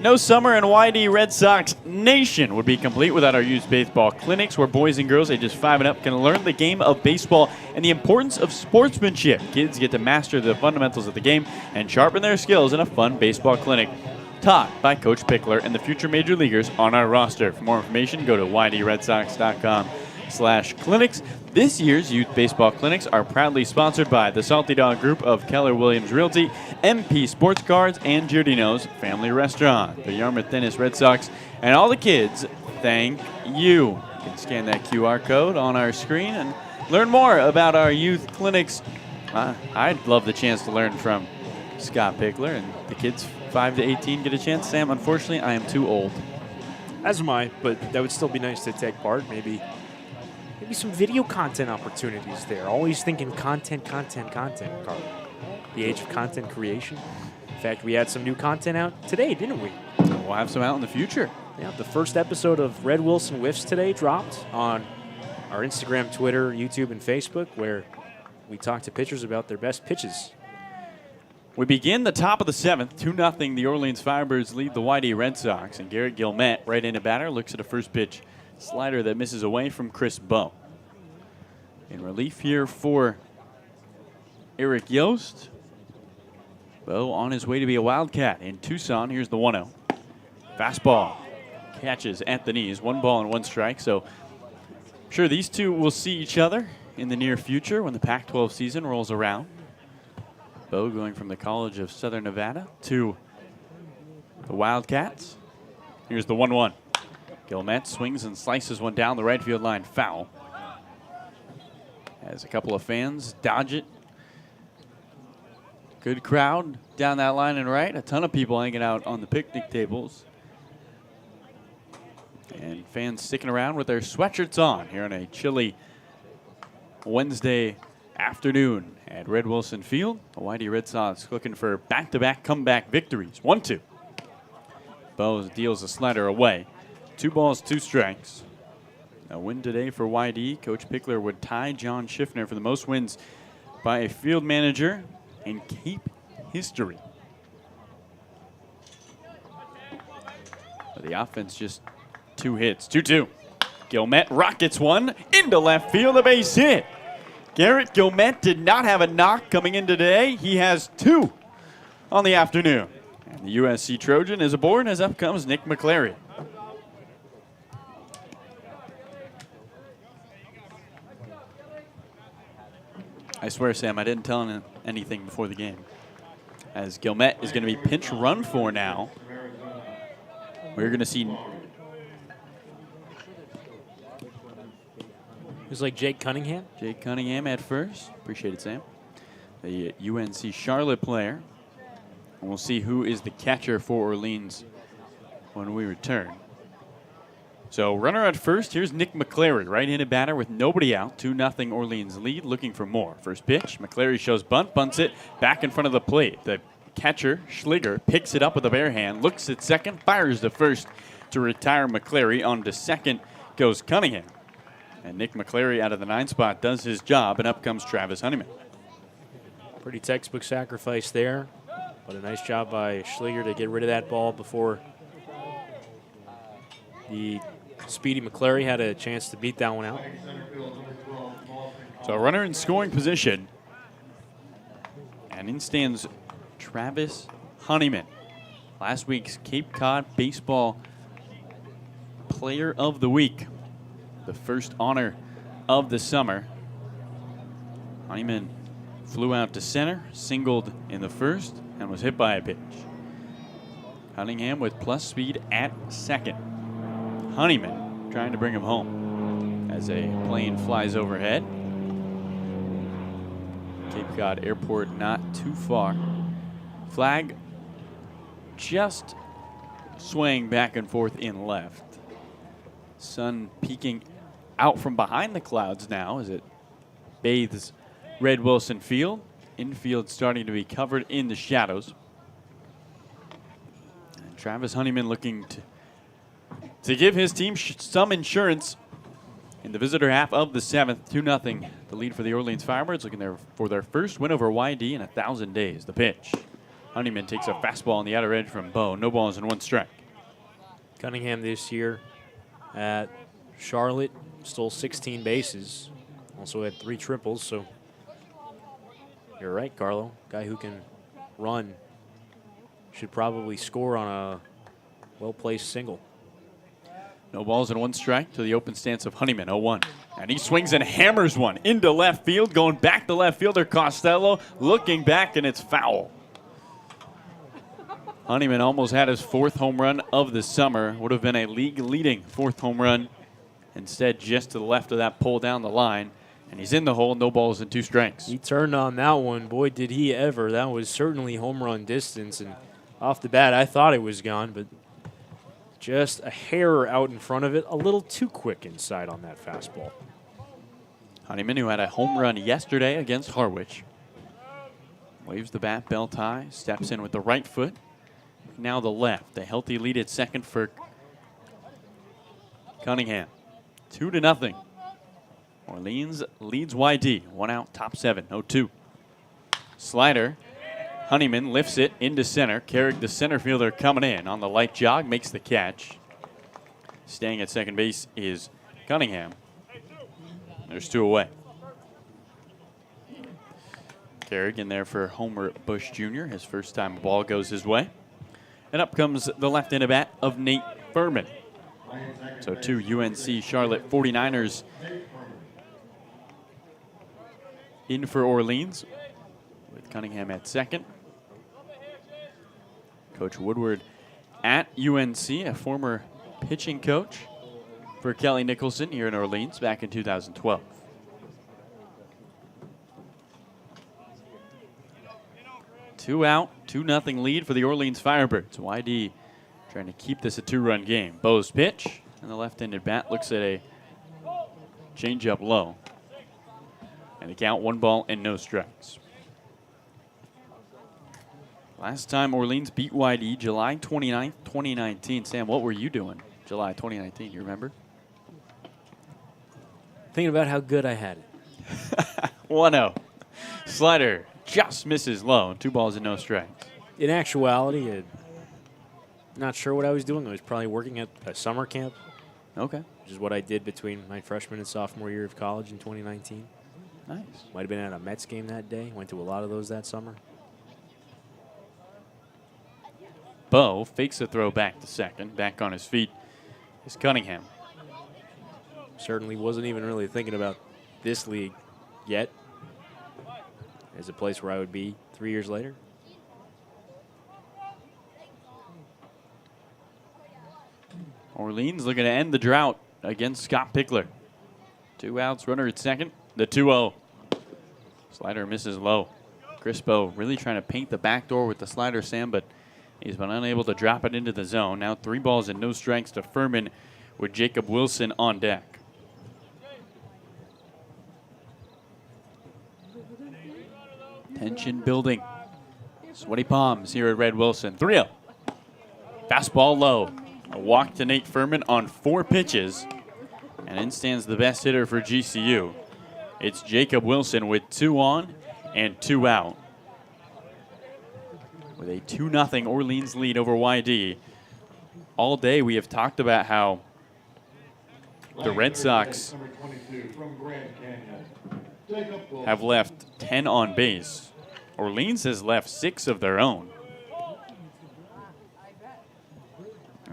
No summer in YD Red Sox Nation would be complete without our youth baseball clinics, where boys and girls ages 5 and up can learn the game of baseball and the importance of sportsmanship. Kids get to master the fundamentals of the game and sharpen their skills in a fun baseball clinic taught by Coach Pickler and the future major leaguers on our roster. For more information, go to ydredsox.com/clinics. This year's youth baseball clinics are proudly sponsored by the Salty Dog Group of Keller Williams Realty, MP Sports Cards, and Giardino's Family Restaurant. The Yarmouth Dennis Red Sox and all the kids, thank you. You can scan that QR code on our screen and learn more about our youth clinics. I'd love the chance to learn from Scott Pickler, and the kids 5 to 18 get a chance. Sam, unfortunately, I am too old. As am I, but that would still be nice to take part. Maybe some video content opportunities there. Always thinking content, Carl. The age of content creation. In fact, we had some new content out today, didn't we? We'll have some out in the future. Yeah, the first episode of Red Wilson Whiffs today dropped on our Instagram, Twitter, YouTube, and Facebook, where we talk to pitchers about their best pitches. We begin the top of the 7th. 2-0, the Orleans Firebirds lead the YD Red Sox, and Garrett Gilmet, right into batter, looks at a first pitch slider that misses away from Chris Bowe. In relief here for Eric Yost. Bowe on his way to be a Wildcat in Tucson. Here's the 1-0. Fastball catches at the knees. 1 ball and 1 strike. So I'm sure these two will see each other in the near future when the Pac-12 season rolls around. Bowe going from the College of Southern Nevada to the Wildcats. Here's the 1-1. Gilmet swings and slices one down the right field line, foul. As a couple of fans dodge it. Good crowd down that line and right. A ton of people hanging out on the picnic tables. And fans sticking around with their sweatshirts on here on a chilly Wednesday afternoon at Red Wilson Field. The YD Red Sox looking for back-to-back comeback victories. 1-2. Bowe deals a slider away. 2 balls, 2 strikes. A win today for YD. Coach Pickler would tie John Schiffner for the most wins by a field manager in Cape history. But the offense just 2 hits. 2-2. Gilmet rockets one into left field, a base hit. Garrett Gilmet did not have a knock coming in today. He has 2 on the afternoon. And the USC Trojan is aboard as up comes Nick McClary. I swear, Sam, I didn't tell him anything before the game. As Gilmet is going to be pinch run for now. We're going to see. Who's like Jake Cunningham? Jake Cunningham at first. Appreciate it, Sam. The UNC Charlotte player. And we'll see who is the catcher for Orleans when we return. So runner at first, here's Nick McClary, right-handed batter with nobody out. 2-0 Orleans lead, looking for more. First pitch, McClary shows bunt, bunts it back in front of the plate. The catcher, Schliger, picks it up with a bare hand, looks at second, fires to first to retire McClary. On to second goes Cunningham. And Nick McClary out of the 9 spot does his job, and up comes Travis Honeyman. Pretty textbook sacrifice there, but a nice job by Schliger to get rid of that ball before the speedy McClary had a chance to beat that one out. So runner in scoring position. And in stands Travis Honeyman. Last week's Cape Cod Baseball Player of the Week. The first honor of the summer. Honeyman flew out to center, singled in the first, and was hit by a pitch. Cunningham with plus speed at second. Honeyman trying to bring him home as a plane flies overhead. Cape Cod Airport not too far. Flag just swaying back and forth in left. Sun peeking out from behind the clouds now as it bathes Red Wilson Field. Infield starting to be covered in the shadows. And Travis Honeyman looking to give his team some insurance in the visitor half of the 7th. 2-0 the lead for the Orleans Firebirds, looking there for their first win over YD in 1,000 days. The pitch. Honeyman takes a fastball on the outer edge from Bowe. No balls and 1 strike. Cunningham this year at Charlotte stole 16 bases. Also had 3 triples, so you're right, Carlo. Guy who can run should probably score on a well-placed single. No balls and 1 strike to the open stance of Honeyman, 0-1. And he swings and hammers one into left field, going back to left fielder Costello, looking back, and it's foul. Honeyman almost had his 4th home run of the summer. Would have been a league-leading 4th home run. Instead, just to the left of that pole down the line. And he's in the hole, no balls and 2 strikes. He turned on that one. Boy, did he ever. That was certainly home run distance. And off the bat, I thought it was gone, but just a hair out in front of it. A little too quick inside on that fastball. Honeyman, who had a home run yesterday against Harwich, waves the bat, belt high, steps in with the right foot. Now the left. A healthy lead at second for Cunningham. 2-0. Orleans leads YD. 1 out, top 7, 0-2. Slider. Honeyman lifts it into center. Carrick, the center fielder, coming in on the light jog, makes the catch. Staying at second base is Cunningham. There's 2 away. Carrick in there for Homer Bush Jr., his first time a ball goes his way. And up comes the left-handed bat of Nate Furman. So 2 UNC Charlotte 49ers in for Orleans with Cunningham at second. Coach Woodward at UNC, a former pitching coach for Kelly Nicholson here in Orleans back in 2012. Two out, 2-0 lead for the Orleans Firebirds. YD trying to keep this a 2-run game. Bo's pitch, and the left-handed bat looks at a changeup low. And the count 1 ball and no strikes. Last time Orleans beat YD, July 29th, 2019. Sam, what were you doing July 2019? You remember? Thinking about how good I had it. 1-0. Slider just misses low. 2 balls and no strikes. In actuality, not sure what I was doing. I was probably working at a summer camp. Okay. Which is what I did between my freshman and sophomore year of college in 2019. Nice. Might have been at a Mets game that day. Went to a lot of those that summer. Bo fakes a throw back to second. Back on his feet is Cunningham. Certainly wasn't even really thinking about this league yet as a place where I would be 3 years later. Orleans looking to end the drought against Scott Pickler. 2 outs, runner at second. The 2-0. Slider misses low. Crispo really trying to paint the back door with the slider, Sam, but he's been unable to drop it into the zone. Now 3 balls and no strikes to Furman with Jacob Wilson on deck. Tension building. Sweaty palms here at Red Wilson. 3-0. Fastball low. A walk to Nate Furman on 4 pitches. And in stands the best hitter for GCU. It's Jacob Wilson with 2 on and 2 out. With a 2-0 Orleans lead over YD. All day we have talked about how the Red Sox have left 10 on base. Orleans has left 6 of their own.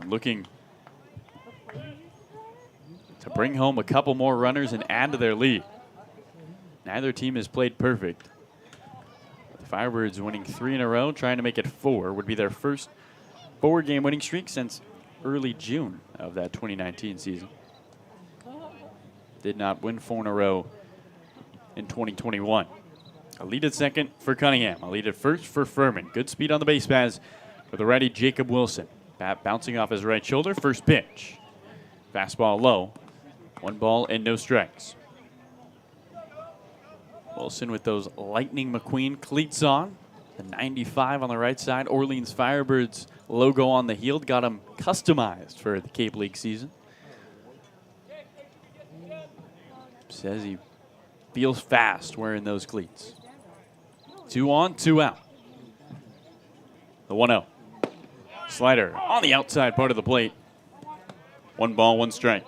And looking to bring home a couple more runners and add to their lead. Neither team has played perfect. The Firebirds winning 3 in a row, trying to make it 4. Would be their first 4-game winning streak since early June of that 2019 season. Did not win 4 in a row in 2021. A lead at second for Cunningham. A lead at first for Furman. Good speed on the base paths for the righty Jacob Wilson. Bat bouncing off his right shoulder. First pitch. Fastball low. 1 ball and no strikes. Wilson with those Lightning McQueen cleats on. The 95 on the right side. Orleans Firebirds logo on the heel. Got him customized for the Cape League season. Says he feels fast wearing those cleats. 2 on, 2 out. The 1-0. Slider on the outside part of the plate. 1 ball, 1 strike.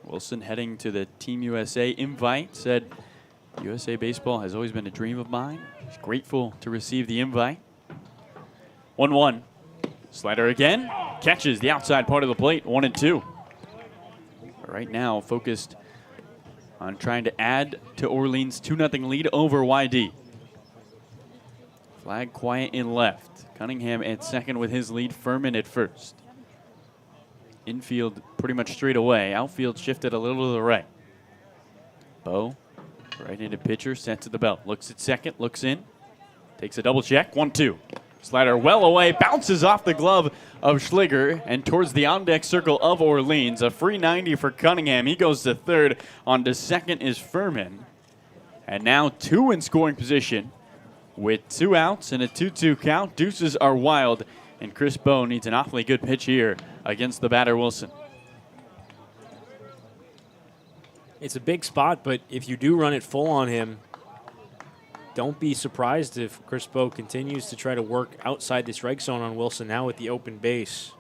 Wilson heading to the Team USA invite, said USA Baseball has always been a dream of mine. He's grateful to receive the invite. 1-1. Slider again. Catches the outside part of the plate. 1-2. Right now focused on trying to add to Orleans' 2-0 lead over YD. Flag quiet in left. Cunningham at second with his lead. Furman at first. Infield pretty much straight away. Outfield shifted a little to the right. Bo, right-handed pitcher, set to the belt. Looks at second, looks in. Takes a double check. 1-2. Slider well away, bounces off the glove of Schliger and towards the on-deck circle of Orleans. A free 90 for Cunningham. He goes to third. On to second is Furman. And now 2 in scoring position with 2 outs and a 2-2 count. Deuces are wild, and Chris Bowe needs an awfully good pitch here against the batter Wilson. It's a big spot, but if you do run it full on him, don't be surprised if Chris Bowe continues to try to work outside the strike zone on Wilson now with the open base.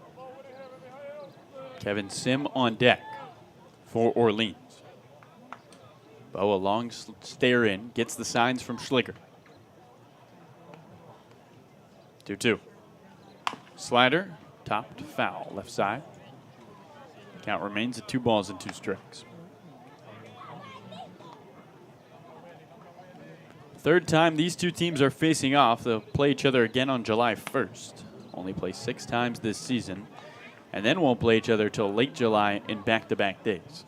Kevin Sim on deck for Orleans. Bowe a long stare in, gets the signs from Schliger. 2-2. Slider, topped foul, left side. Count remains at 2 balls and 2 strikes. Third time these two teams are facing off. They'll play each other again on July 1st. Only play 6 times this season. And then won't play each other till late July in back-to-back days.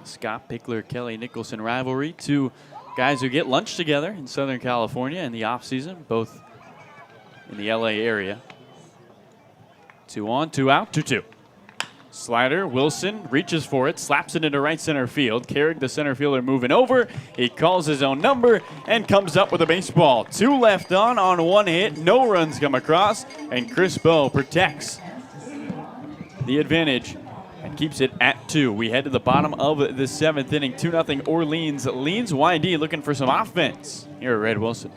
Scott Pickler, Kelly Nicholson rivalry. 2 guys who get lunch together in Southern California in the offseason, both in the LA area. 2 on, 2 out, 2-2. Slider, Wilson reaches for it, slaps it into right center field. Carrick, the center fielder, moving over. He calls his own number and comes up with a baseball. 2 left on 1 hit. No runs come across, and Chris Bowe protects the advantage and keeps it at 2. We head to the bottom of the 7th inning. 2-0 Orleans leads. YD looking for some offense here at Red Wilson.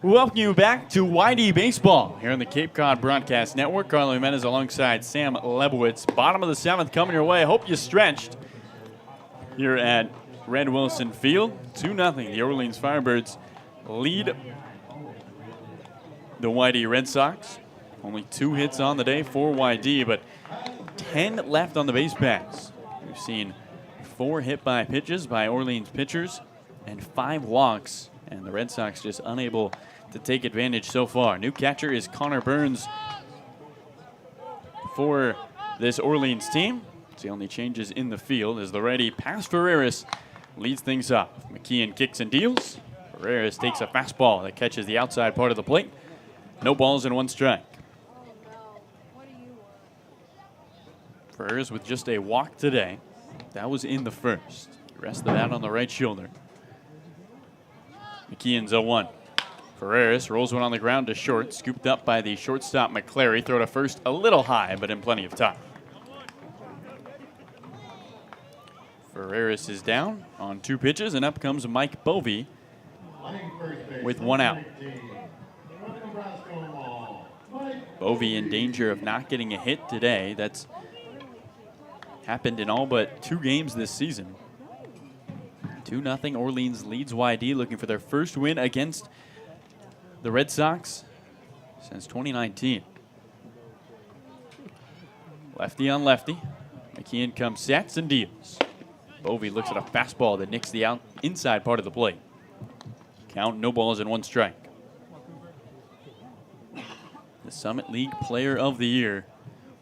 Welcome you back to YD Baseball here on the Cape Cod Broadcast Network. Carlo Jimenez alongside Sam Lebowitz. Bottom of the 7th coming your way. Hope you stretched here at Red Wilson Field. 2-0. The Orleans Firebirds lead the YD Red Sox. Only 2 hits on the day for YD, but 10 left on the base paths. We've seen 4 hit by pitches by Orleans pitchers and 5 walks. And the Red Sox just unable to take advantage so far. New catcher is Connor Burns for this Orleans team. It's the only changes in the field as the righty Paz Ferreras leads things off. McKeon kicks and deals. Ferreras takes a fastball that catches the outside part of the plate. No balls and 1 strike. Ferreras with just a walk today. That was in the first. Rest of that on the right shoulder. McKeon's 0-1. Ferreras rolls one on the ground to short, scooped up by the shortstop McClary. Throw to first a little high, but in plenty of time. Ferreris is down on 2 pitches, and up comes Mike Bovee with 1 out. Bovee in danger of not getting a hit today. That's happened in all but 2 games this season. 2-0 Orleans leads YD, looking for their first win against the Red Sox since 2019. Lefty on lefty. McKeon comes, sets, and deals. Bovee looks at a fastball that nicks the inside part of the plate. Count, no balls and 1 strike. The Summit League Player of the Year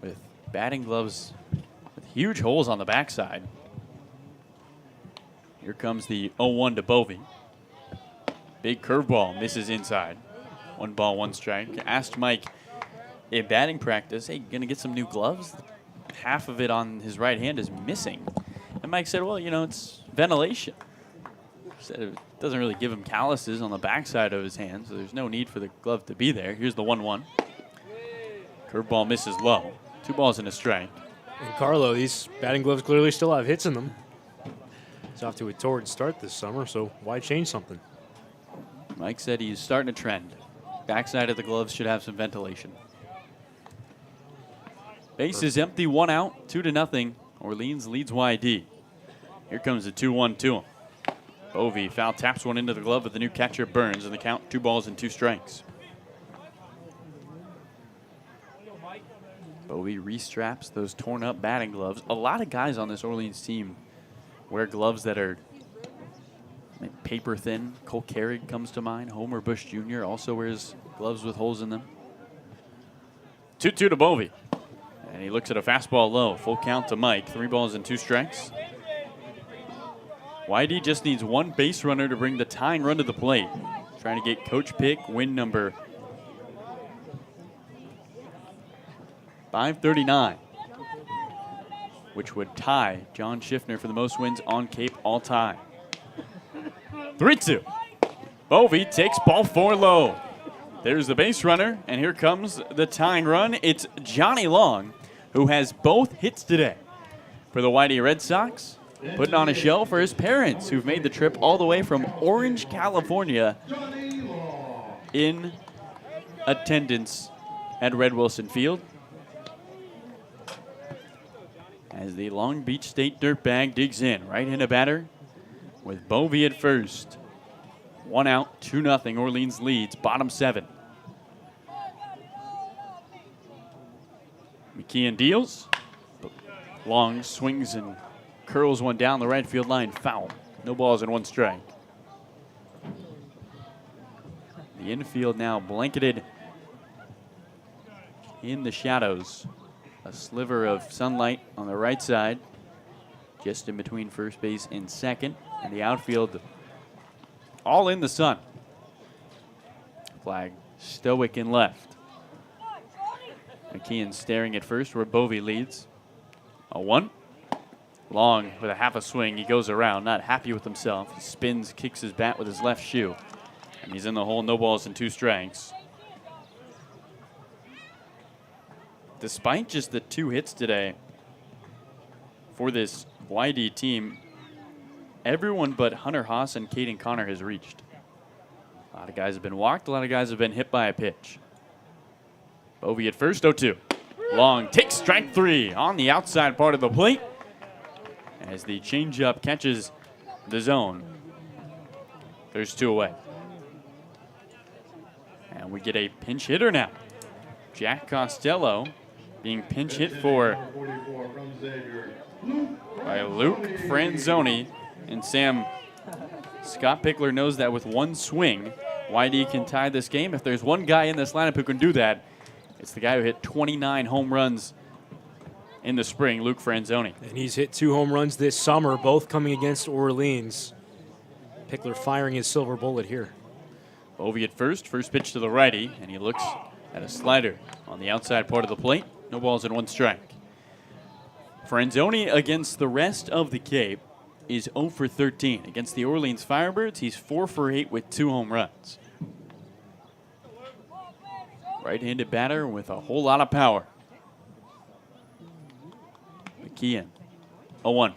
with batting gloves with huge holes on the backside. Here comes the 0-1 to Bovee. Big curveball misses inside. 1 ball, 1 strike. Asked Mike in batting practice, hey, gonna get some new gloves? Half of it on his right hand is missing. And Mike said, well, you know, it's ventilation. Said it doesn't really give him calluses on the backside of his hand, so there's no need for the glove to be there. Here's the 1-1. Curveball misses low. 2 balls and a strike. And Carlo, these batting gloves clearly still have hits in them. He's off to a torrid start this summer, so why change something? Mike said he's starting a trend. Backside of the gloves should have some ventilation. Base is empty, 1 out, 2-0. Orleans leads YD. Here comes the 2-1 to him. Bovee foul taps one into the glove of the new catcher Burns, and the count 2 balls and 2 strikes. Bovee restraps those torn up batting gloves. A lot of guys on this Orleans team wear gloves that are paper thin. Cole Carrig comes to mind. Homer Bush Jr. also wears gloves with holes in them. 2-2 to Bovee. And he looks at a fastball low. Full count to Mike. 3 balls and 2 strikes. YD just needs 1 base runner to bring the tying run to the plate. Trying to get Coach Pick win number 539, which would tie John Schiffner for the most wins on Cape all time. 3-2. Bovee takes ball 4 low. There's the base runner, and here comes the tying run. It's Johnny Long, who has both hits today for the YD Red Sox, putting on a show for his parents, who've made the trip all the way from Orange, California, in attendance at Red Wilson Field. As the Long Beach State Dirtbag digs in, right-handed batter with Bovee at first. 1 out, 2-0. Orleans leads, bottom 7. McKeon deals. Long swings and curls one down the right field line, foul. No balls and 1 strike. The infield now blanketed in the shadows. A sliver of sunlight on the right side, just in between first base and second, and the outfield all in the sun. Flag stoic in left. McKeon staring at first where Bovee leads. 0-1. Long with a half a swing. He goes around, not happy with himself. He spins, kicks his bat with his left shoe. And he's in the hole, no balls and 2 strikes. Despite just the 2 hits today for this YD team, everyone but Hunter Haas and Caden Connor has reached. A lot of guys have been walked. A lot of guys have been hit by a pitch. Bovee at first, 0-2. Long takes strike 3 on the outside part of the plate as the changeup catches the zone. There's 2 away. And we get a pinch hitter now. Jack Costello being pinch hit for by Luke Franzoni. And Sam, Scott Pickler knows that with 1 swing, YD can tie this game. If there's one guy in this lineup who can do that, it's the guy who hit 29 home runs in the spring, Luke Franzoni. And he's hit 2 home runs this summer, both coming against Orleans. Pickler firing his silver bullet here. Bovee at first pitch to the righty, and he looks at a slider on the outside part of the plate. No balls and 1 strike. Franzoni against the rest of the Cape is 0 for 13. Against the Orleans Firebirds, he's 4 for 8 with 2 home runs. Right-handed batter with a whole lot of power. McKeon, 0-1.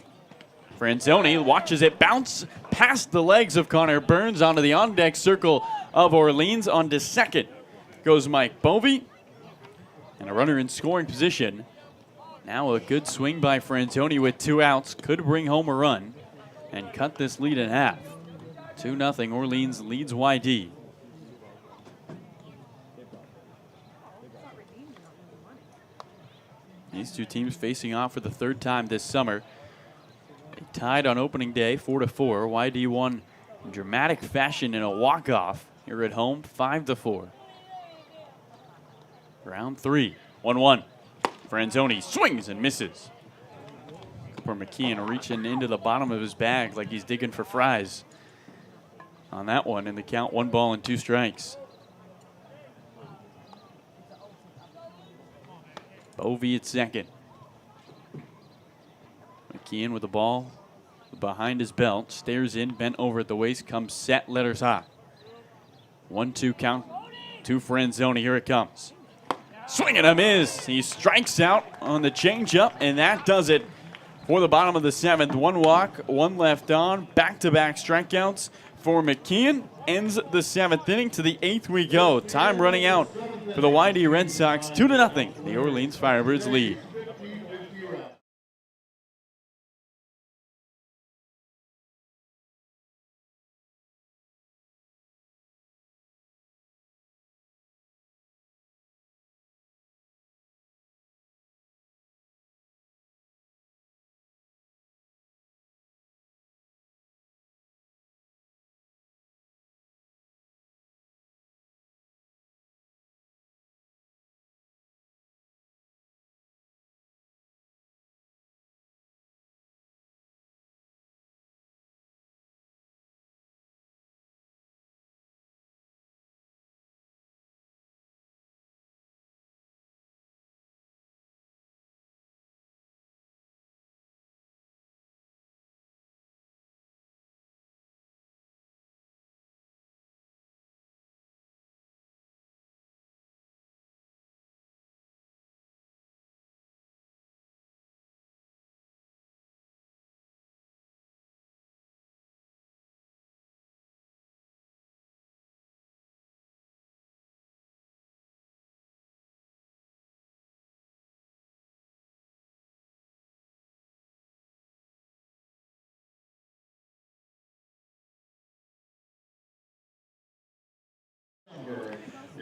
Franzoni watches it bounce past the legs of Connor Burns onto the on-deck circle of Orleans. On to second goes Mike Bovey. And a runner in scoring position. Now a good swing by Franzoni with 2 outs. Could bring home a run and cut this lead in half. 2-0, Orleans leads YD. These two teams facing off for the 3rd time this summer. They tied on opening day 4-4. YD won in dramatic fashion in a walk-off here at home 5-4. Round 3, 1-1. Franzoni swings and misses. Cooper McKeon reaching into the bottom of his bag like he's digging for fries on that one, and the count 1 ball and 2 strikes. Bovey at second. McKeon with the ball behind his belt, stares in, bent over at the waist, comes set, letters high. 1-2 count to Franzoni. Here it comes. Swing and a miss. He strikes out on the changeup, and that does it for the bottom of the 7th. 1 walk, 1 left on. Back-to-back strikeouts for McKeon. Ends the 7th inning. To the 8th we go. Time running out for the YD Red Sox. 2-0. The Orleans Firebirds lead.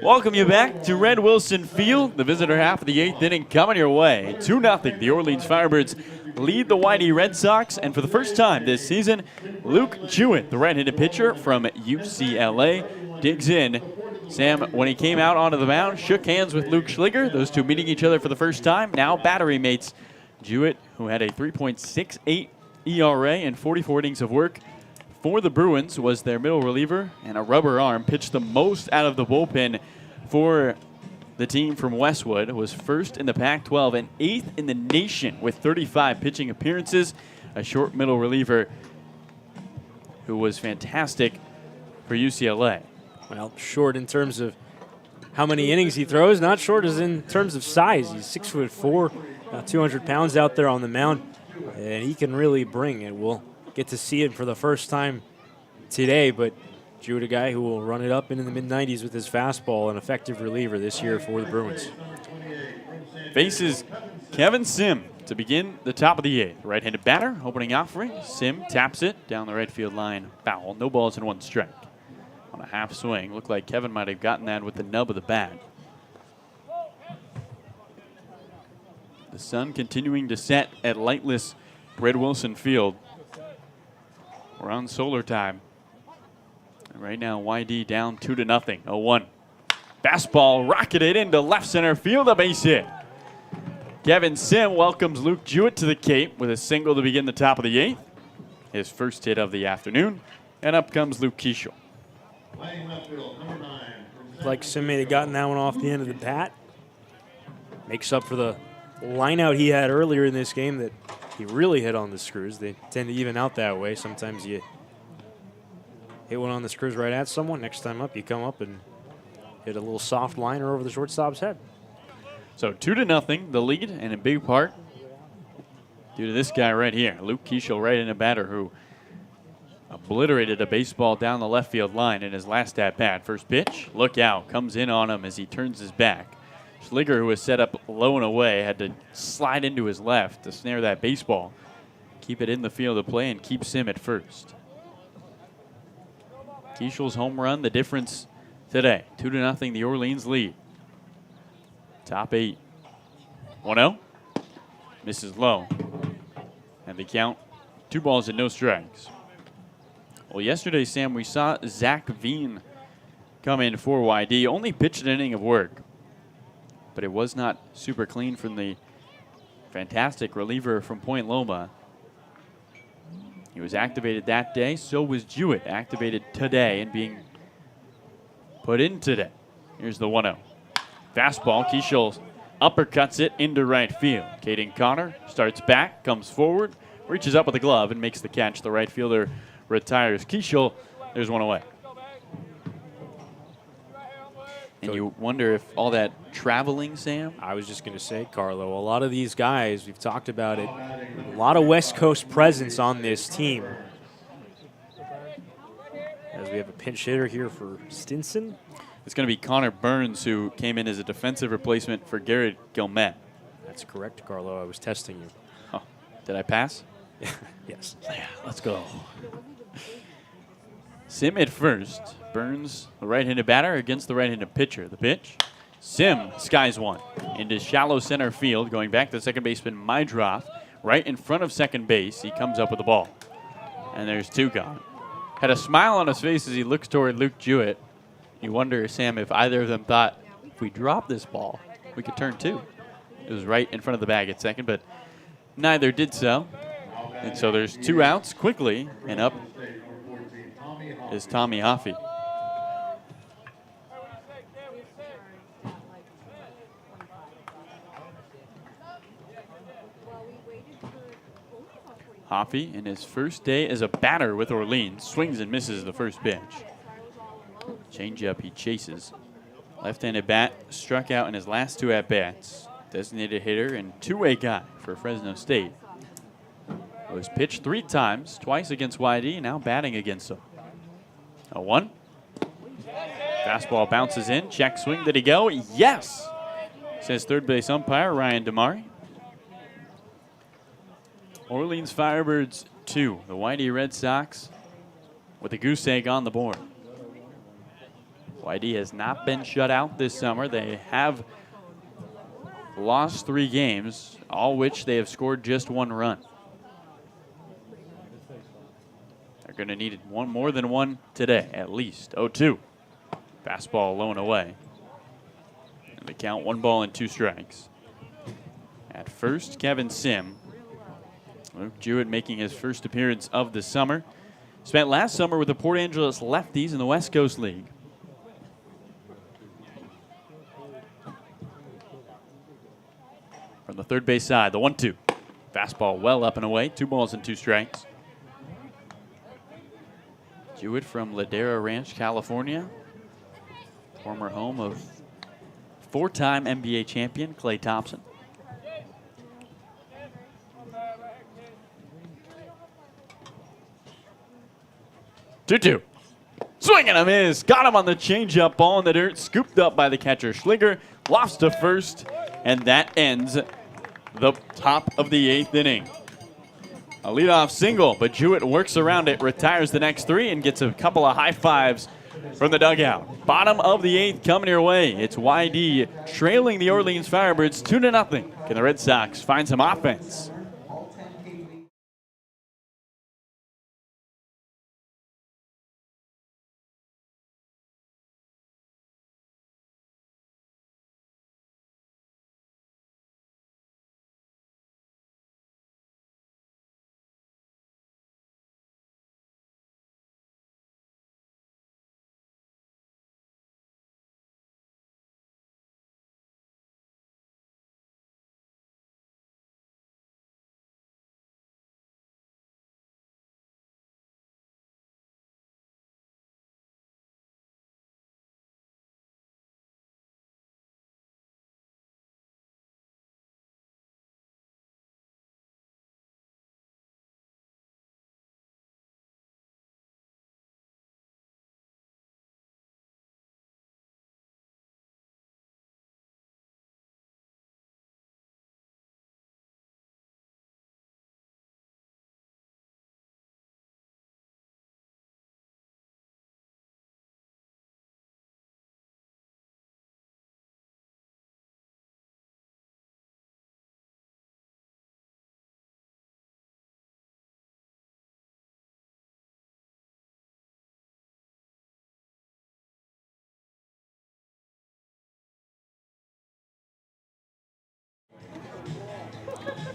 Welcome you back to Red Wilson Field. The visitor half of the 8th inning coming your way. 2-0. The Orleans Firebirds lead the YD Red Sox. And for the first time this season, Luke Jewett, the right-handed pitcher from UCLA, digs in. Sam, when he came out onto the mound, shook hands with Luke Schliger. Those two meeting each other for the first time. Now battery mates. Jewett, who had a 3.68 ERA and 44 innings of work for the Bruins, was their middle reliever, and a rubber arm, pitched the most out of the bullpen for the team from Westwood. Was first in the Pac-12 and 8th in the nation with 35 pitching appearances. A short middle reliever who was fantastic for UCLA. Well, short in terms of how many innings he throws, not short as in terms of size. He's 6'4", about 200 pounds out there on the mound, and he can really bring it. We'll get to see it for the first time today, but Jewett, a guy who will run it up into the mid-90s with his fastball, an effective reliever this year for the Bruins. Faces Kevin Sim to begin the top of the 8th. Right-handed batter, opening offering. Sim taps it down the right field line. Foul. No balls and 1 strike. On a half swing. Looked like Kevin might have gotten that with the nub of the bat. The sun continuing to set at lightless Red Wilson Field. We're on solar time. And right now, YD down 2-0. 0-1. Fastball rocketed into left center field, a base hit. Kevin Sim welcomes Luke Jewett to the Cape with a single to begin the top of the 8th. His first hit of the afternoon. And up comes Luke Keishel. Like Sim may have gotten that one off the end of the bat. Makes up for the line out he had earlier in this game that he really hit on the screws. They tend to even out that way. Sometimes you hit one on the screws right at someone. Next time up, you come up and hit a little soft liner over the shortstop's head. So 2-0, the lead, and in big part due to this guy right here, Luke Keishel, right-handed batter who obliterated a baseball down the left field line in his last at-bat. First pitch, look out, comes in on him as he turns his back. Schliger, who was set up low and away, had to slide into his left to snare that baseball, keep it in the field of play, and keep Sim at first. Keishel's home run, the difference today. 2-0, the Orleans lead. Top 8. 1-0. Misses low. And the count, 2 balls and no strikes. Well, yesterday, Sam, we saw Zach Veen come in for YD. Only pitched an inning of work, but it was not super clean from the fantastic reliever from Point Loma. He was activated that day. So was Jewett, activated today and being put in today. Here's the 1-0. Fastball. Keishel uppercuts it into right field. Caden Connor starts back, comes forward, reaches up with the glove, and makes the catch. The right fielder retires. Keishel, there's one away. And you wonder if all that traveling, Sam? I was just going to say, Carlo, a lot of these guys, we've talked about it, a lot of West Coast presence on this team. As we have a pinch hitter here for Stinson. It's going to be Connor Burns, who came in as a defensive replacement for Garrett Gilmet. That's correct, Carlo. I was testing you. Oh, did I pass? Yes. Yeah, let's go. Sim at first. Burns, the right-handed batter, against the right-handed pitcher. The pitch. Sim skies one into shallow center field, going back to second baseman Mydroff, right in front of second base. He comes up with the ball. And there's 2 gone. Had a smile on his face as he looks toward Luke Jewett. You wonder, Sam, if either of them thought, if we drop this ball, we could turn 2. It was right in front of the bag at second, but neither did so. And so there's 2 outs quickly, and up is Tommy Hoffey. Hoffey, in his first day as a batter with Orleans, swings and misses the first pitch. Changeup he chases. Left-handed bat, struck out in his last 2 at-bats. Designated hitter and two-way guy for Fresno State. It was pitched 3 times, twice against YD, now batting against him. A 1. Fastball bounces in. Check swing. Did he go? Yes, says third base umpire Ryan Damari. Orleans Firebirds 2. The YD Red Sox with a goose egg on the board. YD has not been shut out this summer. They have lost 3 games, all which they have scored just 1 run. They're going to need one more than 1 today, at least. 0-2. Fastball low and away. And the count 1 ball and 2 strikes. At first, Kevin Sim. Luke Jewett making his first appearance of the summer. Spent last summer with the Port Angeles Lefties in the West Coast League. From the third base side, the 1-2. Fastball well up and away. 2 balls and 2 strikes. Jewett from Ladera Ranch, California. Former home of 4-time NBA champion Klay Thompson. Two. Swing and a miss. Got him on the changeup, ball in the dirt. Scooped up by the catcher Schliger. Lofts to first. And that ends the top of the 8th inning. A leadoff single, but Jewett works around it, retires the next 3, and gets a couple of high fives from the dugout. Bottom of the 8th coming your way. It's YD trailing the Orleans Firebirds 2-0. Can the Red Sox find some offense?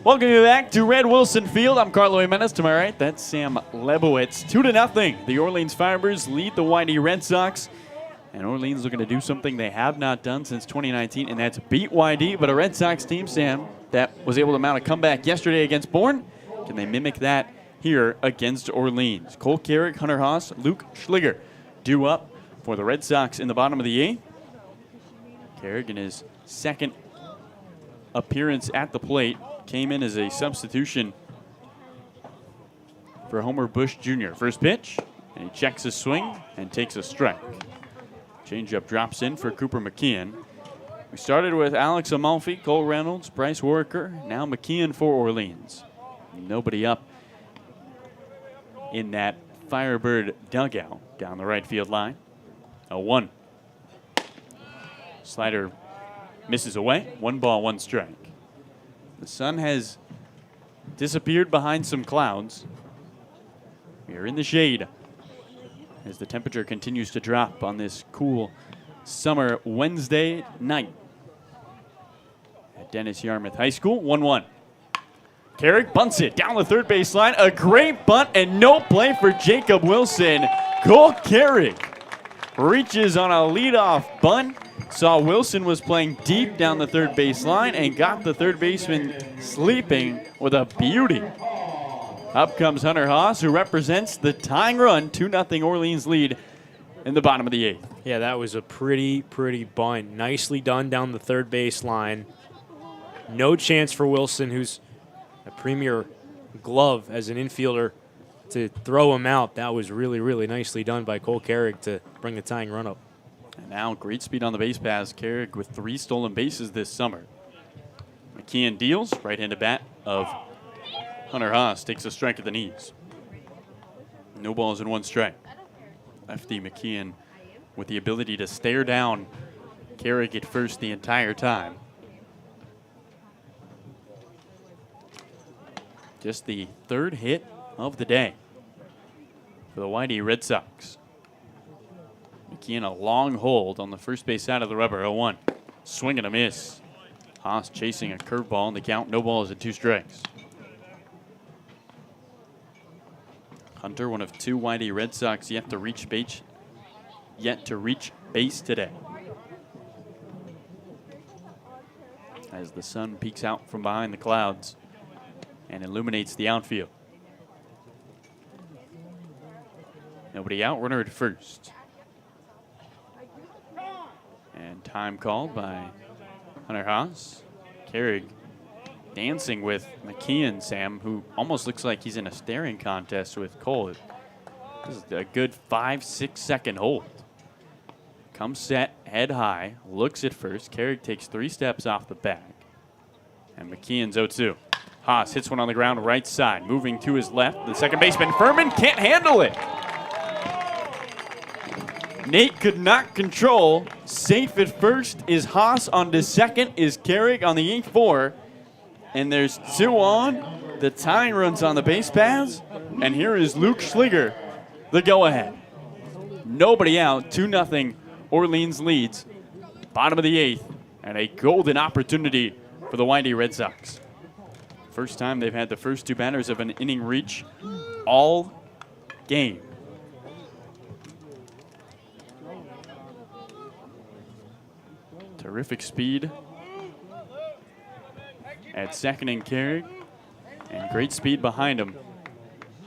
Welcome you back to Red Wilson Field. I'm Carlo Jimenez. To my right, that's Sam Lebowitz. 2-0. The Orleans Firebirds lead the YD Red Sox. And Orleans looking to do something they have not done since 2019, and that's beat YD. But a Red Sox team, Sam, that was able to mount a comeback yesterday against Bourne. Can they mimic that here against Orleans? Cole Carrick, Hunter Haas, Luke Schliger due up for the Red Sox in the bottom of the 8th. Carrick in his second appearance at the plate came in as a substitution for Homer Bush Jr. First pitch, and he checks his swing and takes a strike. Changeup drops in for Cooper McKeon. We started with Alex Amalfi, Cole Reynolds, Bryce Worker. Now McKeon for Orleans. Nobody up in that Firebird dugout down the right field line. 0-1. Slider misses away. 1 ball, 1 strike. The sun has disappeared behind some clouds. We are in the shade as the temperature continues to drop on this cool summer Wednesday night at Dennis Yarmouth High School. 1-1. Carrick bunts it down the third base line. A great bunt and no play for Jacob Wilson. Cole Carrick reaches on a leadoff bunt. Saw Wilson was playing deep down the third base line and got the third baseman sleeping with a beauty. Up comes Hunter Haas, who represents the tying run. 2-0 Orleans lead in the bottom of the 8th. Yeah, that was a pretty bunt. Nicely done down the third base line. No chance for Wilson, who's a premier glove as an infielder, to throw him out. That was really nicely done by Cole Carrick to bring the tying run up. And now great speed on the base pass. Carrick with 3 stolen bases this summer. McKeon deals. Right-handed bat of Hunter Haas takes a strike at the knees. No balls and 1 strike. Lefty McKeon with the ability to stare down Carrick at first the entire time. Just the 3rd hit of the day for the YD Red Sox. McKeon a long hold on the first base side of the rubber. 0-1. Swing and a miss. Haas chasing a curveball in the count. No balls and 2 strikes. Hunter, one of 2 YD Red Sox yet to reach base today. As the sun peeks out from behind the clouds and illuminates the outfield. Nobody out, runner at first. And time called by Hunter Haas. Carrick dancing with McKeon, Sam, who almost looks like he's in a staring contest with Cole. This is a good 5-6 second hold. Comes set, head high, looks at first. Carrick takes 3 steps off the bag. And McKeon's 0-2. Haas hits one on the ground right side, moving to his left. The second baseman, Furman, can't handle it. Nate could not control. Safe at first is Haas. On to second is Carrick on the 8-4. And there's 2 on. The tying runs on the base paths. And here is Luke Schliger, the go-ahead. Nobody out. 2-0 Orleans leads. Bottom of the 8th. And a golden opportunity for the YD Red Sox. First time they've had the first 2 batters of an inning reach all game. Terrific speed at second and Carrick, and great speed behind him.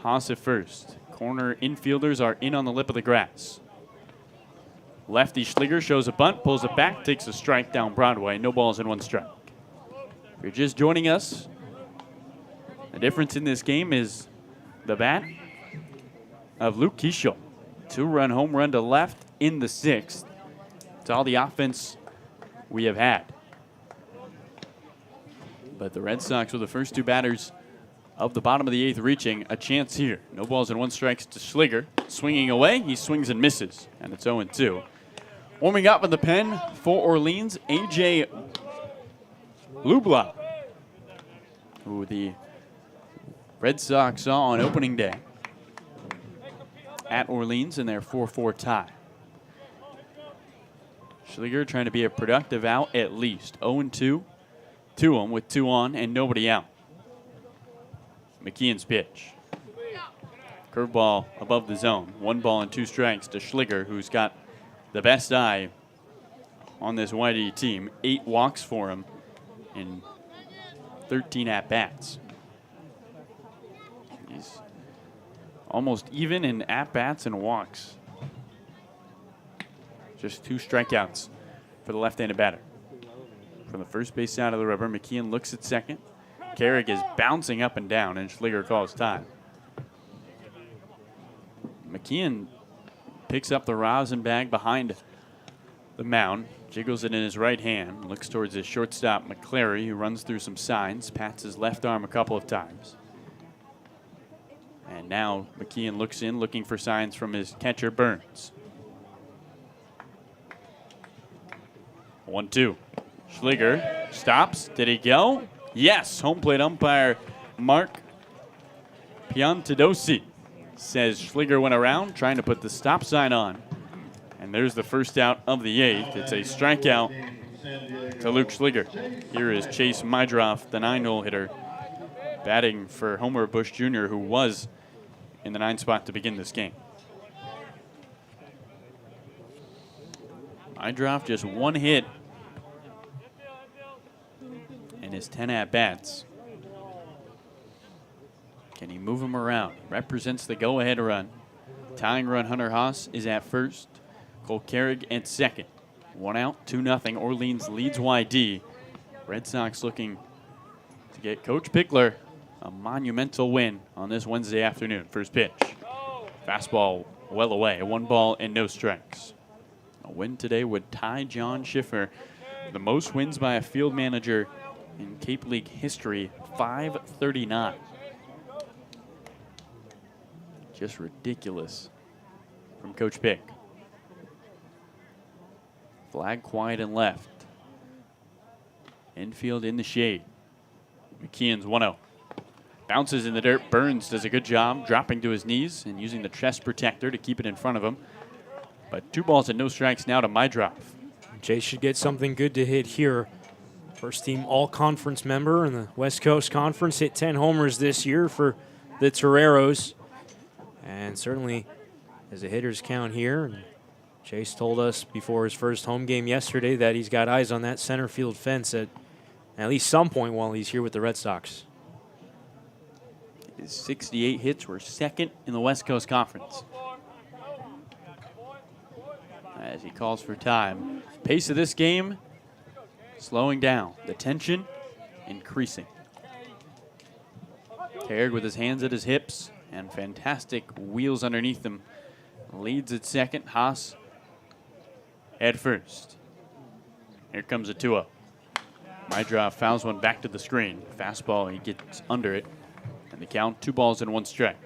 Haas at first. Corner infielders are in on the lip of the grass. Lefty Schliger shows a bunt, pulls it back, takes a strike down Broadway. No balls and 1 strike. If you're just joining us, the difference in this game is the bat of Luke Keishel. 2-run home run to left in the 6th. It's all the offense we have had. But the Red Sox were the first 2 batters of the bottom of the 8th reaching a chance here. No balls and 1 strikes to Schliger. Swinging away, he swings and misses, and it's 0-2. Warming up in the pen for Orleans, A.J. Lubla, who the Red Sox saw on opening day at Orleans in their 4-4 tie. Schliger trying to be a productive out at least. 0-2 to him with 2 on and nobody out. McKeon's pitch. Curveball above the zone. 1 ball and 2 strikes to Schliger, who's got the best eye on this YD team. 8 walks for him in 13 at-bats. He's almost even in at-bats and walks. Just 2 strikeouts for the left-handed batter. From the first base side of the rubber, McKeon looks at second. Carrick is bouncing up and down, and Schliger calls time. McKeon picks up the rosin bag behind the mound, jiggles it in his right hand, looks towards his shortstop, McClary, who runs through some signs, pats his left arm a couple of times. And now McKeon looks in, looking for signs from his catcher, Burns. 1-2. Schliger stops. Did he go? Yes. Home plate umpire Mark Piantadosi says Schliger went around trying to put the stop sign on. And there's the first out of the 8th. It's a strikeout to Luke Schliger. Here is Chase Mydroff, the 9-hole hitter, batting for Homer Bush Jr., who was in the 9th spot to begin this game. Mydroff just 1 hit in his 10 at-bats. Can he move him around? Represents the go-ahead run. Tying run, Hunter Haas is at first. Cole Carrick at second. 1 out, 2-0. Orleans leads YD. Red Sox looking to get Coach Pickler a monumental win on this Wednesday afternoon. First pitch. Fastball well away. 1 ball and no strikes. A win today would tie John Schiffer, the most wins by a field manager in Cape League history, 539. Just ridiculous from Coach Pick. Flag quiet and left. Infield in the shade. McKeon's 1-0. Bounces in the dirt. Burns does a good job dropping to his knees and using the chest protector to keep it in front of him. But 2 balls and no strikes now to Mydroff. Jay should get something good to hit here. First team all-conference member in the West Coast Conference. Hit 10 homers this year for the Toreros. And certainly as a hitter's count here. And Chase told us before his first home game yesterday that he's got eyes on that center field fence at least some point while he's here with the Red Sox. His 68 hits were second in the West Coast Conference. As he calls for time. Pace of this game slowing down. The tension increasing. Carrick with his hands at his hips and fantastic wheels underneath him. Leads at second. Haas at first. Here comes a 2-0. Mydroff fouls one back to the screen. Fastball, he gets under it. And the count, 2 balls and 1 strike.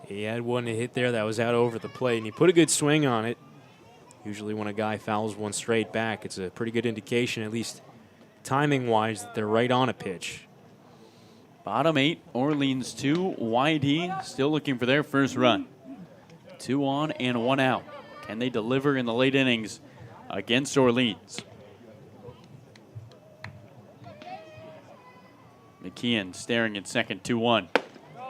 He had one to hit there that was out over the plate, and he put a good swing on it. Usually when a guy fouls one straight back, it's a pretty good indication, at least timing-wise, that they're right on a pitch. Bottom 8, Orleans 2, YD still looking for their first run. 2 on and 1 out. Can they deliver in the late innings against Orleans? McKeon staring at second, 2-1.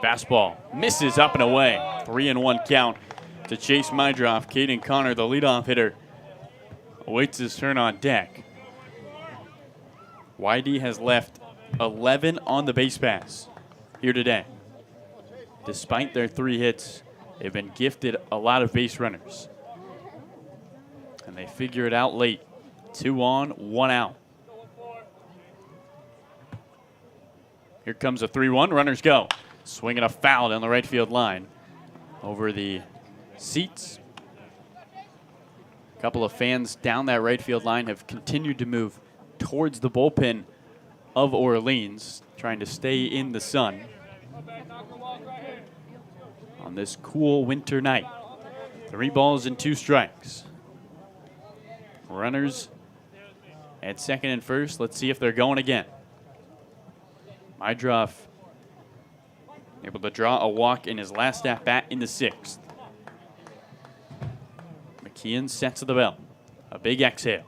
Fastball misses up and away. 3-1 count to Chase Mydroff. Caden Connor, the leadoff hitter, awaits his turn on deck. YD has left 11 on the base pass here today. Despite their 3 hits, they've been gifted a lot of base runners. And they figure it out late. 2 on, 1 out. Here comes a 3-1. Runners go. Swinging a foul down the right field line. Over the seats. A couple of fans down that right field line have continued to move towards the bullpen of Orleans, trying to stay in the sun on this cool winter night. 3 balls and 2 strikes. Runners at second and first. Let's see if they're going again. Mydroff able to draw a walk in his last at-bat in the 6th. McKeon sets the belt. A big exhale.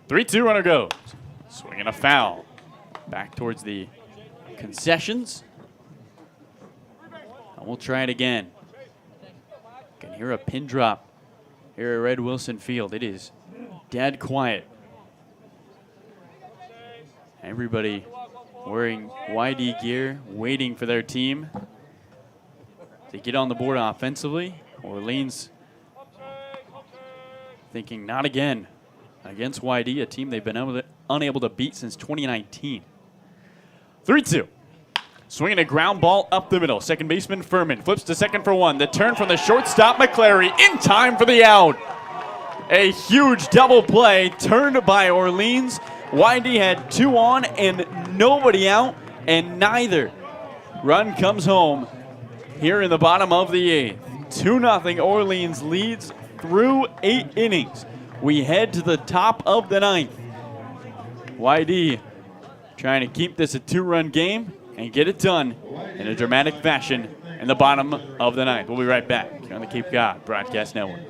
3-2, runner goes. Swinging a foul. Back towards the concessions. And we'll try it again. Can hear a pin drop here at Red Wilson Field. It is dead quiet. Everybody wearing YD gear, waiting for their team to get on the board offensively. Orleans thinking not again against YD, a team they've been unable to beat since 2019. 3-2. Swinging a ground ball up the middle. Second baseman Furman flips to second for one. The turn from the shortstop McClary in time for the out. A huge double play turned by Orleans. YD had 2 on and nobody out, and neither run comes home here in the bottom of the 8th. 2-0 Orleans leads through 8 innings. We head to the top of the 9th. YD trying to keep this a 2-run game and get it done in a dramatic fashion in the bottom of the 9th. We'll be right back on the Cape Cod Broadcast Network.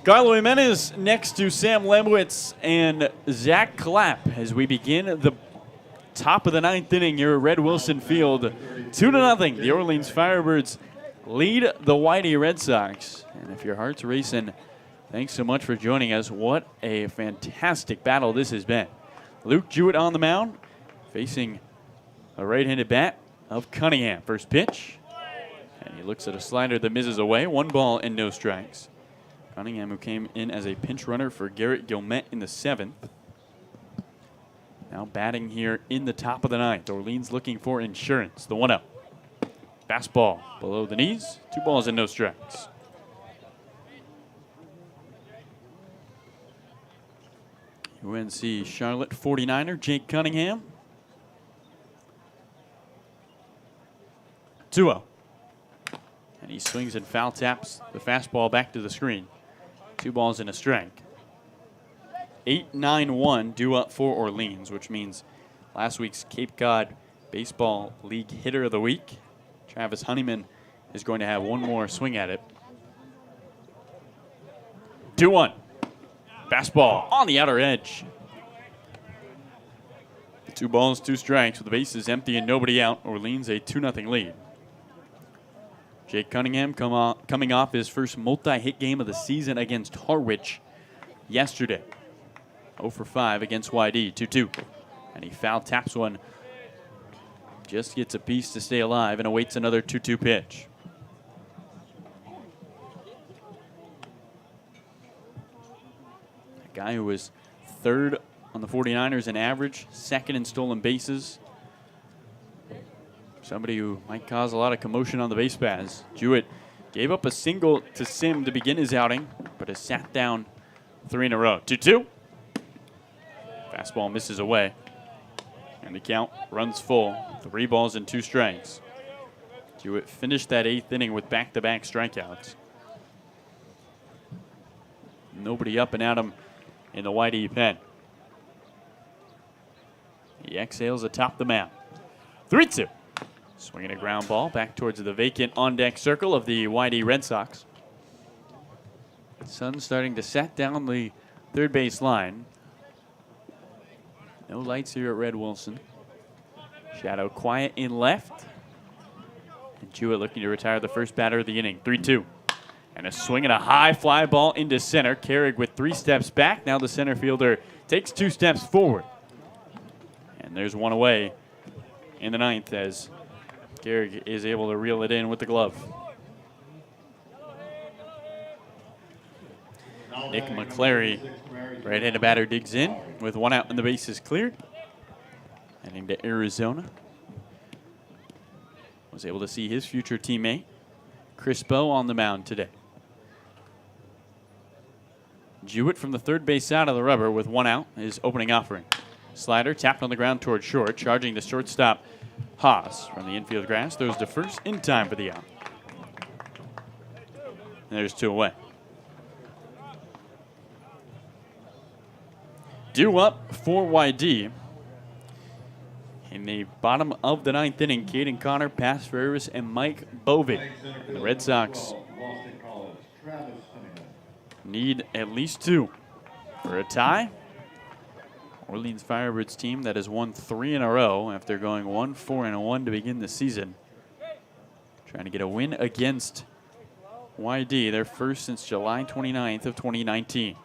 Carlo Jimenez next to Sam Lebowitz and Zach Clapp as we begin the top of the 9th inning here at Red Wilson Field. 2-0. The Orleans Firebirds lead the Whitey Red Sox. And if your heart's racing, thanks so much for joining us. What a fantastic battle this has been. Luke Jewett on the mound, facing a right-handed bat of Cunningham. First pitch, and he looks at a slider that misses away. 1 ball and no strikes. Cunningham, who came in as a pinch runner for Garrett Gilmet in the 7th. Now batting here in the top of the 9th. Orleans looking for insurance. The 1-0. Fastball below the knees. 2 balls and no strikes. UNC Charlotte 49er Jake Cunningham. 2-0. And he swings and foul taps the fastball back to the screen. 2 balls and a strike. 8-9-1 due up for Orleans, which means last week's Cape Cod Baseball League Hitter of the Week, Travis Honeyman, is going to have one more swing at it. 2-1. Fastball on the outer edge. 2 balls, 2 strikes with the bases empty and nobody out. Orleans a 2-0 lead. Jake Cunningham coming off his first multi-hit game of the season against Harwich yesterday. 0 for 5 against YD, 2-2. And he foul taps one. Just gets a piece to stay alive and awaits another 2-2 pitch. A guy who was 3rd on the 49ers in average, 2nd in stolen bases. Somebody who might cause a lot of commotion on the base paths. Jewett gave up a single to Sim to begin his outing, but has sat down 3 in a row. 2-2. Fastball misses away. And the count runs full. 3 balls and 2 strikes. Jewett finished that 8th inning with back-to-back strikeouts. Nobody up and at him in the YD pen. He exhales atop the mound. 3-2. Swinging a ground ball back towards the vacant on-deck circle of the YD Red Sox. Sun starting to set down the third base line. No lights here at Red Wilson. Shadow quiet in left. Jewett looking to retire the first batter of the inning. 3-2. And a swing and a high fly ball into center. Carrig with 3 steps back. Now the center fielder takes 2 steps forward. And there's one away in the 9th as Carrig is able to reel it in with the glove. Nick McClary, right-handed batter, digs in with 1 out and the bases cleared. Heading to Arizona. Was able to see his future teammate, Chris Bowe, on the mound today. Jewett from the third base side of the rubber with 1 out, his opening offering. Slider tapped on the ground toward short, charging to shortstop Haas from the infield grass. Throws to first in time for the out. And there's 2 away. Due up for YD. In the bottom of the 9th inning, Caden Connor, Pass Ferreras, and Mike Bovey. The Red Sox need at least 2 for a tie. Orleans Firebirds team that has won 3 in a row after going 1-4-1 to begin the season. Trying to get a win against YD, their first since July 29th of 2019.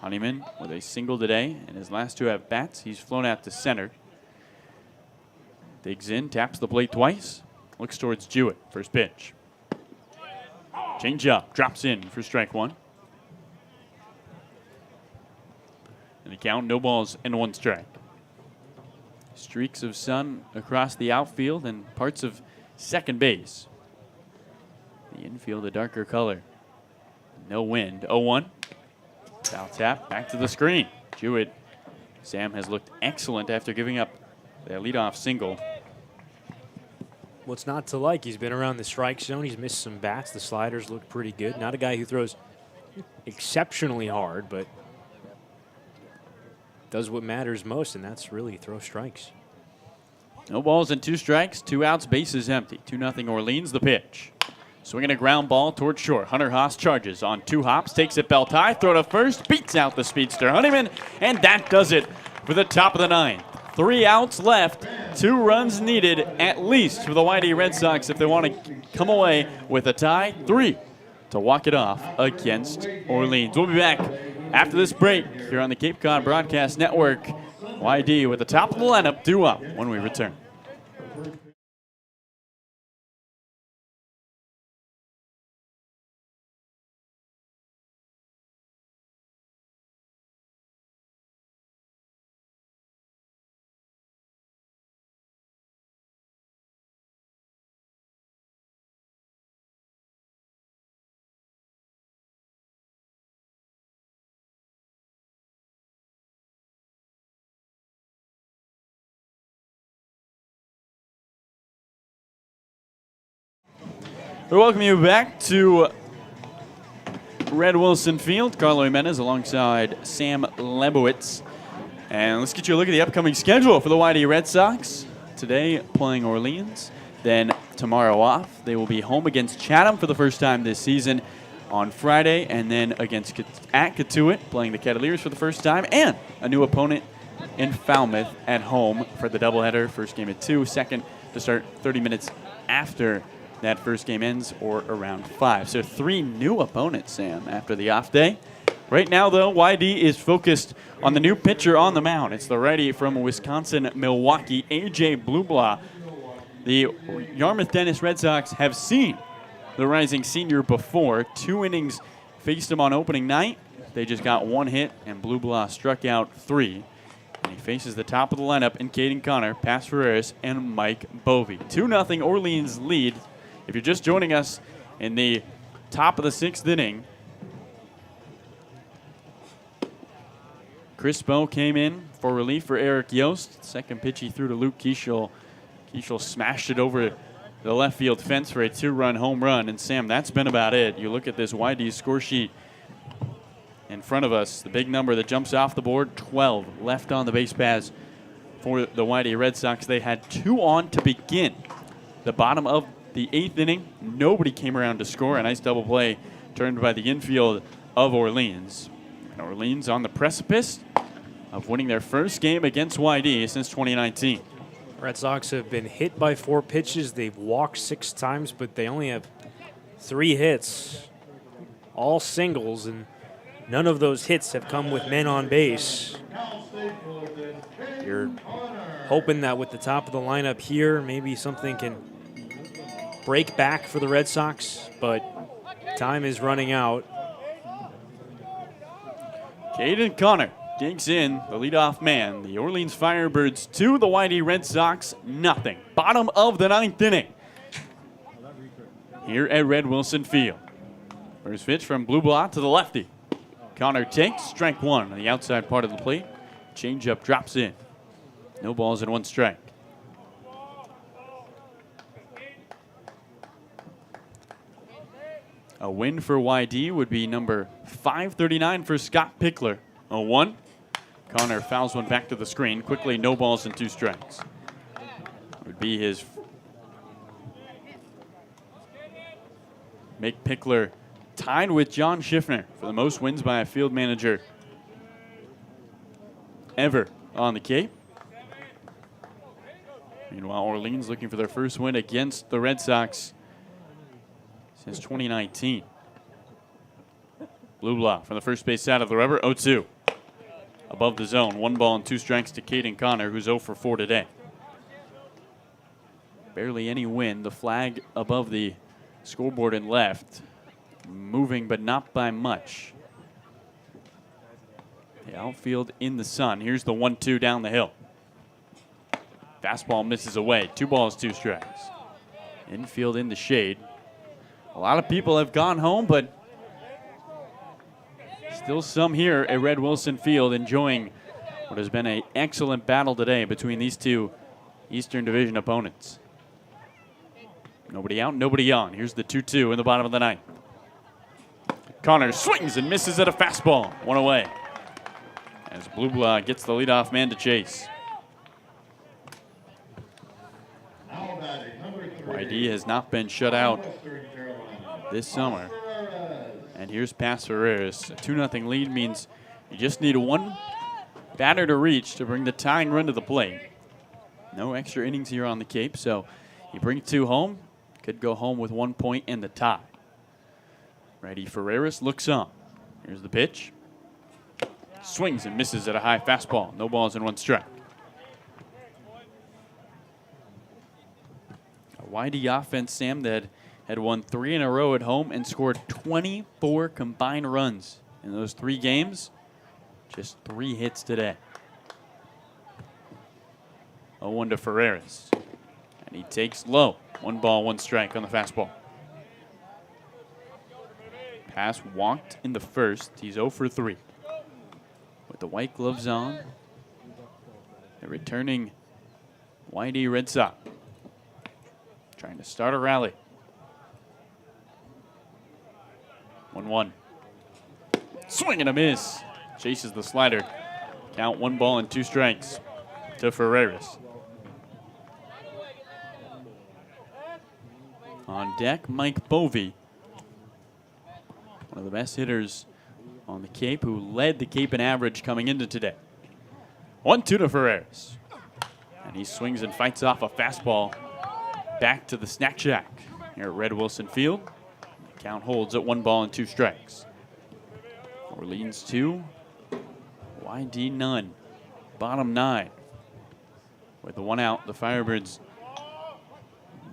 Honeyman with a single today in his last 2 at-bats. He's flown out to center. Digs in, taps the plate twice. Looks towards Jewett. First pitch. Change up, drops in for strike 1. And the count, no balls and 1 strike. Streaks of sun across the outfield and parts of second base. The infield a darker color. No wind. 0-1. Foul tap, back to the screen. Jewett, Sam has looked excellent after giving up their leadoff single. What's not to like? He's been around the strike zone. He's missed some bats. The sliders look pretty good. Not a guy who throws exceptionally hard, but does what matters most, and that's really throw strikes. No balls and 2 strikes, 2 outs, bases empty. 2-0 Orleans, the pitch. Swinging a ground ball toward short. Hunter Haas charges on 2 hops, takes it belt high, throw to first, beats out the speedster Honeyman, and that does it for the top of the 9th. 3 outs left, 2 runs needed at least for the YD Red Sox if they want to come away with a tie. 3 to walk it off against Orleans. We'll be back after this break here on the Cape Cod Broadcast Network. YD with the top of the lineup due up when we return. We welcome you back to Red Wilson Field. Carlo Jimenez alongside Sam Lebowitz. And let's get you a look at the upcoming schedule for the YD Red Sox. Today playing Orleans, then tomorrow off. They will be home against Chatham for the first time this season on Friday, and then against at Catuit, playing the Cavaliers for the first time, and a new opponent in Falmouth at home for the doubleheader. First game at 2, second to start 30 minutes after that first game ends, or around 5. So 3 new opponents, Sam, after the off day. Right now, though, YD is focused on the new pitcher on the mound. It's the righty from Wisconsin, Milwaukee, A.J. Blubla. The Yarmouth Dennis Red Sox have seen the rising senior before. 2 innings faced him on opening night. They just got 1 hit, and Blubla struck out 3. And he faces the top of the lineup in Caden Connor, Pass Ferreras, and Mike Bovey. 2-0 Orleans lead. If you're just joining us in the top of the 6th inning, Chris Bowe came in for relief for Eric Yost. Second pitch he threw to Luke Keishel. Keishel smashed it over the left field fence for a 2-run home run. And Sam, that's been about it. You look at this YD score sheet in front of us. The big number that jumps off the board, 12 left on the base paths for the YD Red Sox. They had 2 on to begin the bottom of the 8th inning. Nobody came around to score. A nice double play turned by the infield of Orleans. And Orleans on the precipice of winning their first game against YD since 2019. Red Sox have been hit by 4 pitches. They've walked 6 times, but they only have 3 hits, all singles, and none of those hits have come with men on base. You're hoping that with the top of the lineup here, maybe something can break back for the Red Sox, but time is running out. Caden Connor digs in, the leadoff man. The Orleans Firebirds 2, the Whitey Red Sox nothing. Bottom of the 9th inning here at Red Wilson Field. First pitch from Blue Block to the lefty. Connor takes strike 1 on the outside part of the plate. Changeup drops in. No balls and 1 strike. A win for YD would be number 539 for Scott Pickler. 0-1. Connor fouls one back to the screen. Quickly, no balls and 2 strikes. Would be his. Make Pickler tied with John Schiffner for the most wins by a field manager ever on the Cape. Meanwhile, Orleans looking for their first win against the Red Sox since 2019. Blue Block from the first base side of the rubber, 0-2. Above the zone, 1 ball and 2 strikes to Caden Connor, who's 0 for 4 today. Barely any wind. The flag above the scoreboard and left. Moving, but not by much. The outfield in the sun. Here's the 1-2 down the hill. Fastball misses away. 2 balls, 2 strikes. Infield in the shade. A lot of people have gone home, but still some here at Red Wilson Field enjoying what has been an excellent battle today between these 2 Eastern Division opponents. Nobody out, nobody on. Here's the 2-2 in the bottom of the 9th. Connor swings and misses at a fastball. 1 away. As Blue Block gets the leadoff man to chase. YD has not been shut out this summer. And here's Pass Ferreras. A 2-0 lead means you just need 1 batter to reach to bring the tying run to the plate. No extra innings here on the Cape, so you bring 2 home. Could go home with 1 point and the tie. Ready, Ferreras looks on. Here's the pitch. Swings and misses at a high fastball. No balls and 1 strike. A YD offense, Sam, that had won 3 in a row at home and scored 24 combined runs in those 3 games. Just 3 hits today. 0-1 to Ferreras. And he takes low. 1 ball, 1 strike on the fastball. Pass walked in the first. He's 0 for 3. With the white gloves on, the returning YD Red Sox trying to start a rally. 1-1. Swing and a miss. Chases the slider. Count 1 ball and 2 strikes to Ferreras. On deck, Mike Bovey, one of the best hitters on the Cape, who led the Cape in average coming into today. 1-2 to Ferreras. And he swings and fights off a fastball back to the snack shack here at Red Wilson Field. The count holds at 1 ball and 2 strikes. Orleans 2, YD none. Bottom 9. With the 1 out, the Firebirds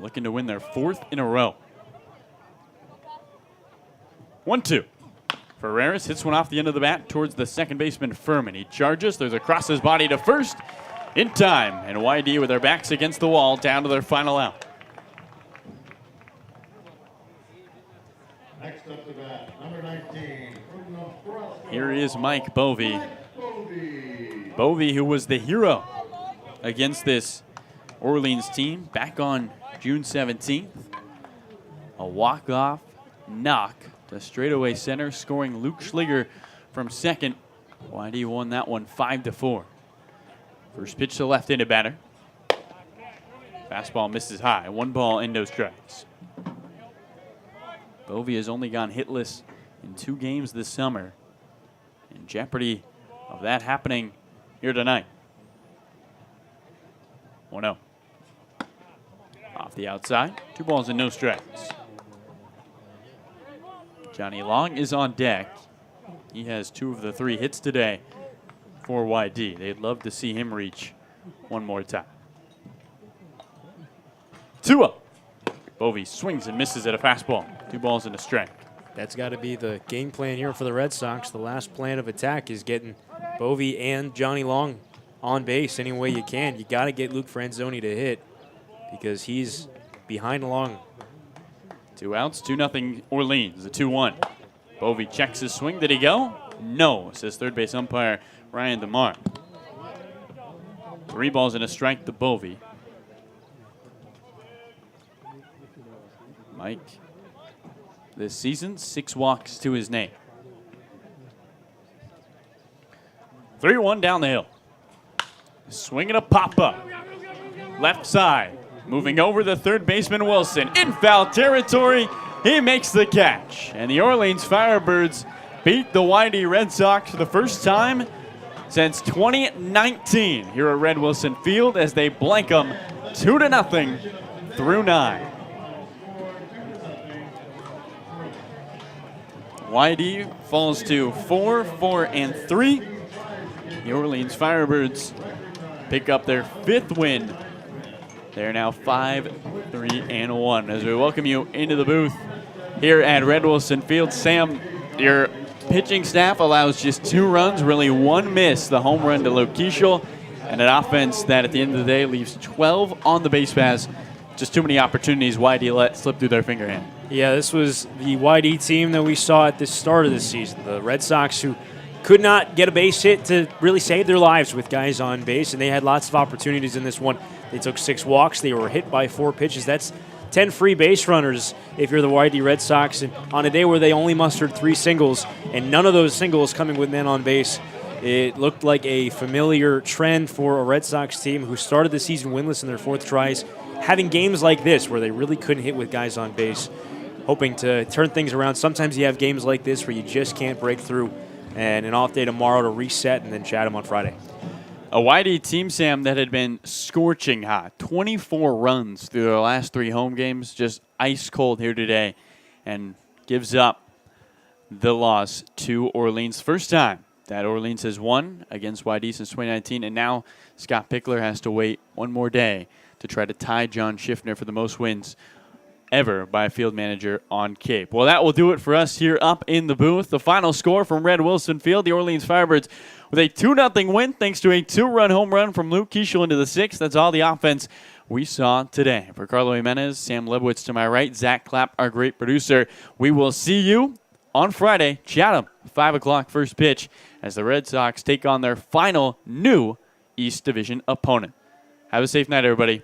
looking to win their 4th in a row. 1-2. Ferreras hits one off the end of the bat towards the second baseman Furman. He charges. There's a cross his body to first in time. And YD with their backs against the wall down to their final out. Next up to bat, number 19. Here is Mike Bovey. Bovey, who was the hero against this Orleans team back on June 17th. A walk-off knock to straightaway center, scoring Luke Schliger from second. YD won that one 5-4. First pitch to left-handed batter. Fastball misses high. 1 ball and no strikes. Bovey has only gone hitless in 2 games this summer. In jeopardy of that happening here tonight. 1-0. Off the outside, 2 balls and no strikes. Johnny Long is on deck. He has 2 of the 3 hits today for YD. They'd love to see him reach one more time. 2-0. Bovee swings and misses at a fastball. 2 balls and a strike. That's got to be the game plan here for the Red Sox. The last plan of attack is getting Bovee and Johnny Long on base any way you can. You got to get Luke Franzoni to hit because he's behind Long. 2 outs, 2-0 Orleans, the 2-1. Bovee checks his swing. Did he go? No, says third base umpire Ryan DeMar. 3 balls and a strike to Bovee. Mike, this season, 6 walks to his name. 3-1 down the hill. Swinging a pop-up. Left side. Moving over the third baseman Wilson. In foul territory, he makes the catch. And the Orleans Firebirds beat the YD Red Sox for the first time since 2019 here at Red Wilson Field as they blank them 2-0 through 9. YD falls to 4-4-3. The Orleans Firebirds pick up their 5th win. They're now 5-3-1 as we welcome you into the booth here at Red Wilson Field. Sam, your pitching staff allows just 2 runs, really 1 miss, the home run to Lokishel, and an offense that at the end of the day leaves 12 on the base paths. Just too many opportunities YD let slip through their finger hand. Yeah, this was the YD team that we saw at the start of the season. The Red Sox who could not get a base hit to really save their lives with guys on base, and they had lots of opportunities in this one. They took 6 walks. They were hit by 4 pitches. That's 10 free base runners if you're the YD Red Sox. And on a day where they only mustered 3 singles, and none of those singles coming with men on base, it looked like a familiar trend for a Red Sox team who started the season winless in their 4th tries, having games like this where they really couldn't hit with guys on base, hoping to turn things around. Sometimes you have games like this where you just can't break through, and an off day tomorrow to reset and then chat them on Friday. A YD team, Sam, that had been scorching hot. 24 runs through their last 3 home games, just ice cold here today, and gives up the loss to Orleans. First time that Orleans has won against YD since 2019, and now Scott Pickler has to wait one more day to try to tie John Schiffner for the most wins ever by a field manager on Cape. Well, that will do it for us here up in the booth. The final score from Red Wilson Field, the Orleans Firebirds with a 2-0 win thanks to a 2-run home run from Luke Kiesel into the 6th. That's all the offense we saw today. For Carlo Jimenez, Sam Lebowitz to my right, Zach Clapp, our great producer, we will see you on Friday, Chatham, 5 o'clock first pitch, as the Red Sox take on their final new East Division opponent. Have a safe night, everybody.